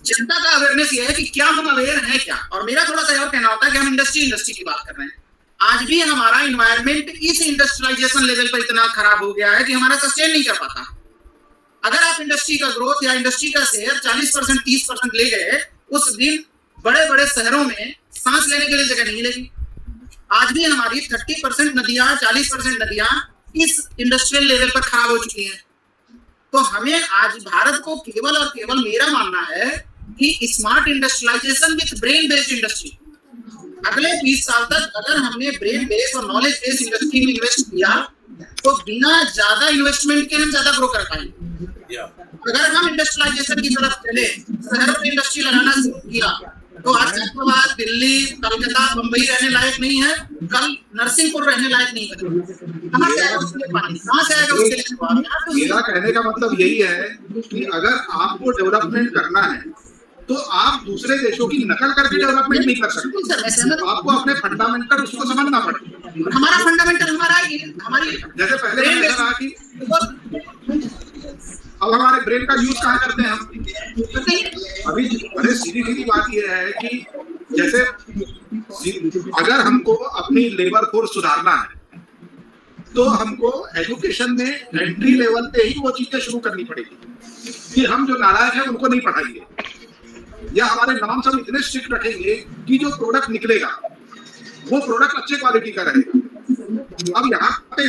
जनता का अवेयरनेस ये है कि क्या हम अवेयर हैं क्या। और मेरा थोड़ा सा और कहना होता है कि हम इंडस्ट्री की बात कर रहे हैं। आज भी हमारा इन्वायरमेंट इस इंडस्ट्रियलाइजेशन लेवल पर इतना खराब हो गया है कि हमारा सस्टेन नहीं कर पाता। अगर आप इंडस्ट्री का ग्रोथ या इंडस्ट्री का शेयर 40% 30% ले गए, उस दिन बड़े बड़े शहरों में सांस लेने के लिए जगह नहीं मिलेगी। आज भी हमारी 30% नदियां 40% नदियां इस इंडस्ट्रियल लेवल पर खराब हो चुकी हैं। तो हमें आज भारत को केवल और केवल मेरा मानना है कि smart industrialisation with brain based industry, अगले 20 साल तक अगर हमने ब्रेन बेस्ड और नॉलेज बेस्ड इंडस्ट्री में इन्वेस्ट किया तो बिना ज्यादा इन्वेस्टमेंट के हम ज्यादा ग्रो कर पाएंगे। अगर हम इंडस्ट्रियलाइजेशन की तरफ चले, शहरों में इंडस्ट्री लगाना शुरू किया तो आज हैदराबाद, दिल्ली, कलकत्ता, मुंबई रहने लायक नहीं है, कल नरसिंहपुर रहने लायक नहीं है। कहाँ से आएगा उसके लिए पानी? कहाँ से आएगा उसके लिए? मेरा कहने का मतलब यही है कि अगर आपको डेवलपमेंट करना है तो आप दूसरे देशों की नकल करके डेवलपमेंट नहीं कर सकते। तो आपको अपने फंडामेंटल उसको समझना पड़ेगा। हमारा फंडामेंटल हमारी जैसे पहले मैंने कहा कि अब हमारे ब्रेन का यूज कहाँ करते हैं हम? अभी अरे सीधी बात यह है कि जैसे अगर हमको अपनी लेबर फोर्स सुधारना है तो हमको एजुकेशन में एंट्री लेवल पे ही वो चीजें शुरू करनी पड़ेगी कि हम जो नालायक है उनको नहीं पढ़ाएंगे या हमारे नाम सब इतने स्ट्रिक्ट रखेंगे कि जो प्रोडक्ट निकलेगा वो प्रोडक्ट अच्छे क्वालिटी का रहेगा। अब यहाँ पे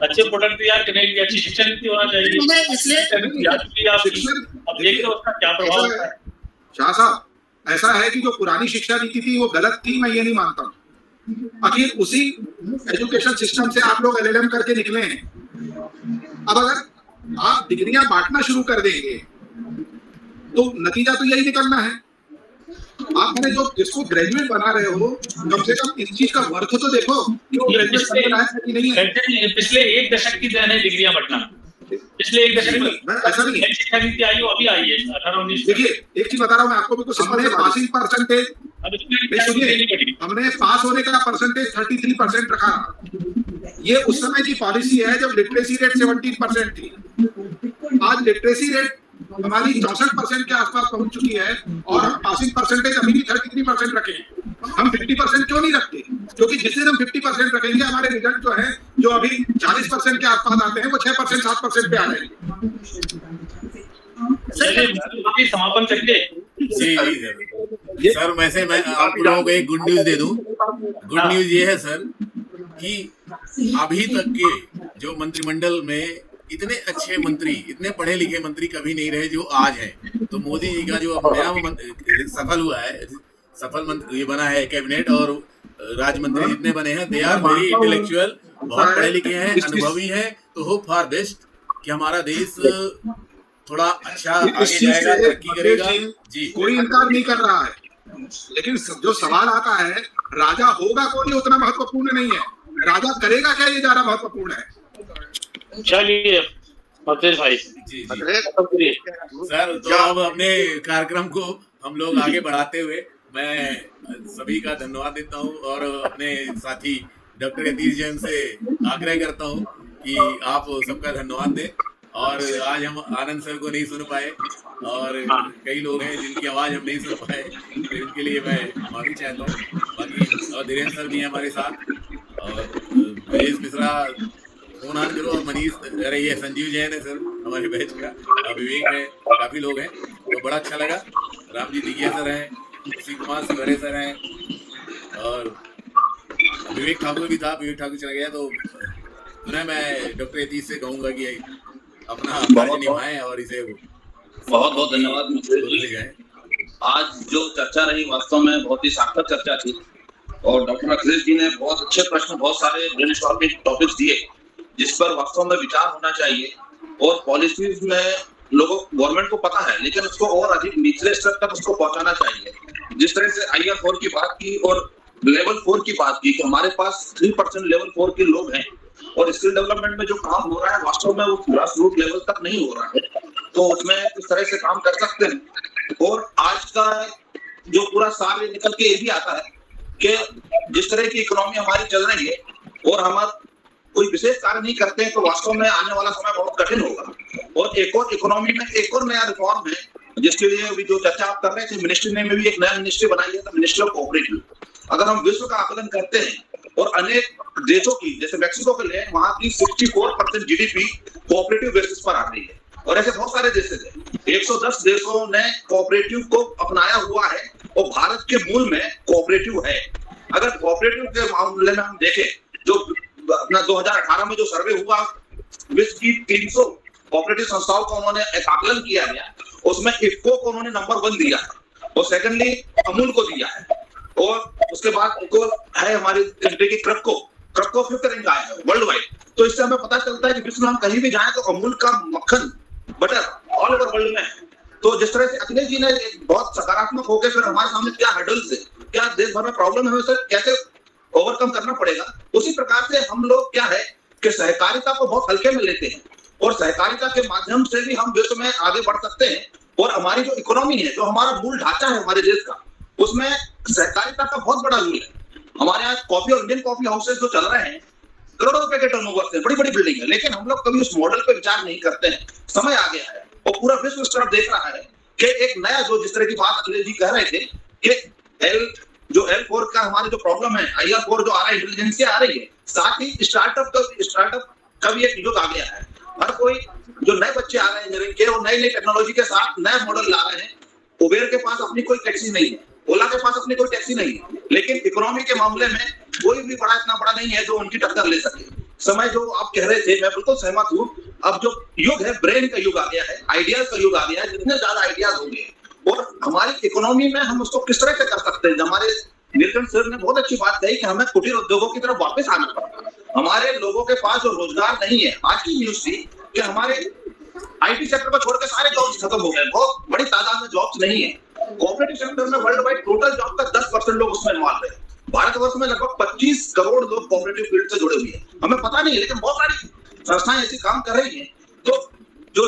अच्छे प्रोडक्ट तैयार करने के लिए अच्छी शिक्षा नीति होना चाहिए। इसलिए अब देखिए उसका क्या प्रभाव है। शाह साहब, ऐसा है कि जो पुरानी शिक्षा नीति थी वो गलत थी, मैं ये नहीं मानता हूँ। आखिर उसी एजुकेशन सिस्टम से आप लोग LLM करके निकले हैं। अब अगर आप डिग्रियां बांटना शुरू कर देंगे तो नतीजा तो यही निकलना है। आपने जो जिसको ग्रेजुएट बना रहे हो कम से कम इस चीज का वर्थ तो देखो कि वो ग्रेजुएट करने लायक है कि नहीं है। पिछले 1 दशक की देन है डिग्रियां बांटना। पिछले एक दशक में ऐसा नहीं है। शिक्षा नीति आई हो अभी आई है 18-19। देखिए एक चीज बता रहा हूँ मैं आपको, बिल्कुल हमने पासिंग परसेंटेज, हमने पास होने का परसेंटेज 33% रखा। ये उस समय की पॉलिसी है जब लिटरेसी रेट 17% थी। आज लिटरेसी रेट हमारी 64% के आसपास पहुंच चुकी है और हम पासिंग परसेंटेज अभी भी 33% रखे हैं। हम 50% क्यों नहीं रखते? क्योंकि जिस दिन हम 50% रखेंगे हमारे रिजल्ट जो है, जो अभी 40% के आसपास आते हैं, वो 6% 7% पे आ जाएंगे। समापन करके जी सर, वैसे मैं आप लोगों को एक गुड न्यूज दे दूं। गुड न्यूज ये है सर कि अभी तक के जो मंत्रिमंडल में इतने अच्छे मंत्री, इतने पढ़े लिखे मंत्री कभी नहीं रहे जो आज हैं। तो मोदी जी का जो नया सफल हुआ है, सफल मंत्री ये बना है कैबिनेट, और राज्य मंत्री जितने बने हैं, दे आर वेरी इंटेलेक्चुअल, बहुत पढ़े लिखे हैं, अनुभवी हैं। तो होप फॉर बेस्ट कि हमारा देश थोड़ा अच्छा आगे जाएगा, तरक्की करेगा। जी, कोई इनकार नहीं कर रहा है, लेकिन जो सवाल आता है राजा होगा कौन, ये उतना महत्वपूर्ण नहीं है। राजा करेगा क्या, ये ज्यादा महत्वपूर्ण है। चलिए भाई जी सर, तो अब अपने कार्यक्रम को हम लोग आगे बढ़ाते हुए मैं सभी का धन्यवाद देता हूं और अपने साथी डॉक्टर यतीश जैन से आग्रह करता हूं कि आप सबका धन्यवाद दें। और आज हम आनंद सर को नहीं सुन पाए और कई लोग हैं जिनकी आवाज़ हम नहीं सुन पाए, तो इनके लिए मैं माफी चाहता हूँ। बाकी और धीरेन्द्र सर भी हैं हमारे साथ, और मनीष मिश्रा फोन ऑन करो, और मनीष, अरे ये संजीव जैन है सर हमारे बैच का, विवेक है, काफ़ी लोग हैं, तो बड़ा अच्छा लगा। राम जी दिगिया सर हैं, श्री कुमार सिवरे सर हैं, और विवेक ठाकुर भी था, विवेक ठाकुर चला गया। तो पुनः मैं डॉक्टर यतीश से कहूँगा कि अपना फर्ज निभाएं और इसे बहुत बहुत धन्यवाद मिश्र जी। आज जो चर्चा रही वास्तव में बहुत ही सार्थक चर्चा थी, और डॉक्टर अखिलेश जी ने बहुत अच्छे प्रश्न, बहुत सारे ब्रेनस्टॉर्मिंग टॉपिक्स दिए जिस पर वास्तव में विचार होना चाहिए। और पॉलिसीज में लोगों, गवर्नमेंट को पता है, लेकिन उसको और अधिक निचले स्तर तक उसको पहुंचाना चाहिए। जिस तरह से IR4 की बात की और लेवल 4 की बात की कि हमारे पास 3% लेवल 4 के लोग हैं, और स्किल डेवलपमेंट में जो काम हो रहा है वास्तव में वो ग्रास रूट लेवल तक नहीं हो रहा है, तो उसमें किस तरह से काम कर सकते हैं। और आज का जो पूरा सार निकल के ये भी आता है कि जिस तरह की इकोनॉमी हमारी चल रही है और हम कोई विशेष कार्य नहीं करते हैं, तो वास्तव में आने वाला समय बहुत कठिन होगा। और एक और इकोनॉमी में एक और नया रिफॉर्म है, जिसके लिए अभी जो चर्चा आप कर रहे थे, मिनिस्ट्री ने में भी एक नया मिनिस्ट्री बनाई है, तो मिनिस्ट्री ऑफ कोऑपरेटिव। अगर हम विश्व का आकलन करते हैं और अनेक देशों की, जैसे मैक्सिको के लिए, वहां की 64% GDP कोऑपरेटिव बेसिस पर आ रही है, और ऐसे बहुत सारे देश हैं। 110 देशों ने कोऑपरेटिव को अपनाया हुआ है, और भारत के मूल में कोऑपरेटिव है। अगर कोऑपरेटिव के मामले में हम देखें, जो अपना 2018 में जो सर्वे हुआ, विश्व की 300 कोऑपरेटिव कंपनियों का उन्होंने एक आकलन किया गया, उसमें इफ्को को उन्होंने नंबर 1 दिया है, और सेकंडली अमूल को दिया है, और उसके बाद एक और है हमारी कंट्री की क्रपको 5th रैंक आया है वर्ल्ड वाइड। तो इससे हमें पता चलता है कि विश्व में हम कहीं भी जाएं तो अमूल का मक्खन, बटर ऑल ओवर वर्ल्ड में है। तो जिस तरह से अखिलेश जी ने बहुत सकारात्मक होकर फिर हमारे सामने क्या हर्डल्स है, क्या देश भर में प्रॉब्लम है, उसे कैसे ओवरकम करना पड़ेगा, उसी प्रकार से हम लोग क्या है कि सहकारिता को बहुत हल्के में लेते हैं, और सहकारिता के माध्यम से भी हम विश्व में आगे बढ़ सकते हैं। और हमारी जो इकोनॉमी है, जो हमारा मूल ढांचा है हमारे देश का, उसमें सहकारिता का बहुत बड़ा रोल है। हमारे यहाँ कॉफी और इंडियन कॉफी हाउसेस जो चल रहे हैं, करोड़ों रुपए के टर्नओवर से बड़ी बड़ी बिल्डिंग है, लेकिन हम लोग कभी उस मॉडल पे विचार नहीं करते हैं। समय आ गया है और पूरा विश्व इस तरफ देख रहा है कि एक नया, जो जिस तरह की बात अखिलेश जी कह रहे थे कि L4 का हमारे जो प्रॉब्लम है, IR4 जो आ रहा है, इंटेलिजेंस आ रही है, साथ ही स्टार्टअप का भी एक युग आ गया है। हर कोई जो नए बच्चे आ रहे हैं इंजीनियरिंग के, और नई नई टेक्नोलॉजी के साथ नए मॉडल ला रहे हैं। उबेर के पास अपनी कोई टैक्सी नहीं है, ओला के पास अपनी कोई टैक्सी नहीं है, लेकिन इकोनॉमी के मामले में कोई भी बड़ा इतना बड़ा नहीं है जो उनकी टक्कर ले सके। समय जो आप कह रहे थे, मैं बिल्कुल सहमत हूँ। अब जो युग है, ब्रेन का युग आ गया है, आइडियाज का युग आ गया है। जितने ज्यादा आइडियाज होंगे और हमारी इकोनॉमी में हम उसको किस तरह से कर सकते हैं। हमारे नीलकंठ सर ने बहुत अच्छी बात कही कि हमें कुटीर उद्योगों की तरफ वापस आना पड़ता है। हमारे लोगों के पास जो रोजगार नहीं है, आज की न्यूज थी कि हमारे IT सेक्टर को छोड़कर सारे जॉब्स खत्म हो गए, बहुत बड़ी तादाद में जॉब्स नहीं है। कोऑपरेटिव सेक्टर में वर्ल्ड वाइड टोटल जॉब का 10% लोग उसमें इन्वॉल्व है। भारतवर्ष में लगभग 25 करोड़ लोग कोऑपरेटिव फील्ड से जुड़े हुए हैं। हमें पता नहीं है, लेकिन बहुत सारी संस्थाएं ऐसी काम कर रही हैं तो जो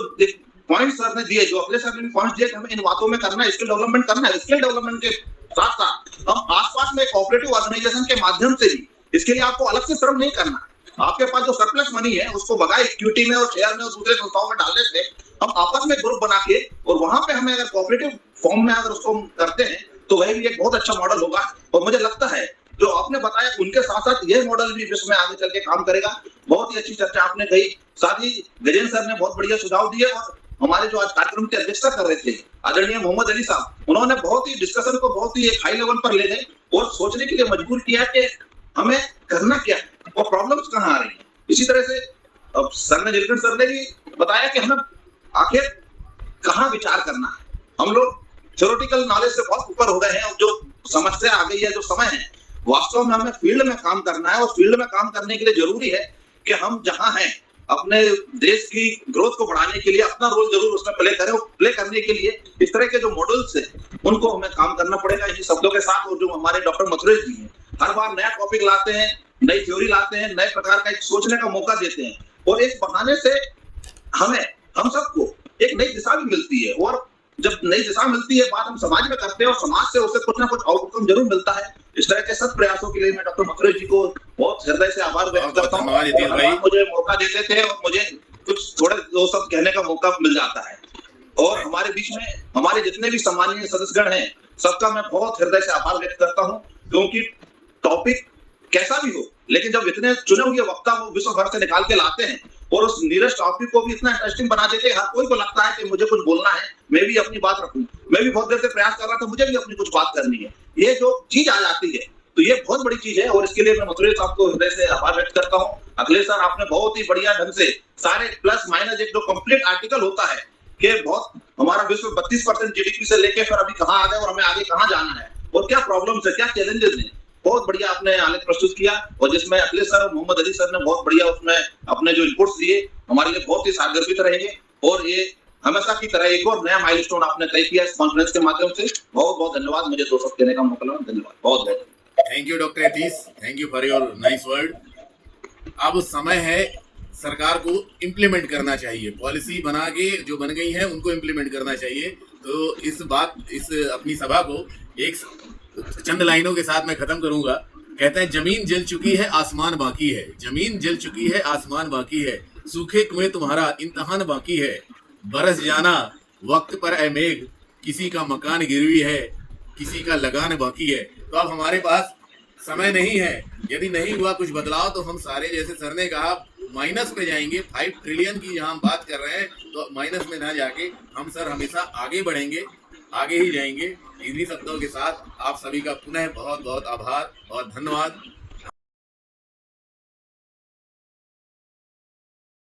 पॉइंट सर ने दिए, जो अगले सर ने पॉइंट दिए, हमें इन बातों में करना है, स्किल डेवलपमेंट करना है। स्किल डेवलपमेंट के साथ साथ हम आसपास में कोऑपरेटिव ऑर्गेनाइजेशन के माध्यम से भी, इसके लिए आपको अलग से श्रम नहीं करना। आपके पास जो सरप्लस मनी है उसको बगाए इक्विटी में और शेयर में और दूसरे संस्थाओं में डालने से हम आपस में ग्रुप बना के और वहां पे हमें अगर कोऑपरेटिव फॉर्म में अगर उसको करते हैं तो वह भी एक बहुत अच्छा मॉडल होगा। और मुझे लगता है जो आपने बताया उनके साथ साथ यह मॉडल भी विश्व में आगे चल के काम करेगा। बहुत ही अच्छी चर्चा आपने कही। साथ ही गजेंद्र सर ने बहुत बढ़िया सुझाव दिए और हमारे जो आज कार्यक्रम की अध्यक्षता कर रहे थे आदरणीय मोहम्मद अली साहब, उन्होंने बहुत ही डिस्कशन को बहुत ही एक हाई लेवल पर ले गए और सोचने के लिए मजबूर किया कि हमें करना क्या है और प्रॉब्लम्स कहाँ आ रही है। इसी तरह से अब सर ने, नीलकंठ सर ने भी बताया कि हमें आखिर कहाँ विचार करना है। हम लोग थ्योरेटिकल नॉलेज से बहुत ऊपर हो गए हैं और जो समस्या आ गई है, जो समय है, वास्तव में हमें फील्ड में काम करना है। और फील्ड में काम करने के लिए जरूरी है कि हम जहां हैं अपने देश की ग्रोथ को बढ़ाने के लिए अपना रोल जरूर उसमें प्ले करें। और प्ले करने के लिए इस तरह के जो मॉडल्स है उनको हमें काम करना पड़ेगा। इन्हीं शब्दों के साथ, और जो हमारे डॉक्टर मथुरेश जी हैं, हर बार नया टॉपिक लाते हैं, नई थ्योरी लाते हैं, नए प्रकार का एक सोचने का मौका देते हैं और इस बहाने से हमें, हम सबको एक नई दिशा भी मिलती है। और जब नई दिशा मिलती है, बात हम समाज में करते हैं और समाज से उसे कुछ ना कुछ आउटकम जरूर मिलता है। इस तरह के सत प्रयासों के लिए मैं डॉक्टर मथुरेश जी को बहुत हृदय से आभार व्यक्त करता हूँ। मुझे मौका देते थे और मुझे कुछ थोड़े दो शब्द कहने का मौका मिल जाता है। और हमारे बीच में हमारे जितने भी सम्मानीय सदस्यगण हैं, सबका मैं बहुत हृदय से आभार व्यक्त करता हूँ, क्योंकि टॉपिक कैसा भी हो, लेकिन जब इतने चुने हुए वक्ता वो विश्व भर से निकाल के लाते हैं और उस नीरज टॉपिक को भी इतना इंटरेस्टिंग बना देते हैं, हर कोई को लगता है कि मुझे कुछ बोलना है, मैं भी अपनी बात रखूं। मैं भी बहुत देर से प्रयास कर रहा था, मुझे भी अपनी कुछ बात करनी है। ये जो चीज आ जाती है तो ये बहुत बड़ी चीज है और इसके लिए मैं मथुरेश साहब को हृदय से आभार व्यक्त करता हूँ। अखिलेश सर, आपने बहुत ही बढ़िया ढंग से सारे प्लस माइनस एक जो कंप्लीट आर्टिकल होता है कि बहुत हमारा विश्व 32% जीडीपी से लेके फिर अभी कहाँ आ गए और हमें आगे कहाँ जाना है और क्या प्रॉब्लम्स है, क्या चैलेंजेस हैं, बहुत बढ़िया आपने आलेख प्रस्तुत किया। और जिसमें अखिलेश सर और मोहम्मद अली सर ने बहुत बढ़िया उसमें अपने जो इनपुट्स दिए हमारे लिए बहुत ही सार्थक रहेंगे। और ये हमेशा की तरह एक और नया माइलस्टोन आपने तय किया इस कॉन्फ्रेंस के माध्यम से। बहुत बहुत धन्यवाद, मुझे 2 शब्द कहने का मौका मिला। धन्यवाद, बहुत बहुत thank you doctor Atish, thank you for your nice word. अब समय है सरकार को इम्प्लीमेंट करना चाहिए, पॉलिसी बना के जो बन गई है उनको इम्प्लीमेंट करना चाहिए। तो इस अपनी सभा को एक चंद लाइनों के साथ मैं खत्म करूंगा। कहते हैं, जमीन जल चुकी है आसमान बाकी है, जमीन जल चुकी है आसमान बाकी है, सूखे कुएं तुम्हारा इम्तिहान बाकी है, बरस जाना वक्त पर ए मेघ, किसी का मकान गिरवी है, किसी का लगान बाकी है। तो अब हमारे पास समय नहीं है, यदि नहीं हुआ कुछ बदलाव तो हम सारे, जैसे सर ने कहा, माइनस पे जाएंगे। 5 ट्रिलियन की जहां हम बात कर रहे हैं तो माइनस में ना जाके हम सर हमेशा आगे बढ़ेंगे, आगे ही जाएंगे। इन्हीं शब्दों के साथ आप सभी का पुनः बहुत बहुत आभार और धन्यवाद।